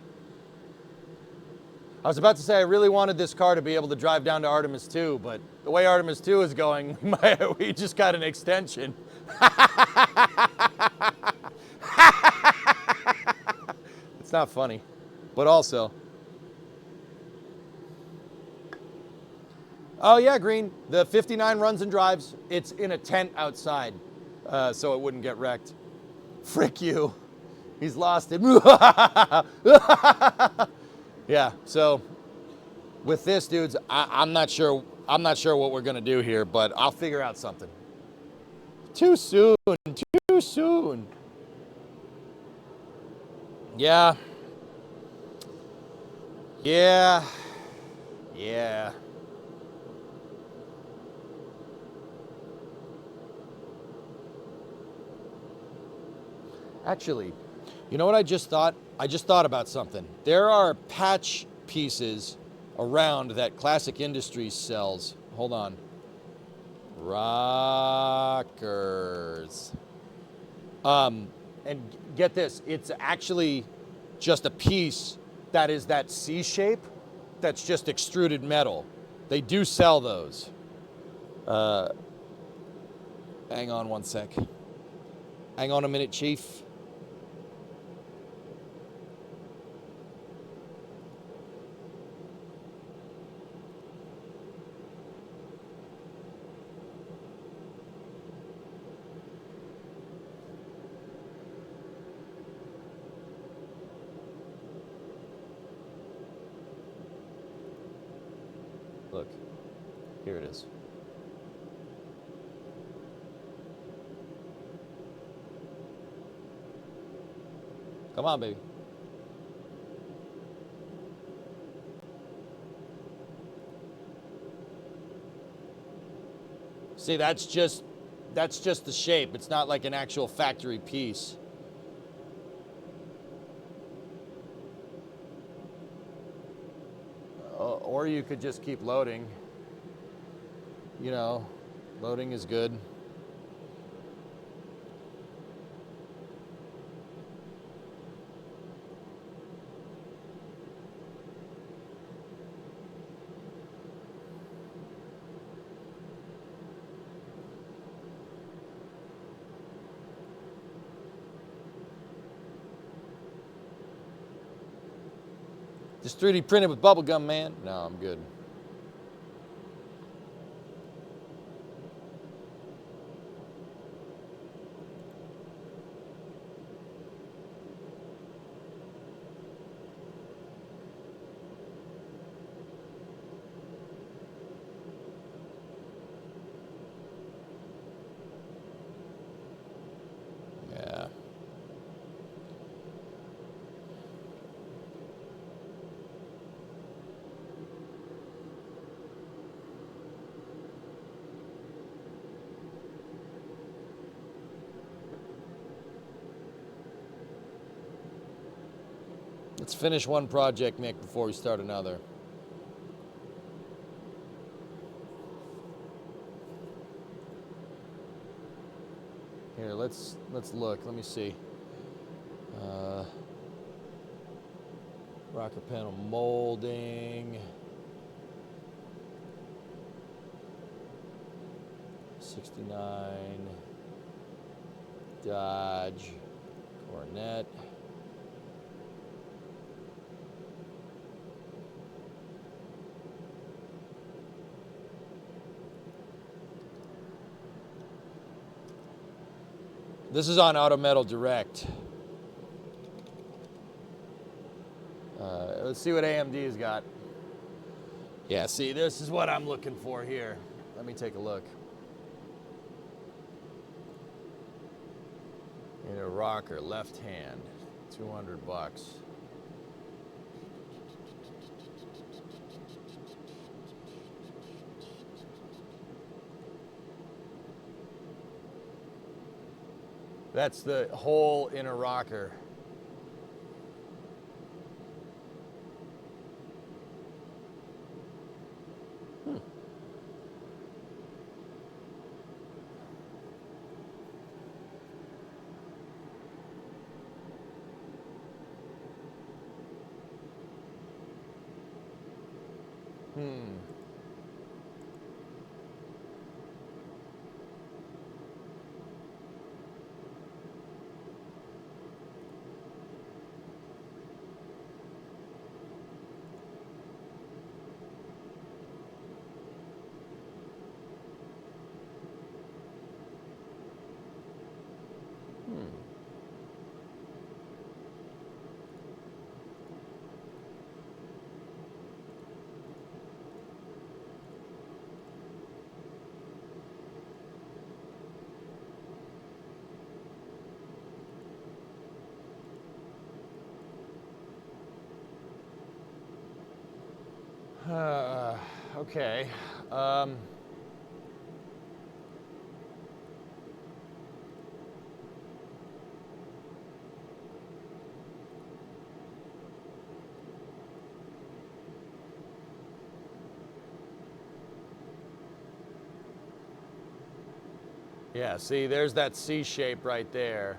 this car to be able to drive down to Artemis 2, but the way Artemis 2 is going, we just got an extension. It's not funny, but also. Oh yeah, Green, the 59 runs and drives. It's in a tent outside, so it wouldn't get wrecked. Frick you. He's lost it. Yeah, so with this, dudes, I'm not sure what we're gonna do here, but I'll figure out something. Too soon. Yeah. Actually, you know what I just thought? I just thought about something. There are patch pieces around that Classic Industries sells. Hold on. Rockers. And get this, it's actually just a piece that is that C shape that's just extruded metal. They do sell those. Hang on one sec. Hang on a minute, Chief. Look, here it is. Come on, baby. See, that's just the shape. It's not like an actual factory piece. Or you could just keep loading. You know, loading is good. Just 3D printed with bubble gum, man. No, I'm good. Let's finish one project, Mick, before we start another. Here, let's look. Let me see. Rocker panel molding. 69. Dodge. Coronet. This is on Auto Metal Direct. Let's see what AMD's got. Yeah, see, this is what I'm looking for here. Let me take a look. In a rocker, left hand, 200 bucks. That's the whole inner rocker. Okay. Yeah, see, there's that C shape right there.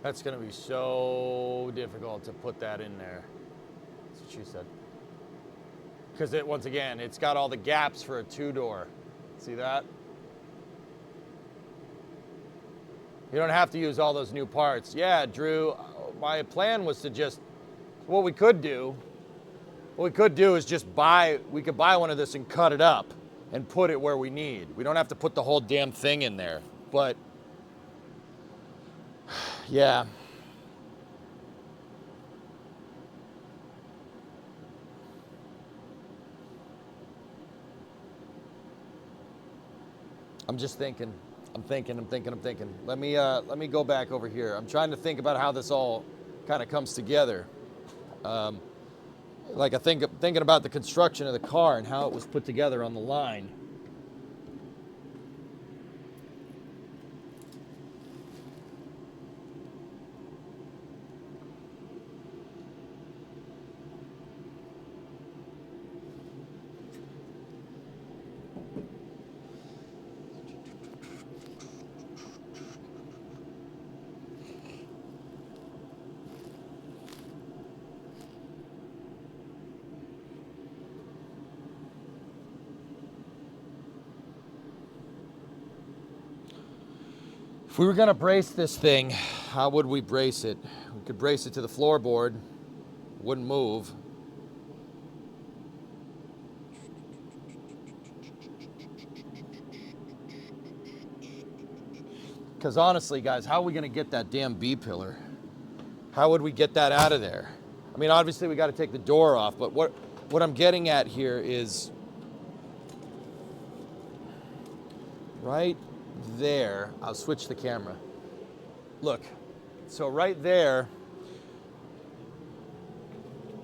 That's going to be so difficult to put that in there. That's what she said. Because once again, it's got all the gaps for a two-door. See that? You don't have to use all those new parts. Yeah, Drew, my plan was to just, what we could do is just we could buy one of this and cut it up and put it where we need. We don't have to put the whole damn thing in there. But yeah. I'm just thinking. I'm thinking. Let me go back over here. I'm trying to think about how this all kind of comes together. Like thinking about the construction of the car and how it was put together on the line. If we were gonna brace this thing, how would we brace it? We could brace it to the floorboard, wouldn't move. Because honestly, guys, how are we gonna get that damn B pillar? How would we get that out of there? I mean, obviously we gotta take the door off, but what I'm getting at here is right there. I'll switch the camera. Look, so right there,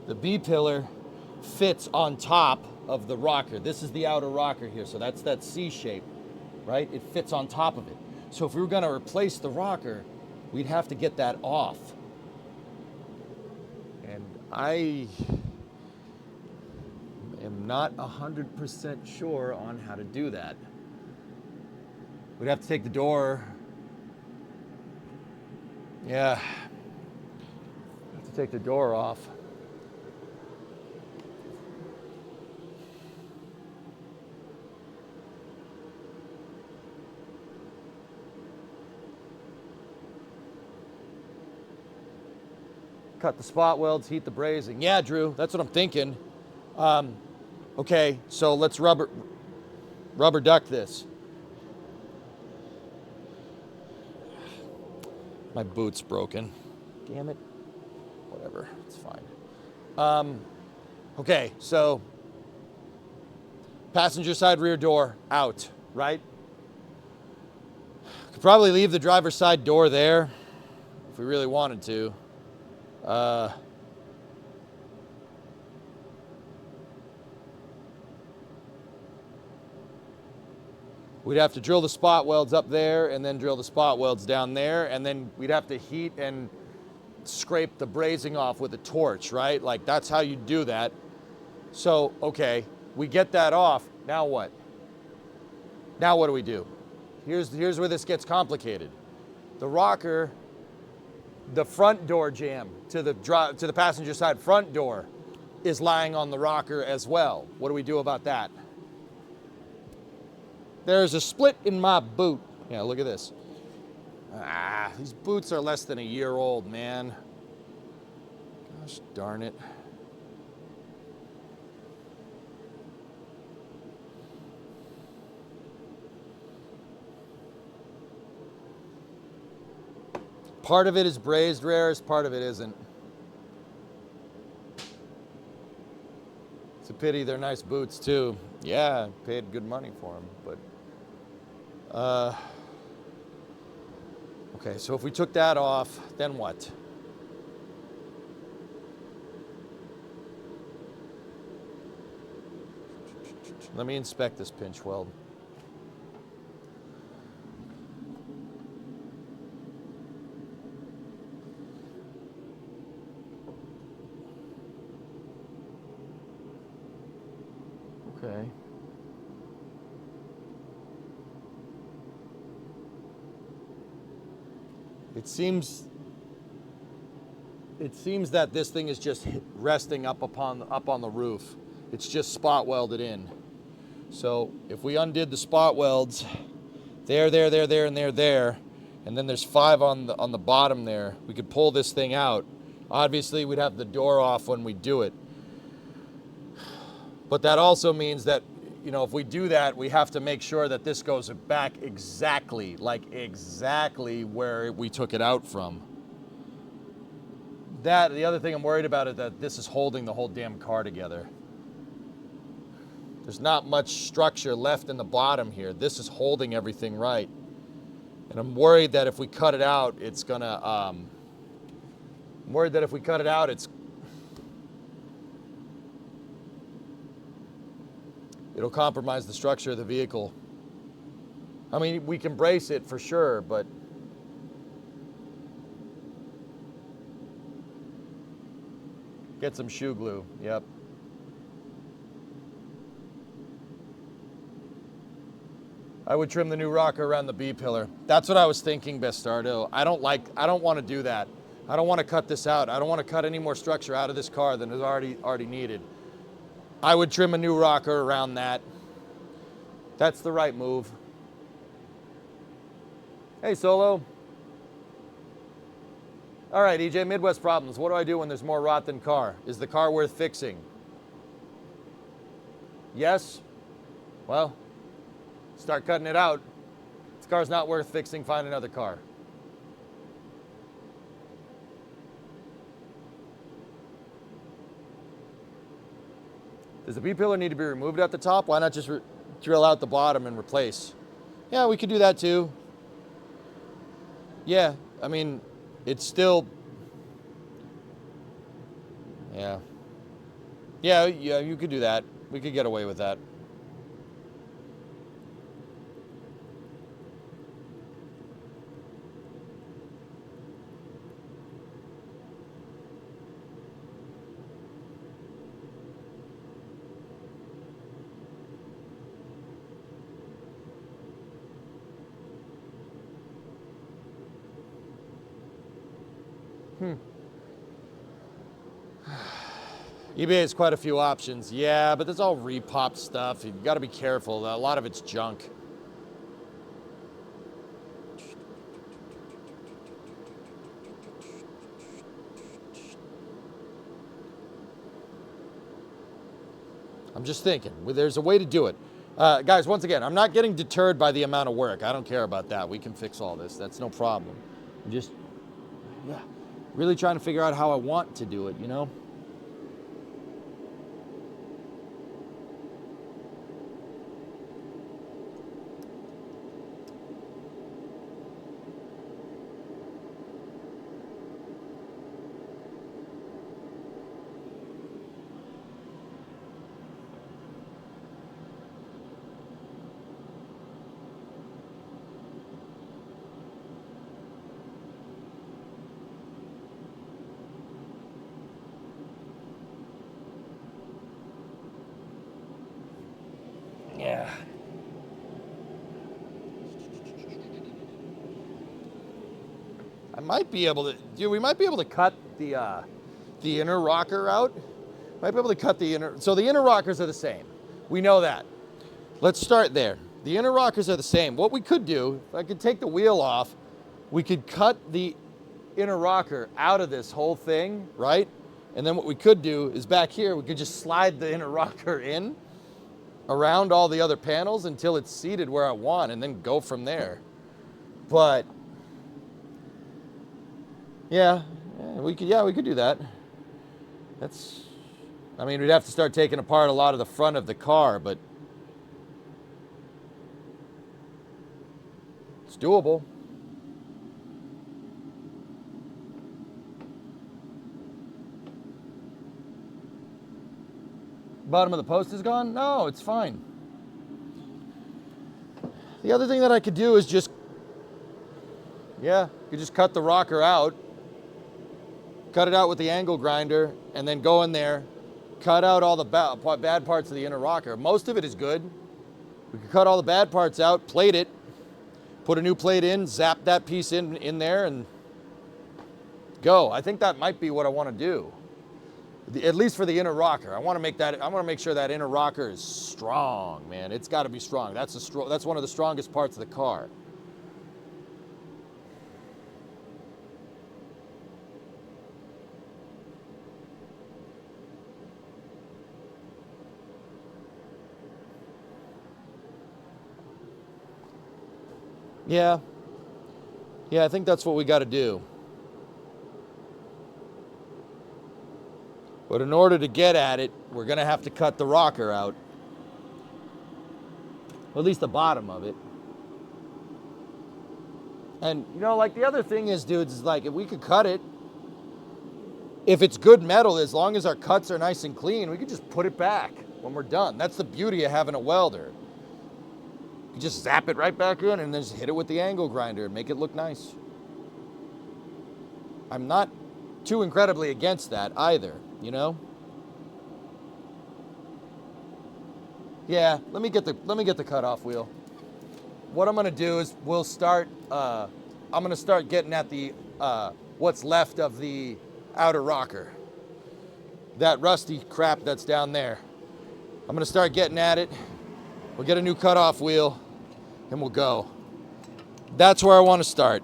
the B pillar fits on top of the rocker. This is the outer rocker here, so that's that C shape, right? It fits on top of it. So if we were going to replace the rocker, we'd have to get that off. And I am not 100% sure on how to do that. We'd have to take the door. Yeah. Have to take the door off. Cut the spot welds, heat the brazing. Yeah, Drew, that's what I'm thinking. Okay, so let's rubber duck this. My boot's broken. Damn it. Whatever, it's fine. Okay, so passenger side rear door out, right? Could probably leave the driver's side door there if we really wanted to. We'd have to drill the spot welds up there and then drill the spot welds down there, and then we'd have to heat and scrape the brazing off with a torch, right? Like, that's how you do that. So, okay, we get that off. Now what? Now what do we do? Here's where this gets complicated. The rocker, the front door jamb to the passenger side front door is lying on the rocker as well. What do we do about that? There's a split in my boot. Yeah, look at this. These boots are less than a year old, man. Gosh darn it. Part of it is brazed rares, part of it isn't. It's a pity they're nice boots too. Yeah, paid good money for them, but okay, so if we took that off, then what? Let me inspect this pinch weld. Okay. It seems that this thing is just resting up on the roof. It's just spot welded in. So if we undid the spot welds, there, and there, and then there's 5 on the bottom there, we could pull this thing out. Obviously, we'd have the door off when we do it. But that also means that, you know, if we do that, we have to make sure that this goes back exactly where we took it out from. The other thing I'm worried about is that this is holding the whole damn car together. There's not much structure left in the bottom here. This is holding everything right. And I'm worried that if we cut it out, it's gonna, it'll compromise the structure of the vehicle. I mean, we can brace it for sure, but get some shoe glue. Yep. I would trim the new rocker around the B pillar. That's what I was thinking, Bastardo. I don't want to do that. I don't want to cut this out. I don't want to cut any more structure out of this car than is already needed. I would trim a new rocker around that. That's the right move. Hey, Solo. All right, EJ, Midwest Problems. What do I do when there's more rot than car? Is the car worth fixing? Yes? Well, start cutting it out. This car's not worth fixing, find another car. Does the B-pillar need to be removed at the top? Why not just drill out the bottom and replace? Yeah, we could do that too. Yeah, I mean, it's still... Yeah, you could do that. We could get away with that. eBay has quite a few options. Yeah, but that's all repop stuff. You've got to be careful. A lot of it's junk. I'm just thinking, there's a way to do it. Guys, once again, I'm not getting deterred by the amount of work. I don't care about that. We can fix all this. That's no problem. I'm just, yeah, really trying to figure out how I want to do it, you know? Yeah. I might be able to, dude, we might be able to cut the inner rocker out. Might be able to cut the inner, so the inner rockers are the same. We know that. Let's start there. The inner rockers are the same. What we could do, if I could take the wheel off, we could cut the inner rocker out of this whole thing, right? And then what we could do is back here, we could just slide the inner rocker in around all the other panels until it's seated where I want and then go from there. But yeah, we could do that. That's, I mean, we'd have to start taking apart a lot of the front of the car, but it's doable. Bottom of the post is gone? No, it's fine. The other thing that I could do is just, yeah, you could just cut the rocker out, cut it out with the angle grinder, and then go in there, cut out all the bad parts of the inner rocker. Most of it is good. We could cut all the bad parts out, plate it, put a new plate in, zap that piece in there, and go. I think that might be what I want to do. At least for the inner rocker. I want to make sure that inner rocker is strong, man. It's got to be strong. That's one of the strongest parts of the car. Yeah. Yeah, I think that's what we got to do. But in order to get at it, we're going to have to cut the rocker out. Or at least the bottom of it. And, you know, like the other thing is, dudes, is like if we could cut it, if it's good metal, as long as our cuts are nice and clean, we could just put it back when we're done. That's the beauty of having a welder. You just zap it right back in and then just hit it with the angle grinder and make it look nice. I'm not too incredibly against that either, you know? Yeah, let me get the cutoff wheel. What I'm gonna do is I'm gonna start getting at the what's left of the outer rocker. That rusty crap that's down there. I'm gonna start getting at it. We'll get a new cutoff wheel and we'll go. That's where I want to start.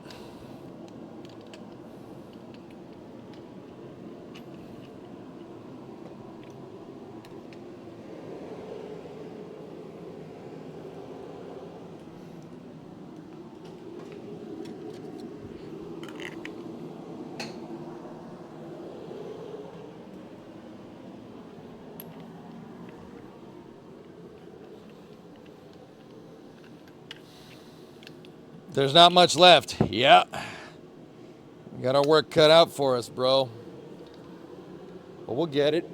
There's not much left. Yeah. We got our work cut out for us, bro. But we'll get it.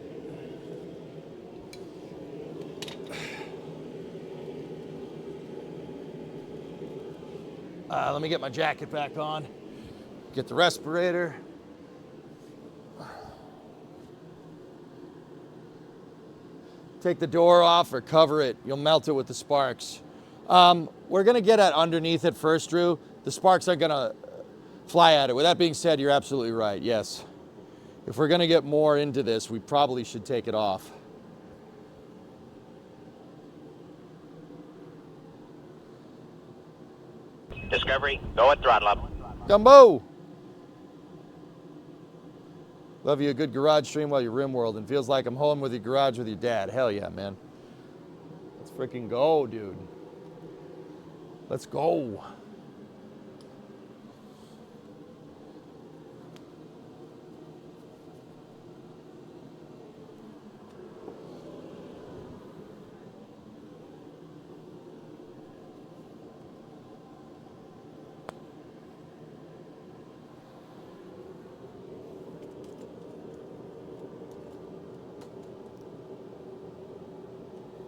Let me get my jacket back on. Get the respirator. Take the door off or cover it. You'll melt it with the sparks. We're gonna get at underneath it first, Drew. The sparks are gonna fly at it. With that being said, you're absolutely right, yes. If we're gonna get more into this, we probably should take it off. Discovery, go at throttle up. Gumbo! Love you a good garage stream while you're RimWorld, and feels like I'm home with your garage with your dad. Hell yeah, man. Let's freaking go, dude. Let's go.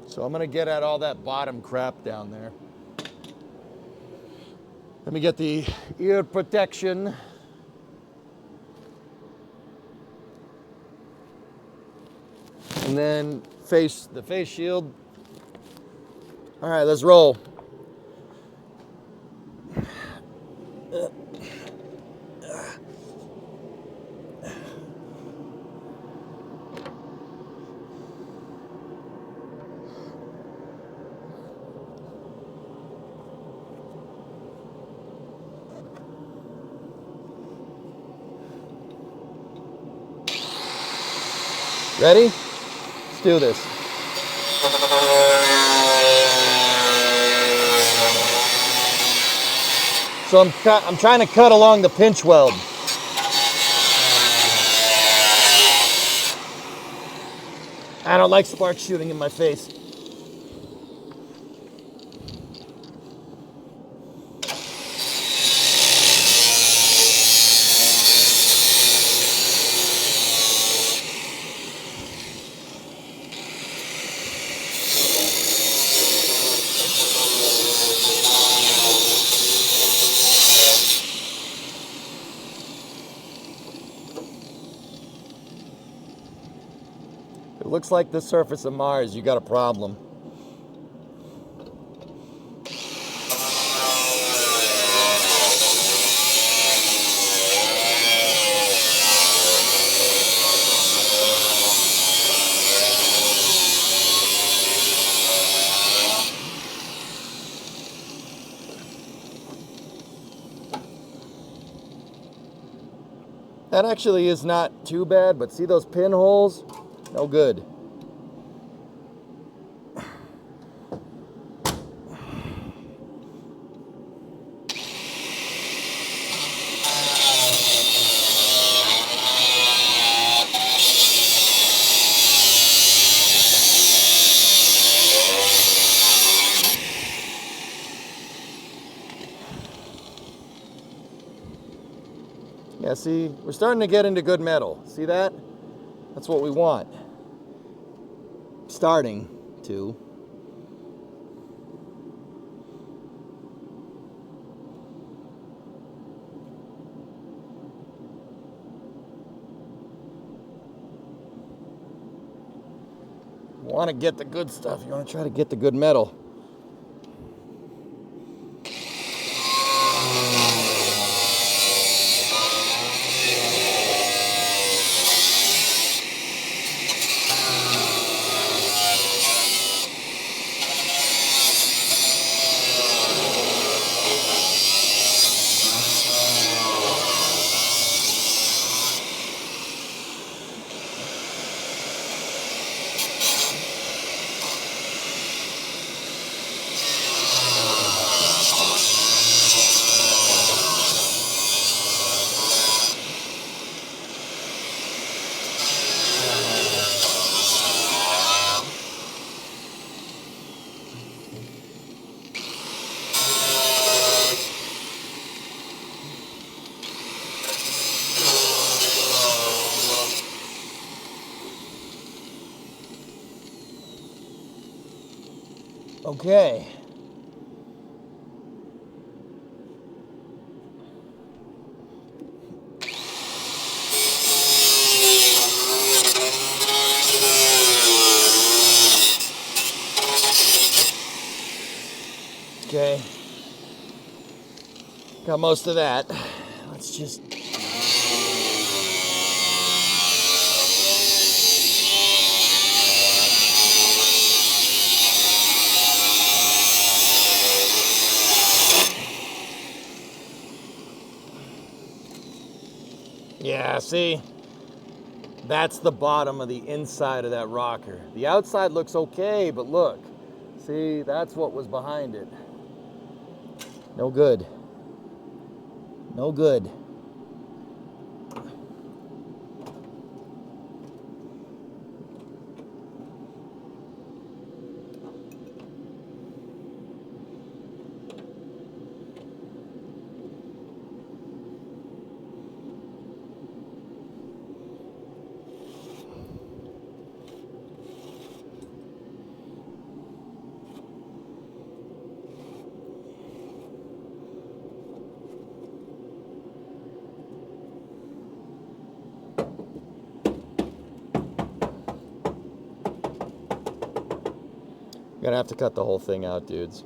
So I'm gonna get at all that bottom crap down there. Let me get the ear protection. And then the face shield. All right, let's roll. Ready? Let's do this. So I'm trying to cut along the pinch weld. I don't like sparks shooting in my face. It looks like the surface of Mars. You got a problem. That actually is not too bad, but see those pinholes? No good. Yeah, see, we're starting to get into good metal. See that? That's what we want. Starting to. You want to get the good stuff. You want to try to get the good metal. Okay. Got most of that. Let's just... Yeah, see? That's the bottom of the inside of that rocker. The outside looks okay, but look. See, that's what was behind it. No good. No good. Gonna have to cut the whole thing out, dudes.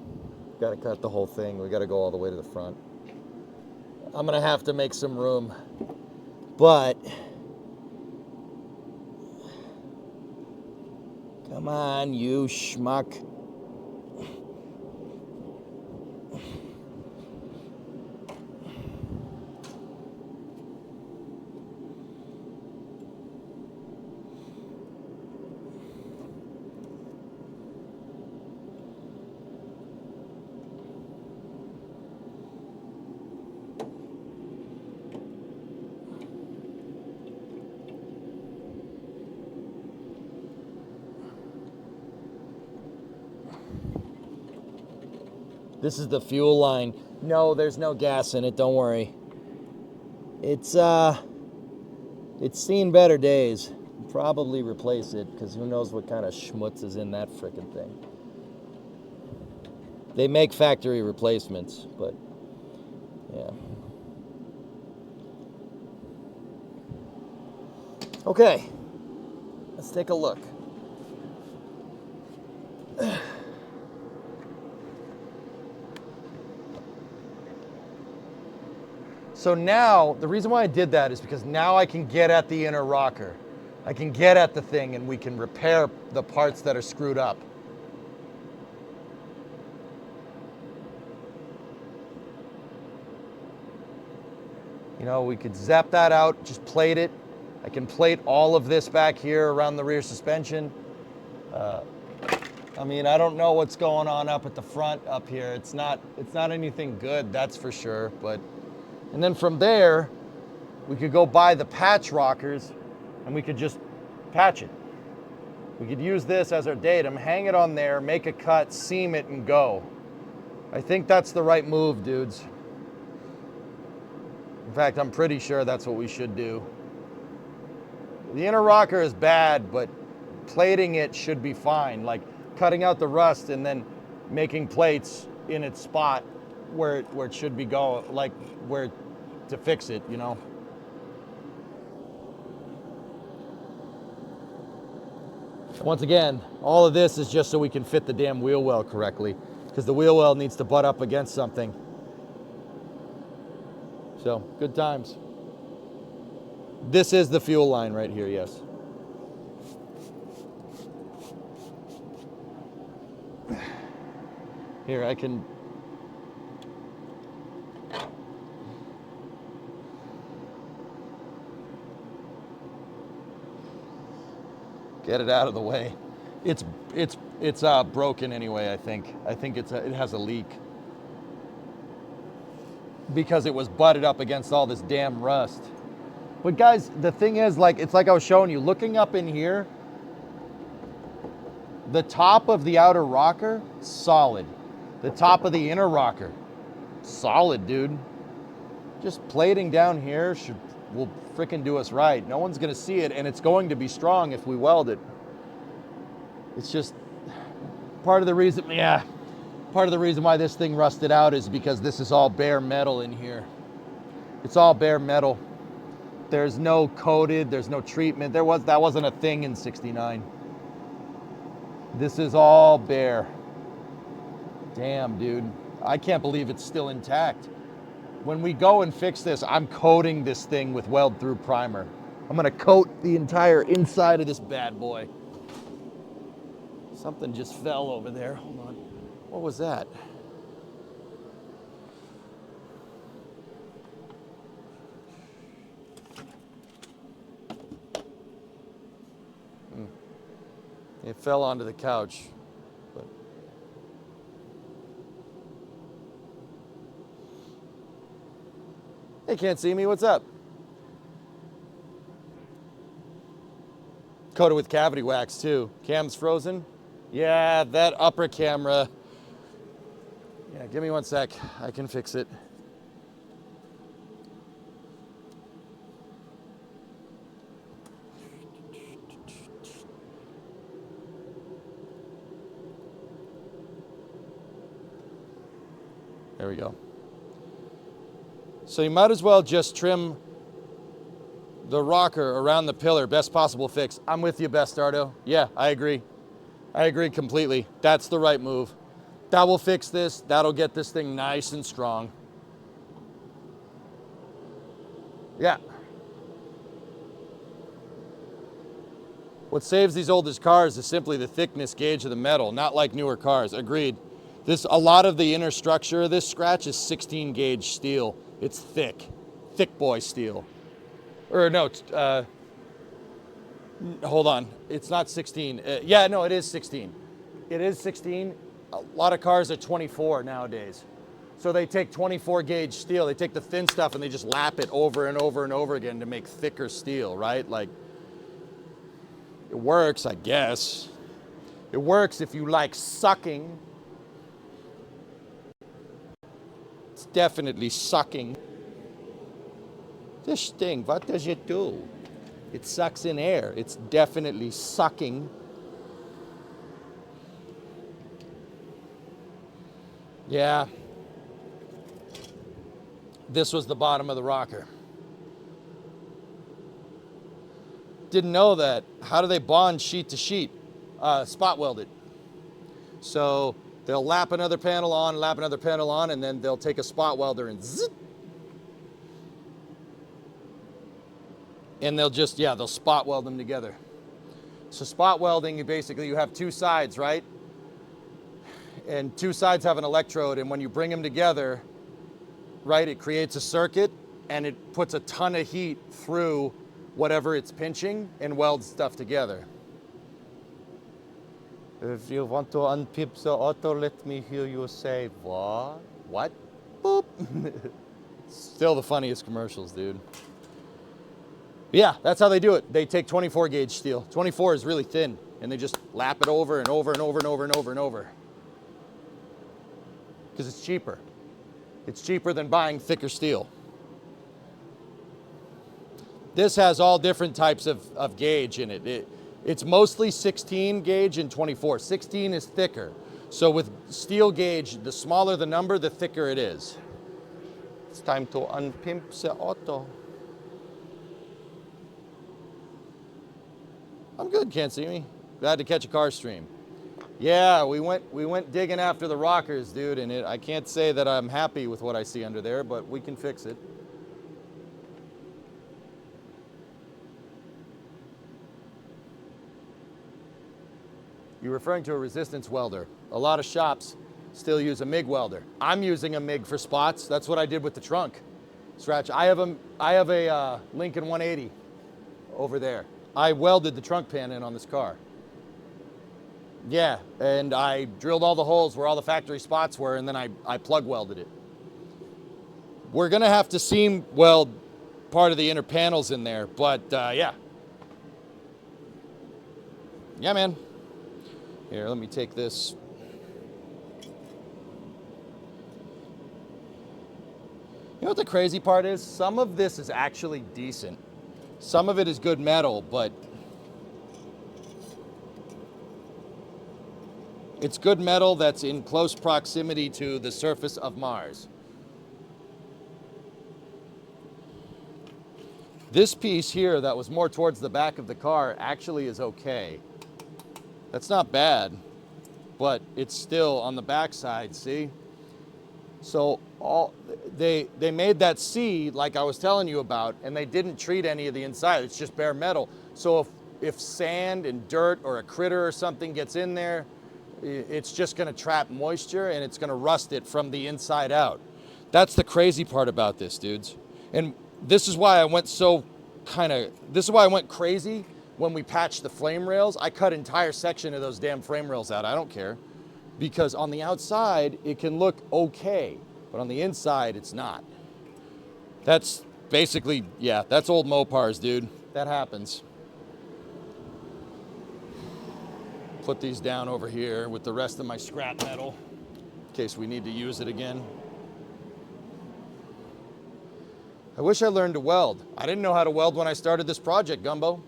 Gotta cut the whole thing. We gotta go all the way to the front. I'm gonna have to make some room. But come on, you schmuck. This is the fuel line. No, there's no gas in it, don't worry. It's seen better days. Probably replace it, because who knows what kind of schmutz is in that frickin' thing. They make factory replacements, but yeah. Okay, let's take a look. So now, the reason why I did that is because now I can get at the inner rocker. I can get at the thing and we can repair the parts that are screwed up. You know, we could zap that out, just plate it. I can plate all of this back here around the rear suspension. I mean, I don't know what's going on up at the front up here. It's not anything good, that's for sure. And then from there, we could go buy the patch rockers and we could just patch it. We could use this as our datum, hang it on there, make a cut, seam it, and go. I think that's the right move, dudes. In fact, I'm pretty sure that's what we should do. The inner rocker is bad, but plating it should be fine. Like cutting out the rust and then making plates in its spot where it should be going, like where to fix it, you know. Once again, all of this is just so we can fit the damn wheel well correctly, because the wheel well needs to butt up against something. So, good times. This is the fuel line right here, yes. Here, I can... get it out of the way. It's broken anyway, I think. I think it has a leak. Because it was butted up against all this damn rust. But guys, the thing is, like, it's like I was showing you, looking up in here, the top of the outer rocker, solid. The top of the inner rocker, solid, dude. Just plating down here will frickin' do us right. No one's gonna see it, and it's going to be strong if we weld it. It's just part of the reason, part of the reason why this thing rusted out is because this is all bare metal in here. It's all bare metal. There's no coated, there's no treatment. That wasn't a thing in '69. This is all bare. Damn, dude. I can't believe it's still intact. when we go and fix this, I'm coating this thing with weld-through primer. I'm gonna coat the entire inside of this bad boy. Something just fell over there. Hold on. What was that? It fell onto the couch. But hey, can't see me. What's up? Coated with cavity wax too. Cam's frozen. Yeah, that upper camera. Yeah, give me 1 sec. I can fix it. There we go. So you might as well just trim the rocker around the pillar. Best possible fix. I'm with you, Bastardo. Yeah, I agree. I agree completely. That's the right move. That will fix this. That'll get this thing nice and strong. Yeah. What saves these oldest cars is simply the thickness gauge of the metal, not like newer cars. Agreed. A lot of the inner structure of this scratch is 16 gauge steel. It's thick boy steel. Or no, hold on. It's not 16. Yeah, no, it is 16. It is 16. A lot of cars are 24 nowadays. So they take 24 gauge steel. They take the thin stuff and they just lap it over and over and over again to make thicker steel, right? Like, it works, I guess. It works if you like sucking. It's definitely sucking. This thing, what does it do? It sucks in air. It's definitely sucking. Yeah. This was the bottom of the rocker. Didn't know that. How do they bond sheet to sheet? Spot weld it. So they'll lap another panel on, and then they'll take a spot welder and zip. And they'll just, yeah, they'll spot weld them together. So spot welding, you have two sides, right? And two sides have an electrode, and when you bring them together, right, it creates a circuit, and it puts a ton of heat through whatever it's pinching and welds stuff together. If you want to unpip the auto, let me hear you say, what? What? Boop. Still the funniest commercials, dude. Yeah, that's how they do it. They take 24 gauge steel. 24 is really thin, and they just lap it over and over and over and over and over and over. Because it's cheaper. It's cheaper than buying thicker steel. This has all different types of gauge in it. It's mostly 16 gauge and 24. 16 is thicker. So with steel gauge, the smaller the number, the thicker it is. It's time to unpimp the auto. I'm good, can't see me. Glad to catch a car stream. Yeah, we went digging after the rockers, dude, and I can't say that I'm happy with what I see under there, but we can fix it. You're referring to a resistance welder. A lot of shops still use a MIG welder. I'm using a MIG for spots. That's what I did with the trunk scratch. I have a Lincoln 180 over there. I welded the trunk pan in on this car. Yeah, and I drilled all the holes where all the factory spots were, and then I plug welded it. We're gonna have to seam weld part of the inner panels in there, but yeah. Yeah, man. Here, let me take this. You know what the crazy part is? Some of this is actually decent. Some of it is good metal, but it's good metal that's in close proximity to the surface of Mars. This piece here that was more towards the back of the car actually is okay. That's not bad, but it's still on the back side, see? So they made that C like I was telling you about, and they didn't treat any of the inside. It's just bare metal. So if sand and dirt or a critter or something gets in there, it's just going to trap moisture and it's going to rust it from the inside out. That's the crazy part about this, dudes. And this is why I went crazy when we patched the frame rails. I cut an entire section of those damn frame rails out. I don't care. Because on the outside, it can look okay, but on the inside, it's not. That's basically, yeah, that's old Mopars, dude. That happens. Put these down over here with the rest of my scrap metal in case we need to use it again. I wish I learned to weld. I didn't know how to weld when I started this project, Gumbo.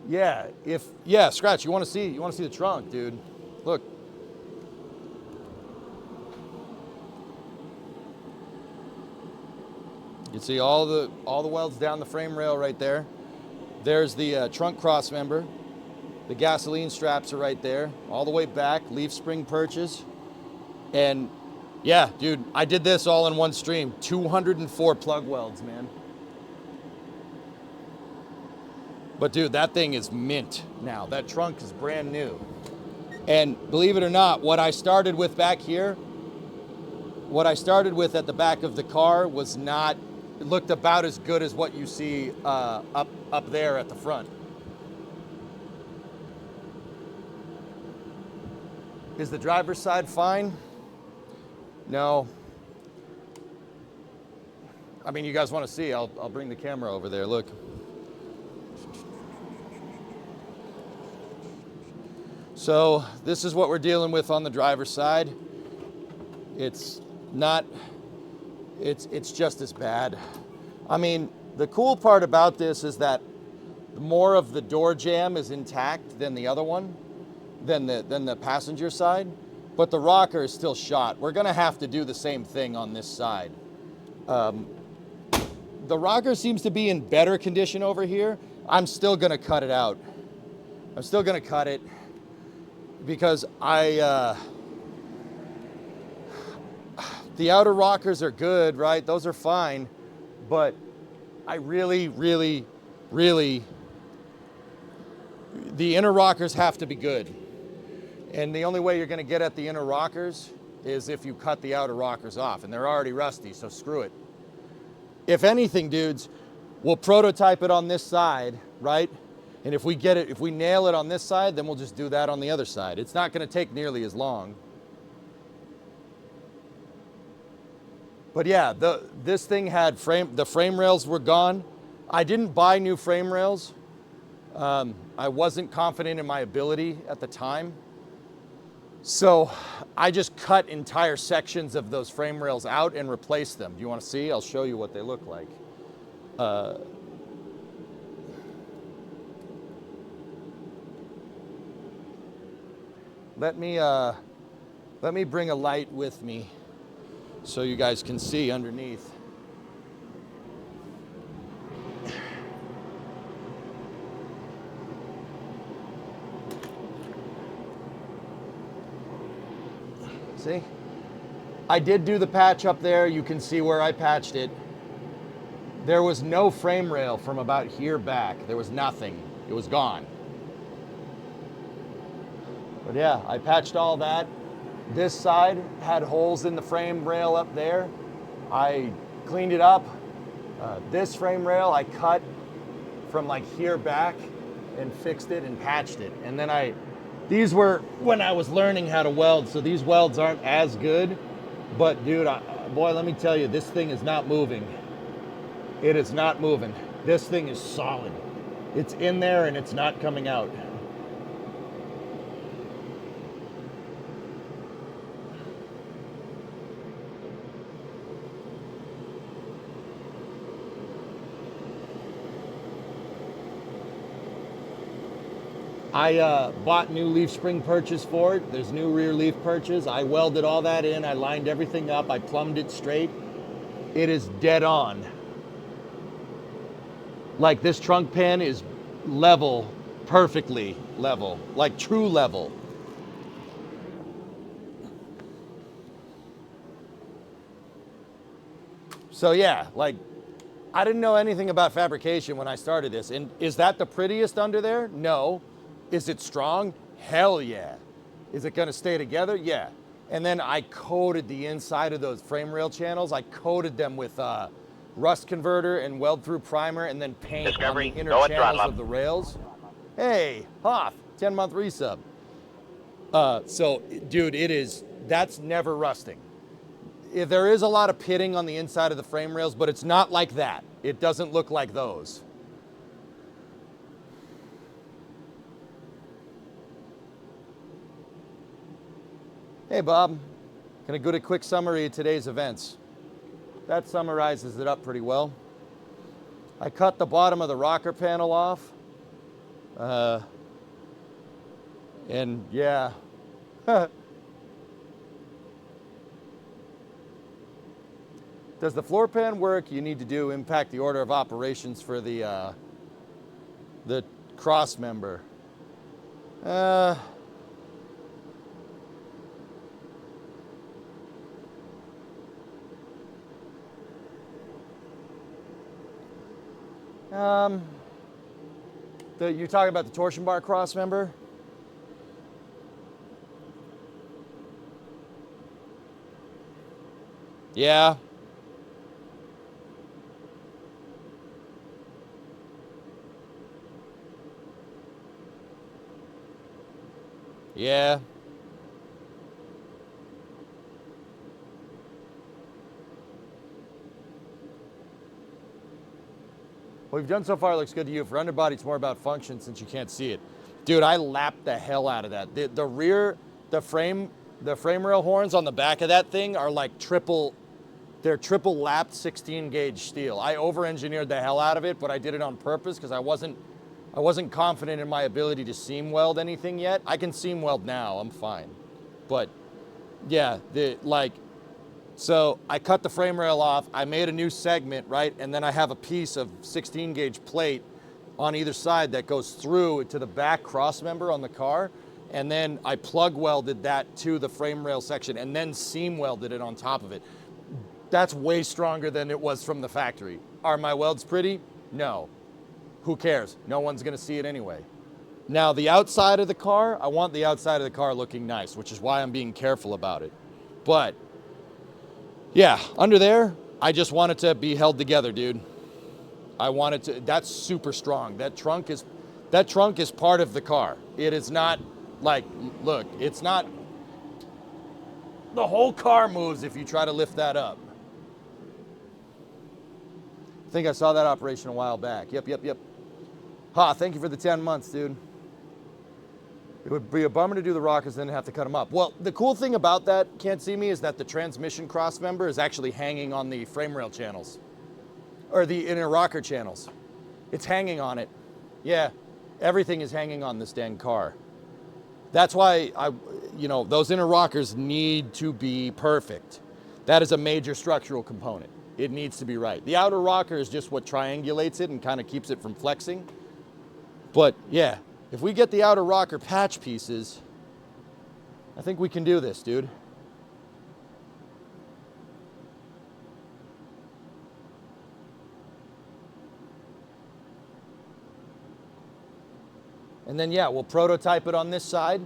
Yeah, Scratch, you want to see the trunk, dude. Look. You can see all the welds down the frame rail right there. There's the trunk cross member. The gasoline straps are right there, all the way back, leaf spring perches. And yeah, dude, I did this all in one stream. 204 plug welds, man. But dude, that thing is mint now. That trunk is brand new. And believe it or not, what I started with back here, what I started with at the back of the car was not, it looked about as good as what you see up there at the front. Is the driver's side fine? No. I mean, you guys want to see, I'll bring the camera over there, look. So this is what we're dealing with on the driver's side. It's just as bad. I mean, the cool part about this is that more of the door jamb is intact than the other one, than the passenger side, but the rocker is still shot. We're gonna have to do the same thing on this side. The rocker seems to be in better condition over here. I'm still gonna cut it out. I'm still gonna cut it. Because the outer rockers are good, right? Those are fine, but I really, the inner rockers have to be good. And the only way you're gonna get at the inner rockers is if you cut the outer rockers off, and they're already rusty, so screw it. If anything, dudes, we'll prototype it on this side, right? And if we get it, if we nail it on this side, then we'll just do that on the other side. It's not going to take nearly as long. But yeah, this thing had the frame rails were gone. I didn't buy new frame rails. I wasn't confident in my ability at the time. So I just cut entire sections of those frame rails out and replaced them. Do you want to see? I'll show you what they look like. Let me bring a light with me so you guys can see underneath. See? I did do the patch up there. You can see where I patched it. There was no frame rail from about here back. There was nothing. It was gone. But yeah, I patched all that. This side had holes in the frame rail up there. I cleaned it up. This frame rail I cut from like here back and fixed it and patched it. And then these were when I was learning how to weld, so these welds aren't as good. But dude, boy, let me tell you, this thing is not moving. It is not moving. This thing is solid. It's in there and it's not coming out. I bought new leaf spring perches for it. There's new rear leaf perches. I welded all that in. I lined everything up. I plumbed it straight. It is dead on. Like this trunk pan is level, perfectly level, like true level. So yeah, like, I didn't know anything about fabrication when I started this. And is that the prettiest under there? No. Is it strong? Hell yeah. Is it gonna stay together? Yeah. And then I coated the inside of those frame rail channels. I coated them with rust converter and weld through primer and then paint Discovery, on the inner go at channels throttle of up. the rails. Hey, Hoff, 10-month resub. So, dude, that's never rusting. There is a lot of pitting on the inside of the frame rails, but it's not like that. It doesn't look like those. Hey, Bob. Gonna go to a quick summary of today's events. That summarizes it up pretty well. I cut the bottom of the rocker panel off. And yeah. Does the floor pan work? You need to do impact the order of operations for the cross member. You're talking about the torsion bar cross member? Yeah. Yeah. What we've done so far looks good to you. For underbody, it's more about function since you can't see it. Dude, I lapped the hell out of that. The frame rail horns on the back of that thing are like they're triple lapped 16 gauge steel. I over-engineered the hell out of it, but I did it on purpose because I wasn't confident in my ability to seam weld anything yet. I can seam weld now, I'm fine. But yeah, so I cut the frame rail off, I made a new segment, right? And then I have a piece of 16 gauge plate on either side that goes through to the back cross member on the car. And then I plug welded that to the frame rail section and then seam welded it on top of it. That's way stronger than it was from the factory. Are my welds pretty? No. Who cares? No one's gonna see it anyway. Now the outside of the car, I want the outside of the car looking nice, which is why I'm being careful about it. But yeah, under there, I just want it to be held together, dude. That's super strong. That trunk is part of the car. It is not like, look, it's not, the whole car moves if you try to lift that up. I think I saw that operation a while back. Yep. Ha, thank you for the 10 months, dude. It would be a bummer to do the rockers and then have to cut them up. Well, the cool thing about that, can't see me, is that the transmission cross member is actually hanging on the frame rail channels. Or the inner rocker channels. It's hanging on it. Yeah, everything is hanging on this dang car. That's why those inner rockers need to be perfect. That is a major structural component. It needs to be right. The outer rocker is just what triangulates it and kind of keeps it from flexing. But yeah, if we get the outer rocker patch pieces, I think we can do this, dude. And then yeah, we'll prototype it on this side,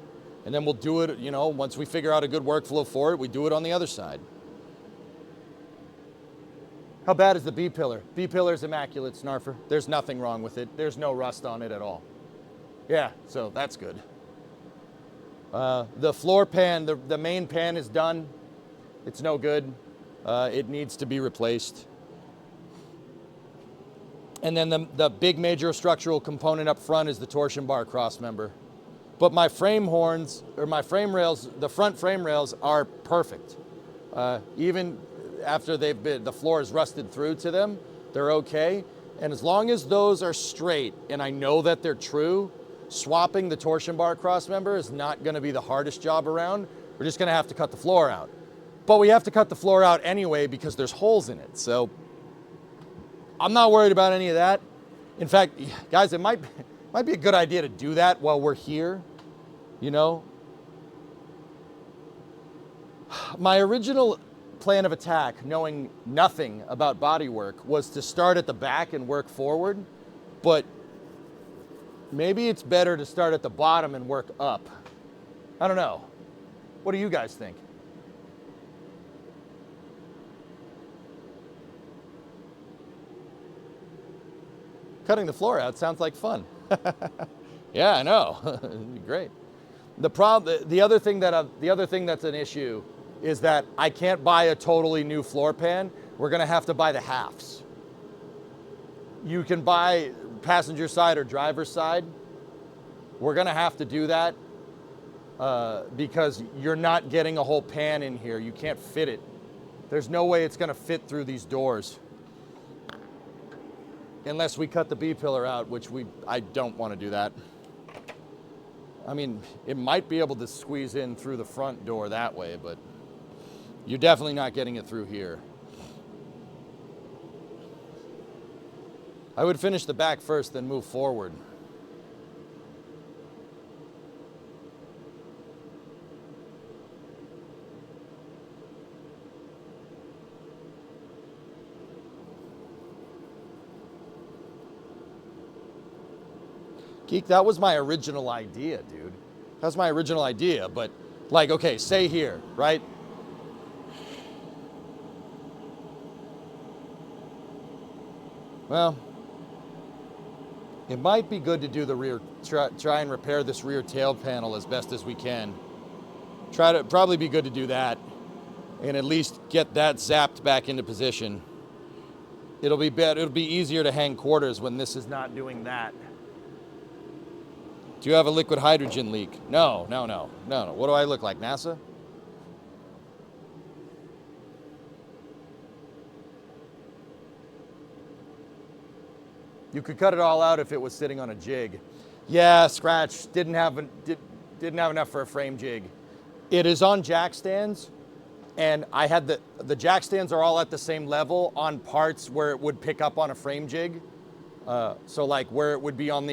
and then we'll do it, once we figure out a good workflow for it, we do it on the other side. How bad is the B-pillar? B-pillar is immaculate, Snarfer. There's nothing wrong with it. There's no rust on it at all. Yeah, so that's good. The floor pan, the main pan is done. It's no good. It needs to be replaced. And then the big major structural component up front is the torsion bar cross member. But my frame horns, or my frame rails, the front frame rails are perfect. Even after the floor is rusted through to them, they're okay. And as long as those are straight, and I know that they're true, swapping the torsion bar cross member is not gonna be the hardest job around. We're just gonna have to cut the floor out. But we have to cut the floor out anyway because there's holes in it. So I'm not worried about any of that. In fact, guys, it might be a good idea to do that while we're here, My original plan of attack, knowing nothing about bodywork, was to start at the back and work forward, but maybe it's better to start at the bottom and work up. I don't know. What do you guys think? Cutting the floor out sounds like fun. Yeah, I know. It'd be great. The other thing that's an issue is that I can't buy a totally new floor pan. We're gonna have to buy the halves. You can buy passenger side or driver's side. We're gonna have to do that because you're not getting a whole pan in here. You can't fit it. There's no way it's gonna fit through these doors. Unless we cut the B-pillar out, which I don't want to do that. I mean, it might be able to squeeze in through the front door that way, but you're definitely not getting it through here. I would finish the back first, then move forward. Geek, that was my original idea, dude. That was my original idea, but like, okay, say here, right? Well, it might be good to do the rear, try and repair this rear tail panel as best as we can. Probably be good to do that and at least get that zapped back into position. It'll be better, it'll be easier to hang quarters when this is not doing that. Do you have a liquid hydrogen leak? No. What do I look like, NASA? You could cut it all out if it was sitting on a jig. Yeah, scratch. Didn't have enough for a frame jig. It is on jack stands, and I had the jack stands are all at the same level on parts where it would pick up on a frame jig. So like where it would be on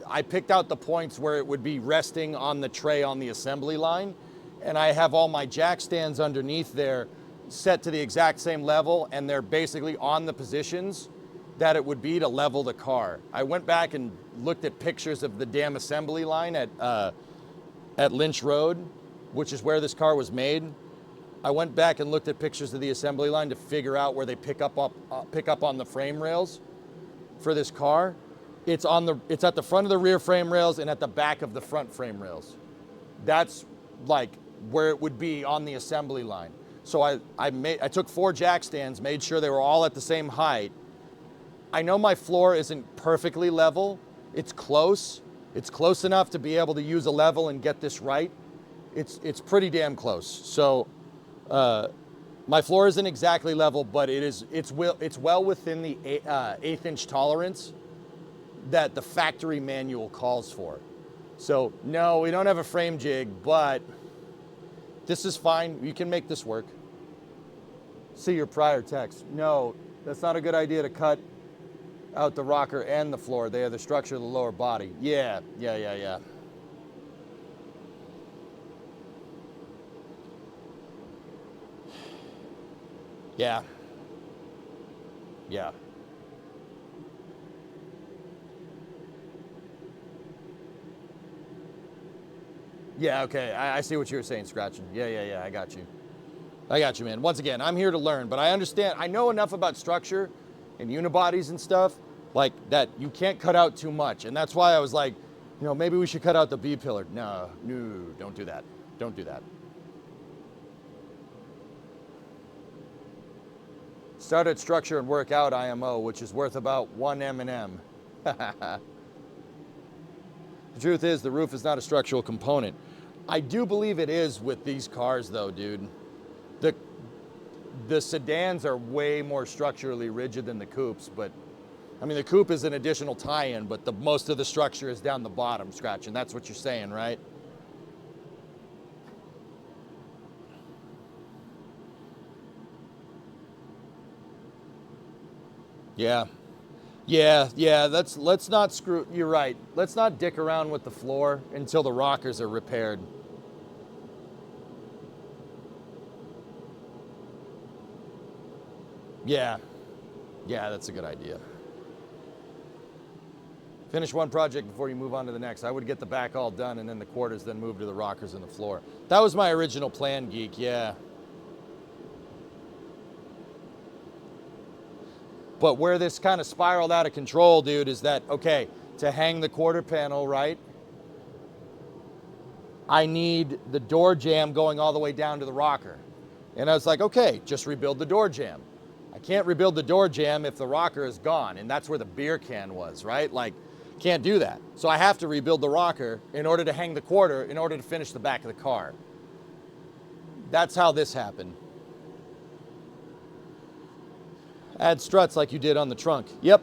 I picked out the points where it would be resting on the tray on the assembly line, and I have all my jack stands underneath there set to the exact same level, and they're basically on the positions that it would be to level the car. I went back and looked at pictures of the damn assembly line at Lynch Road, which is where this car was made. I went back and looked at pictures of the assembly line to figure out where they pick up on the frame rails for this car. It's at the front of the rear frame rails and at the back of the front frame rails. That's like where it would be on the assembly line. So I took 4 jack stands, made sure they were all at the same height. I know my floor isn't perfectly level. It's close. It's close enough to be able to use a level and get this right. It's pretty damn close. So my floor isn't exactly level, but it's well within the 1/8 inch tolerance that the factory manual calls for. So no, we don't have a frame jig, but this is fine. You can make this work. See your prior text. No, that's not a good idea to cut out the rocker and the floor. They are the structure of the lower body. Yeah. Yeah. Yeah, okay. I see what you were saying, Scratching. Yeah. I got you, man. Once again, I'm here to learn, but I understand. I know enough about structure and unibodies and stuff like that. You can't cut out too much, and that's why I was like, maybe we should cut out the B pillar. No, don't do that. Don't do that. Start at structure and work out IMO, which is worth about 1 M&M. The truth is, the roof is not a structural component. I do believe it is with these cars, though, dude. The sedans are way more structurally rigid than the coupes, but I mean, the coupe is an additional tie-in, but most of the structure is down the bottom, Scratch, and that's what you're saying, right? Yeah. Let's not screw. You're right. Let's not dick around with the floor until the rockers are repaired. Yeah. Yeah, that's a good idea. Finish one project before you move on to the next. I would get the back all done and then the quarters, then move to the rockers and the floor. That was my original plan, Geek, yeah. But where this kind of spiraled out of control, dude, is that, okay, to hang the quarter panel, right, I need the door jamb going all the way down to the rocker. And I was like, okay, just rebuild the door jamb. I can't rebuild the door jamb if the rocker is gone, and that's where the beer can was, right? Like, can't do that. So I have to rebuild the rocker in order to hang the quarter, in order to finish the back of the car. That's how this happened. Add struts like you did on the trunk. Yep.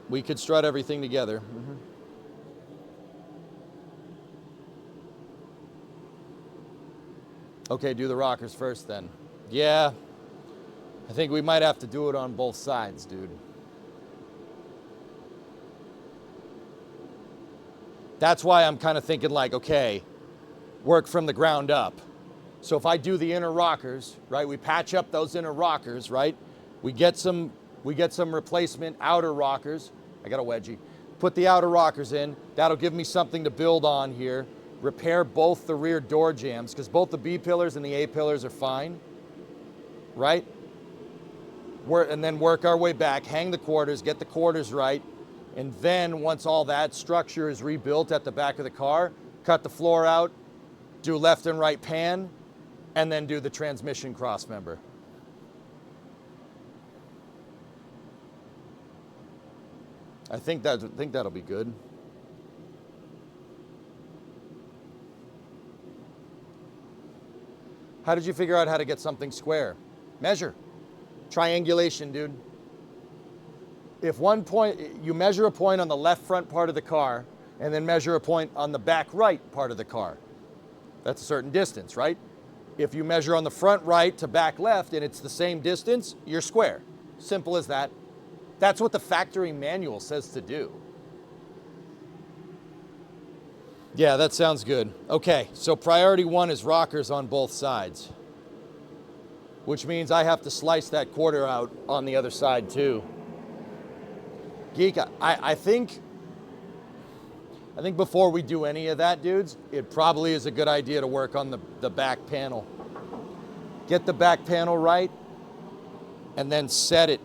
We could strut everything together. Mm-hmm. Okay, do the rockers first then. Yeah, I think we might have to do it on both sides, dude. That's why I'm kind of thinking like, okay, work from the ground up. So if I do the inner rockers, right, we patch up those inner rockers, right? We get some replacement outer rockers. I got a wedgie. Put the outer rockers in. That'll give me something to build on here. Repair both the rear door jambs, because both the B pillars and the A pillars are fine, right? And then work our way back, hang the quarters, get the quarters right, and then once all that structure is rebuilt at the back of the car, cut the floor out, do left and right pan, and then do the transmission cross member. I think that'll be good. How did you figure out how to get something square? Measure. Triangulation, dude. If one point, you measure a point on the left front part of the car, and then measure a point on the back right part of the car. That's a certain distance, right? If you measure on the front right to back left and it's the same distance, you're square. Simple as that. That's what the factory manual says to do. Yeah, that sounds good. Okay, so priority one is rockers on both sides, which means I have to slice that quarter out on the other side too. Geek, I think before we do any of that, dudes, it probably is a good idea to work on the back panel. Get the back panel right, and then set it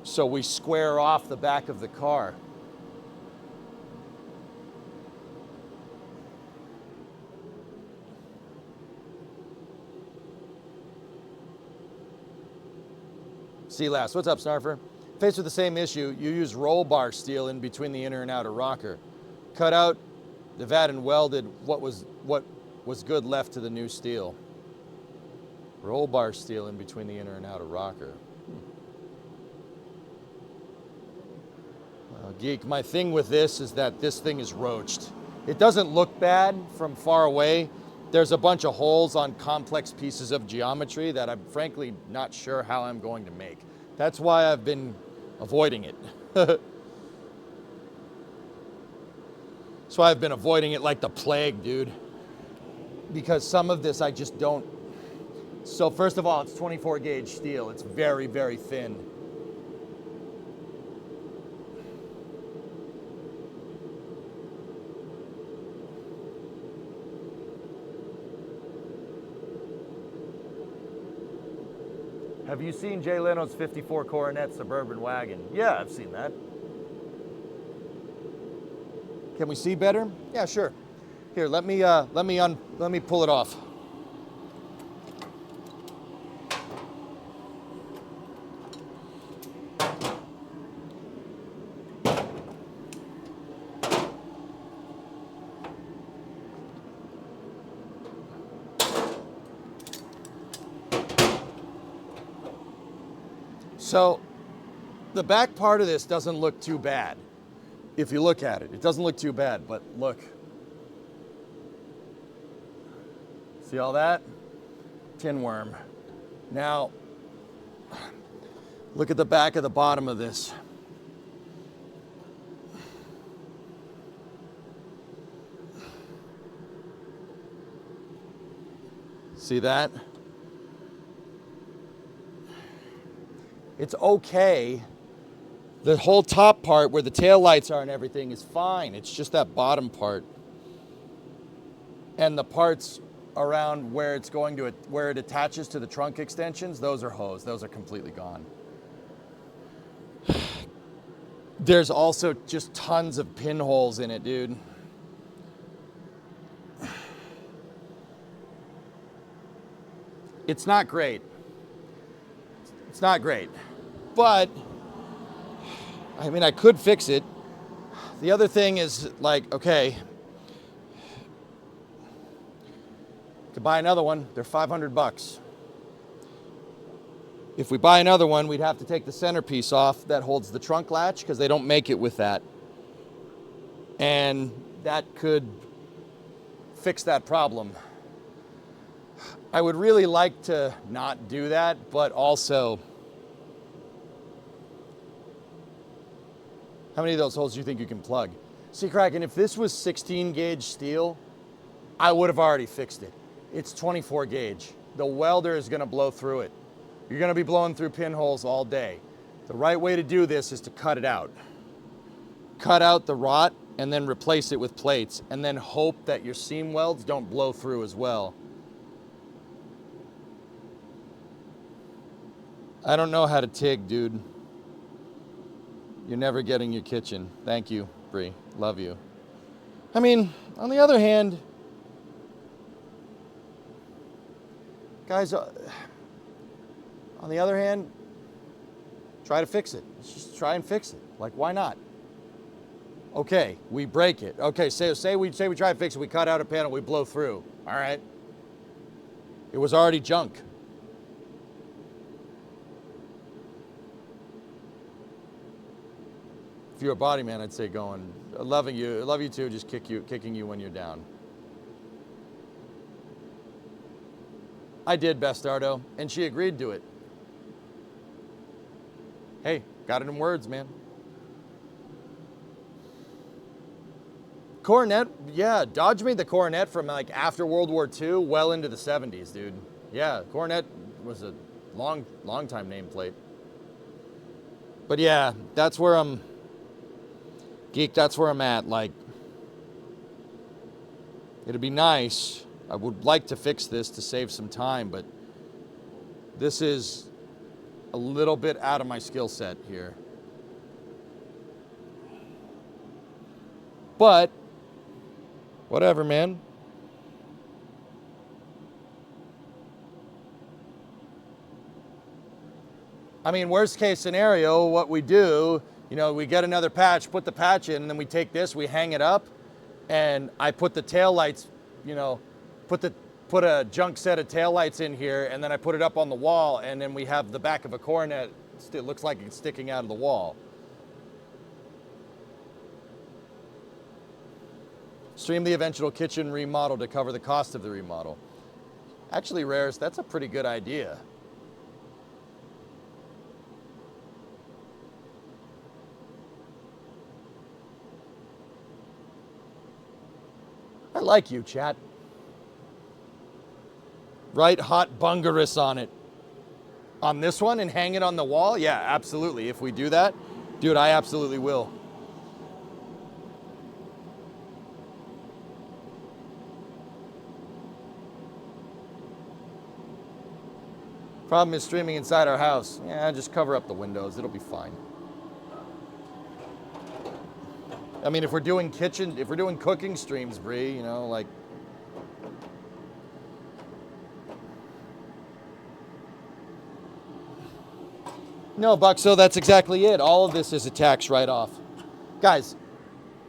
so we square off the back of the car. C-Last, what's up, Snarfer? Faced with the same issue, you use roll bar steel in between the inner and outer rocker. Cut out the vat and welded what was good left to the new steel. Roll bar steel in between the inner and outer rocker. Geek, my thing with this is that this thing is roached. It doesn't look bad from far away. There's a bunch of holes on complex pieces of geometry that I'm frankly not sure how I'm going to make. That's why I've been avoiding it. That's why I've been avoiding it like the plague, dude. Because some of this I just don't. So first of all, it's 24 gauge steel. It's very, very thin. Have you seen Jay Leno's 54 Coronet Suburban wagon? Yeah, I've seen that. Can we see better? Yeah, sure. Here, let me pull it off. So the back part of this doesn't look too bad. If you look at it, it doesn't look too bad, but look. See all that? Tin worm. Now, look at the back of the bottom of this. See that? It's okay. The whole top part where the tail lights are and everything is fine. It's just that bottom part. And the parts around where it's going to, where it attaches to the trunk extensions, those are hosed. Those are completely gone. There's also just tons of pinholes in it, dude. It's not great. It's not great. But, I mean, I could fix it. The other thing is, like, okay, to buy another one, they're $500. If we buy another one, we'd have to take the centerpiece off that holds the trunk latch because they don't make it with that. And that could fix that problem. I would really like to not do that, but also, how many of those holes do you think you can plug? See, Kraken, if this was 16 gauge steel, I would have already fixed it. It's 24 gauge. The welder is gonna blow through it. You're gonna be blowing through pinholes all day. The right way to do this is to cut it out. Cut out the rot and then replace it with plates and then hope that your seam welds don't blow through as well. I don't know how to TIG, dude. You're never getting your kitchen. Thank you, Bree. Love you. I mean, on the other hand, guys, on the other hand, try to fix it. Let's just try and fix it. Like, why not? Okay, we break it. Okay, say we try to fix it. We cut out a panel. We blow through. All right. It was already junk. If you're a body man, I'd say going, loving you, I love you too, just kicking you when you're down. I did, Bastardo, and she agreed to it. Hey, got it in words, man. Coronet, yeah, Dodge made the Coronet from like after World War II, well into the 70s, dude. Yeah, Coronet was a long time nameplate. But yeah, that's where I'm, Geek, that's where I'm at. Like, it'd be nice. I would like to fix this to save some time, but this is a little bit out of my skill set here. But, whatever, man. I mean, worst case scenario, what we do, you know, we get another patch, put the patch in, and then we take this, we hang it up, and I put the tail lights, you know, put a junk set of tail lights in here, and then I put it up on the wall, and then we have the back of a Coronet. It looks like it's sticking out of the wall. Stream the eventual kitchen remodel to cover the cost of the remodel. Actually, Rares, that's a pretty good idea. I like you, chat. Write hot bungarus on it. On this one and hang it on the wall? Yeah, absolutely. If we do that, dude, I absolutely will. Problem is streaming inside our house. Yeah, just cover up the windows. It'll be fine. I mean, if we're doing cooking streams, Bree, you know, like. No, Buck, so that's exactly it. All of this is a tax write-off. Guys,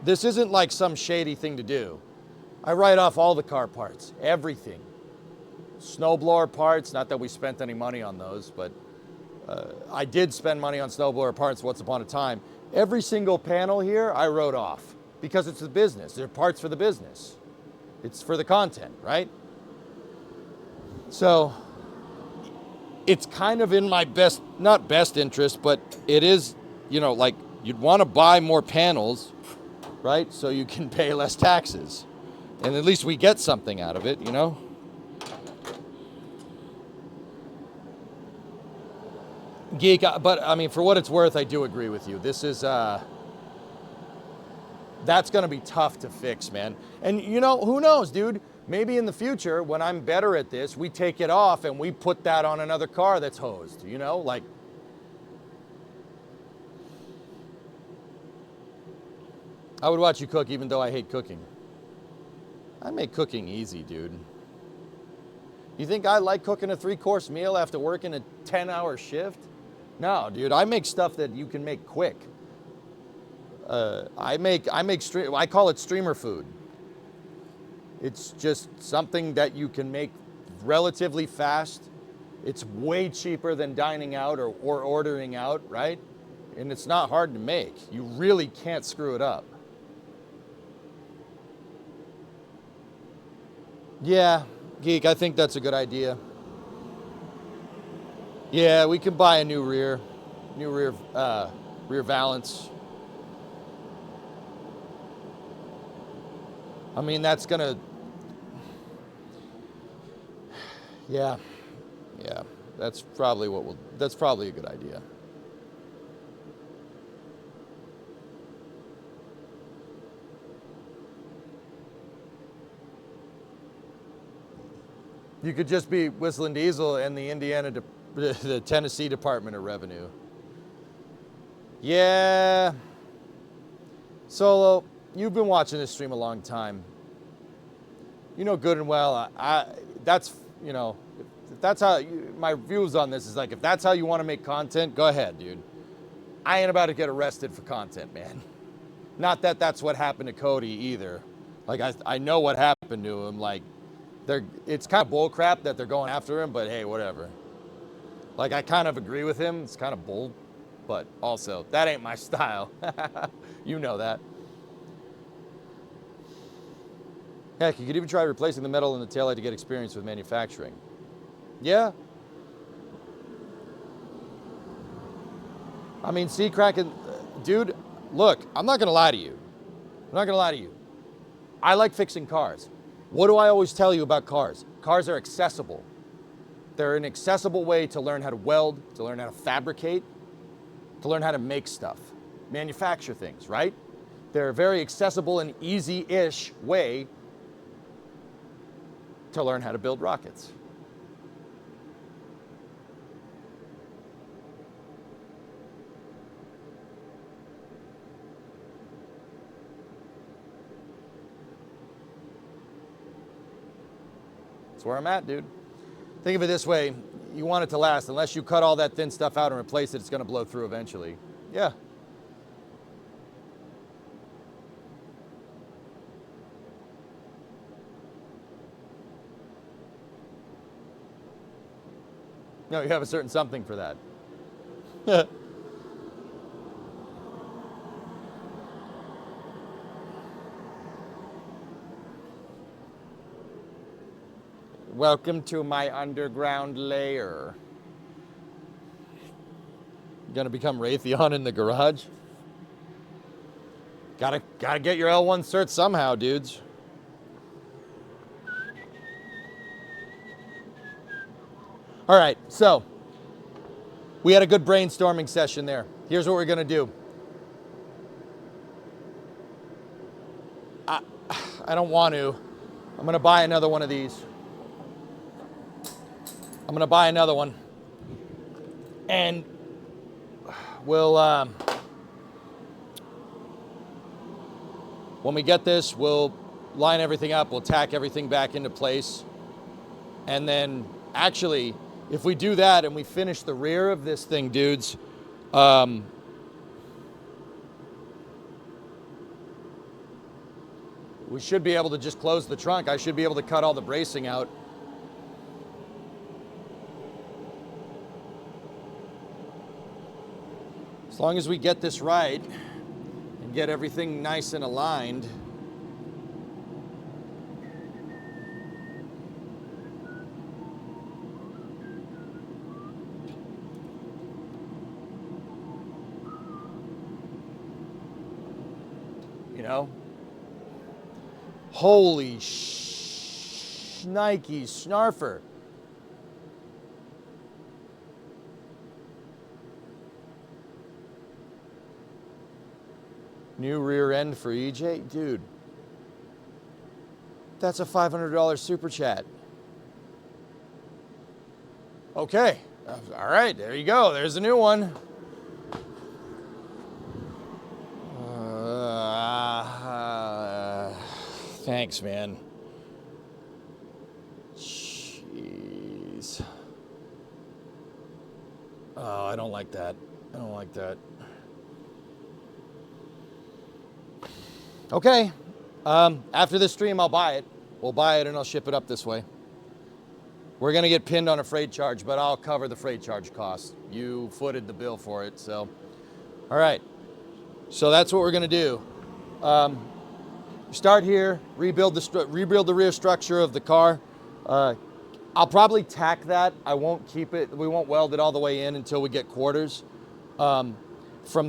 this isn't like some shady thing to do. I write off all the car parts, everything. Snowblower parts, not that we spent any money on those, but I did spend money on snowblower parts once upon a time. Every single panel here, I wrote off because it's the business. They're parts for the business. It's for the content, right? So it's kind of in my best, not best interest, but it is, you know, like you'd want to buy more panels, right? So you can pay less taxes. And at least we get something out of it, you know? Geek, but I mean, for what it's worth, I do agree with you. This is, that's going to be tough to fix, man. And you know, who knows, dude? Maybe in the future, when I'm better at this, we take it off and we put that on another car that's hosed, you know? Like, I would watch you cook even though I hate cooking. I make cooking easy, dude. You think I like cooking a 3-course meal after working a 10-hour shift? No, dude, I make stuff that you can make quick. I call it streamer food. It's just something that you can make relatively fast. It's way cheaper than dining out or ordering out, right? And it's not hard to make. You really can't screw it up. Yeah, Geek, I think that's a good idea. Yeah, we can buy a new rear valance. I mean, that's gonna, yeah, that's probably that's probably a good idea. You could just be Whistling Diesel and the Tennessee Department of Revenue. Yeah. Solo, you've been watching this stream a long time. You know good and well, that's, you know, if that's how, my views on this is like, if that's how you want to make content, go ahead, dude. I ain't about to get arrested for content, man. Not that that's what happened to Cody either. Like, I know what happened to him, like, it's kind of bullcrap that they're going after him, but hey, whatever. Like, I kind of agree with him. It's kind of bull, but also, that ain't my style. You know that. Heck, you could even try replacing the metal in the taillight to get experience with manufacturing. Yeah. I mean, Cracking, dude, look, I'm not going to lie to you. I like fixing cars. What do I always tell you about cars? Cars are accessible. They're an accessible way to learn how to weld, to learn how to fabricate, to learn how to make stuff, manufacture things, right? They're a very accessible and easy-ish way to learn how to build rockets. That's where I'm at, dude. Think of it this way. You want it to last. Unless you cut all that thin stuff out and replace it, it's going to blow through eventually. Yeah. No, you have a certain something for that. Welcome to my underground lair. You gonna become Raytheon in the garage? Gotta get your L1 cert somehow, dudes. All right, so we had a good brainstorming session there. Here's what we're gonna do. I don't want to. I'm gonna buy another one of these. I'm gonna buy another one. And we'll, when we get this, we'll line everything up, we'll tack everything back into place. And then actually, if we do that and we finish the rear of this thing, dudes, we should be able to just close the trunk. I should be able to cut all the bracing out. As long as we get this right and get everything nice and aligned. You know? Holy Nike snarfer. New rear end for EJ? Dude, that's a $500 super chat. Okay, all right, there you go. There's a new one. Thanks, man. Jeez. Oh, I don't like that. I don't like that. Okay. After this stream, I'll buy it. We'll buy it and I'll ship it up this way. We're going to get pinned on a freight charge, but I'll cover the freight charge cost. You footed the bill for it, so. All right. So that's what we're going to do. Start here, rebuild the rear structure of the car. I'll probably tack that. I won't keep it, we won't weld it all the way in until we get quarters. From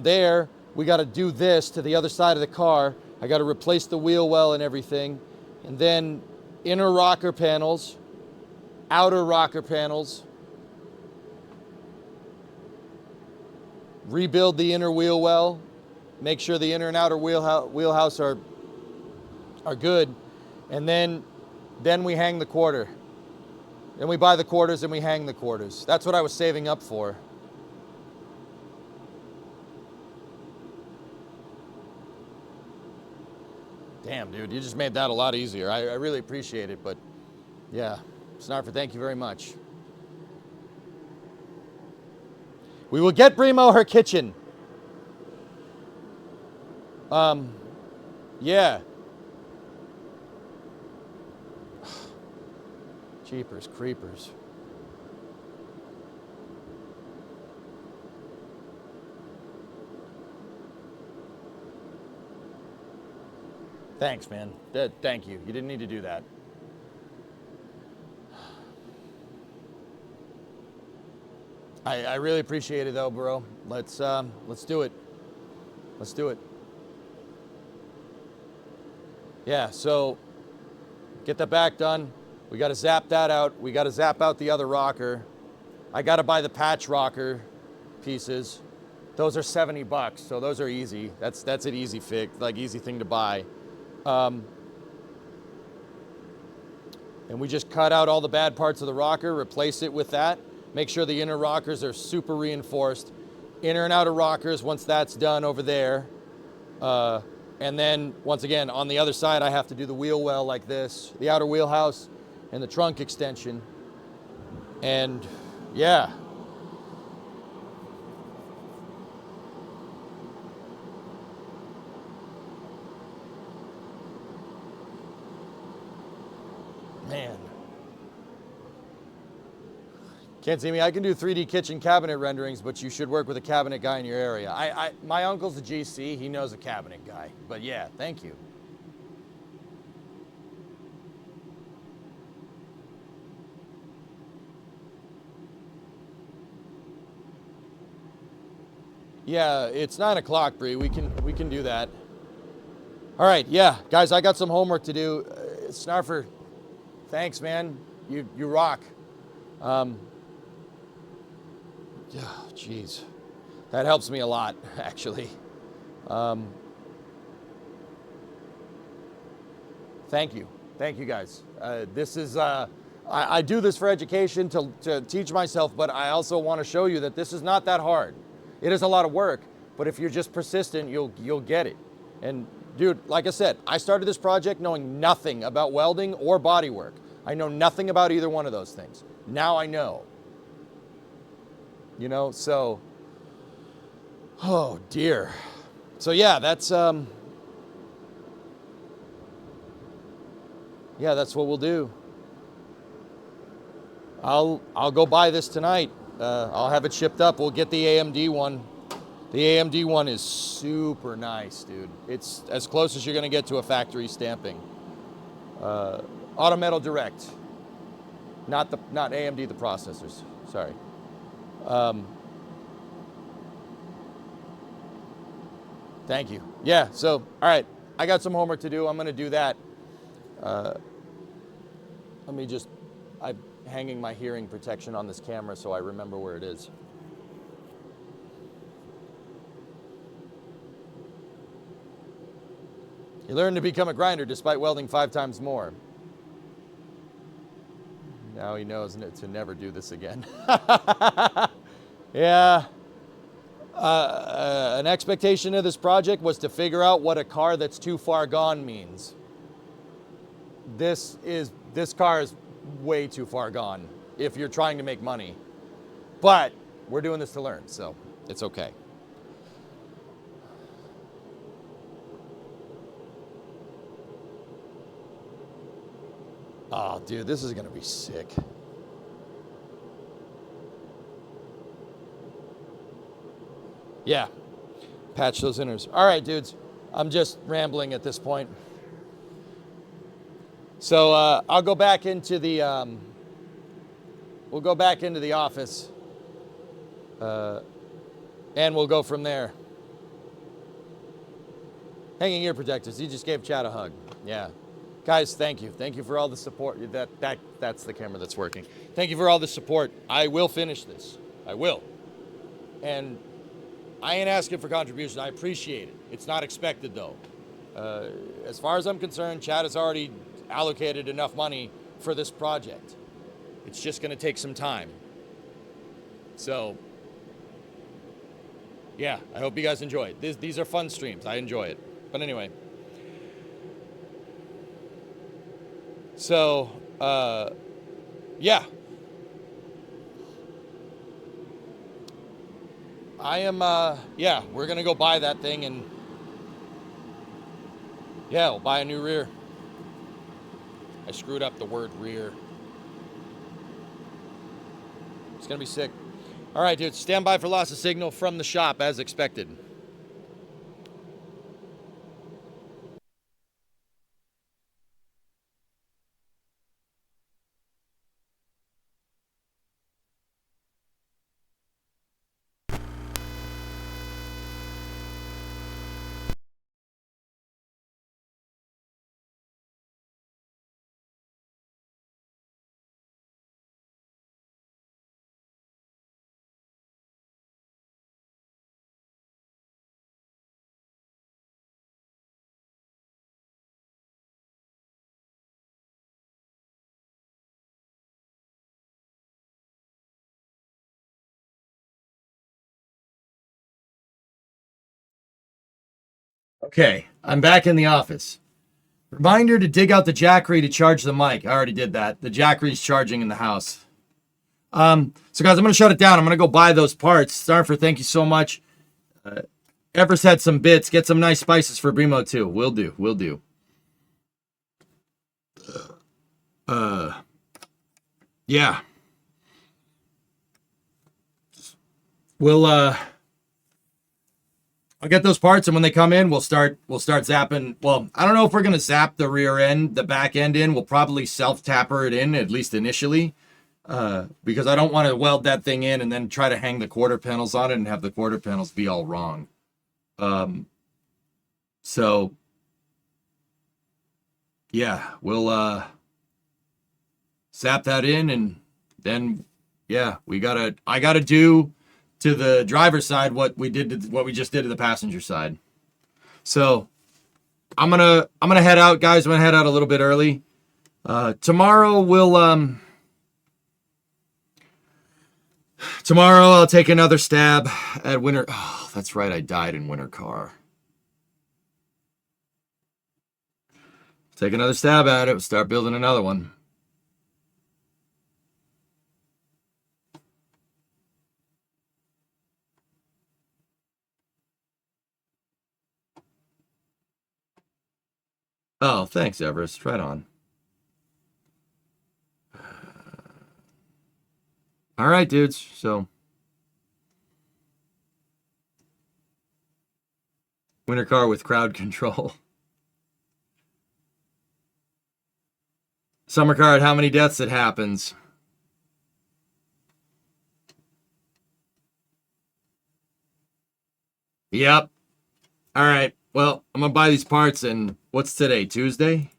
there, we got to do this to the other side of the car. I got to replace the wheel well and everything. And then inner rocker panels, outer rocker panels. Rebuild the inner wheel well. Make sure the inner and outer wheelhouse are good. And then we hang the quarter. Then we buy the quarters and we hang the quarters. That's what I was saving up for. Damn, dude, you just made that a lot easier. I really appreciate it, but yeah. Snarfer, thank you very much. We will get Brimo her kitchen. Yeah. Jeepers creepers. Thanks, man. Thank you. You didn't need to do that. I really appreciate it though, bro. Let's do it. Let's do it. Yeah, so get the back done. We got to zap that out. We got to zap out the other rocker. I got to buy the patch rocker pieces. Those are $70, so those are easy. That's an easy fix, like easy thing to buy. And we just cut out all the bad parts of the rocker, replace it with that. Make sure the inner rockers are super reinforced. Inner and outer rockers, once that's done over there. And then, once again, on the other side, I have to do the wheel well like this, the outer wheelhouse and the trunk extension. And yeah. Man. Can't see me. I can do 3D kitchen cabinet renderings, but you should work with a cabinet guy in your area. My uncle's a GC. He knows a cabinet guy. But yeah, thank you. Yeah, it's 9 o'clock, Bree. We can do that. All right, yeah, guys, I got some homework to do. Snarfer, thanks, man. You rock. Oh, geez. That helps me a lot, actually. Thank you. Thank you, guys. This is, I do this for education to teach myself, but I also want to show you that this is not that hard. It is a lot of work, but if you're just persistent, you'll get it. And dude, like I said, I started this project knowing nothing about welding or bodywork. I know nothing about either one of those things. Now I know. You know, so, oh dear. So yeah, that's what we'll do. I'll go buy this tonight. I'll have it shipped up. We'll get the AMD one. The AMD one is super nice, dude. It's as close as you're gonna get to a factory stamping. Auto Metal Direct, not AMD the processors. Sorry. Thank you. Yeah, so, all right, I got some homework to do. I'm gonna do that. Let me just, I'm hanging my hearing protection on this camera so I remember where it is. You learn to become a grinder despite welding 5 times more. Now he knows to never do this again. Yeah. An expectation of this project was to figure out what a car that's too far gone means. This car is way too far gone if you're trying to make money. But we're doing this to learn, so it's okay. Oh, dude, this is gonna be sick. Yeah, patch those inners. All right, dudes, I'm just rambling at this point. So I'll go back into the, we'll go back into the office, and we'll go from there. Hanging ear protectors. You just gave Chad a hug. Yeah. Guys, thank you. Thank you for all the support. That's the camera that's working. Thank you for all the support. I will finish this. I will. And I ain't asking for contributions. I appreciate it. It's not expected, though. As far as I'm concerned, Chad has already allocated enough money for this project. It's just going to take some time. So, yeah, I hope you guys enjoy it. These are fun streams. I enjoy it. But anyway. So, yeah. I am, yeah, we're going to go buy that thing and, yeah, we'll buy a new rear. I screwed up the word rear. It's going to be sick. All right, dude, stand by for loss of signal from the shop as expected. Okay, I'm back in the office. Reminder to dig out the jackery to charge the mic. I already did that. The jackery's charging in the house. So guys, I'm going to shut it down. I'm going to go buy those parts. Starfer, thank you so much. Everest had some bits. Get some nice spices for Brimo too. Will do. Will do. Yeah. I'll get those parts, and when they come in, we'll start zapping. Well, I don't know if we're gonna zap the rear end, the back end in. We'll probably self-tapper it in, at least initially, because I don't want to weld that thing in and then try to hang the quarter panels on it and have the quarter panels be all wrong. So yeah, we'll zap that in, and then yeah, I gotta do to the driver's side what we just did to the passenger side. So I'm gonna head out, guys. I'm gonna head out a little bit early. Tomorrow I'll take another stab at winter. Oh, that's right, I died in winter car. Take another stab at it. We'll start building another one. Oh, thanks, Everest. Right on. All right, dudes. So, winter car with crowd control. Summer car at how many deaths it happens. Yep. All right. Well, I'm gonna buy these parts, and what's today? Tuesday?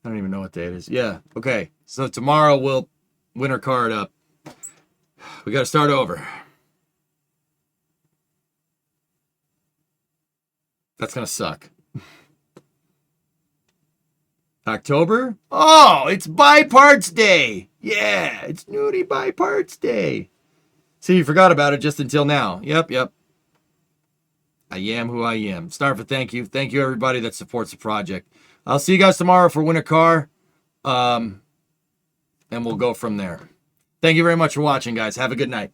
I don't even know what day it is. Yeah. Okay. So tomorrow we'll winter car it up. We got to start over. That's gonna suck. October? Oh, it's Buy Parts Day. Yeah, it's Nudie Buy Parts Day. See, you forgot about it just until now. Yep. I am who I am. Starford, thank you. Thank you, everybody that supports the project. I'll see you guys tomorrow for Win a Car. And we'll go from there. Thank you very much for watching, guys. Have a good night.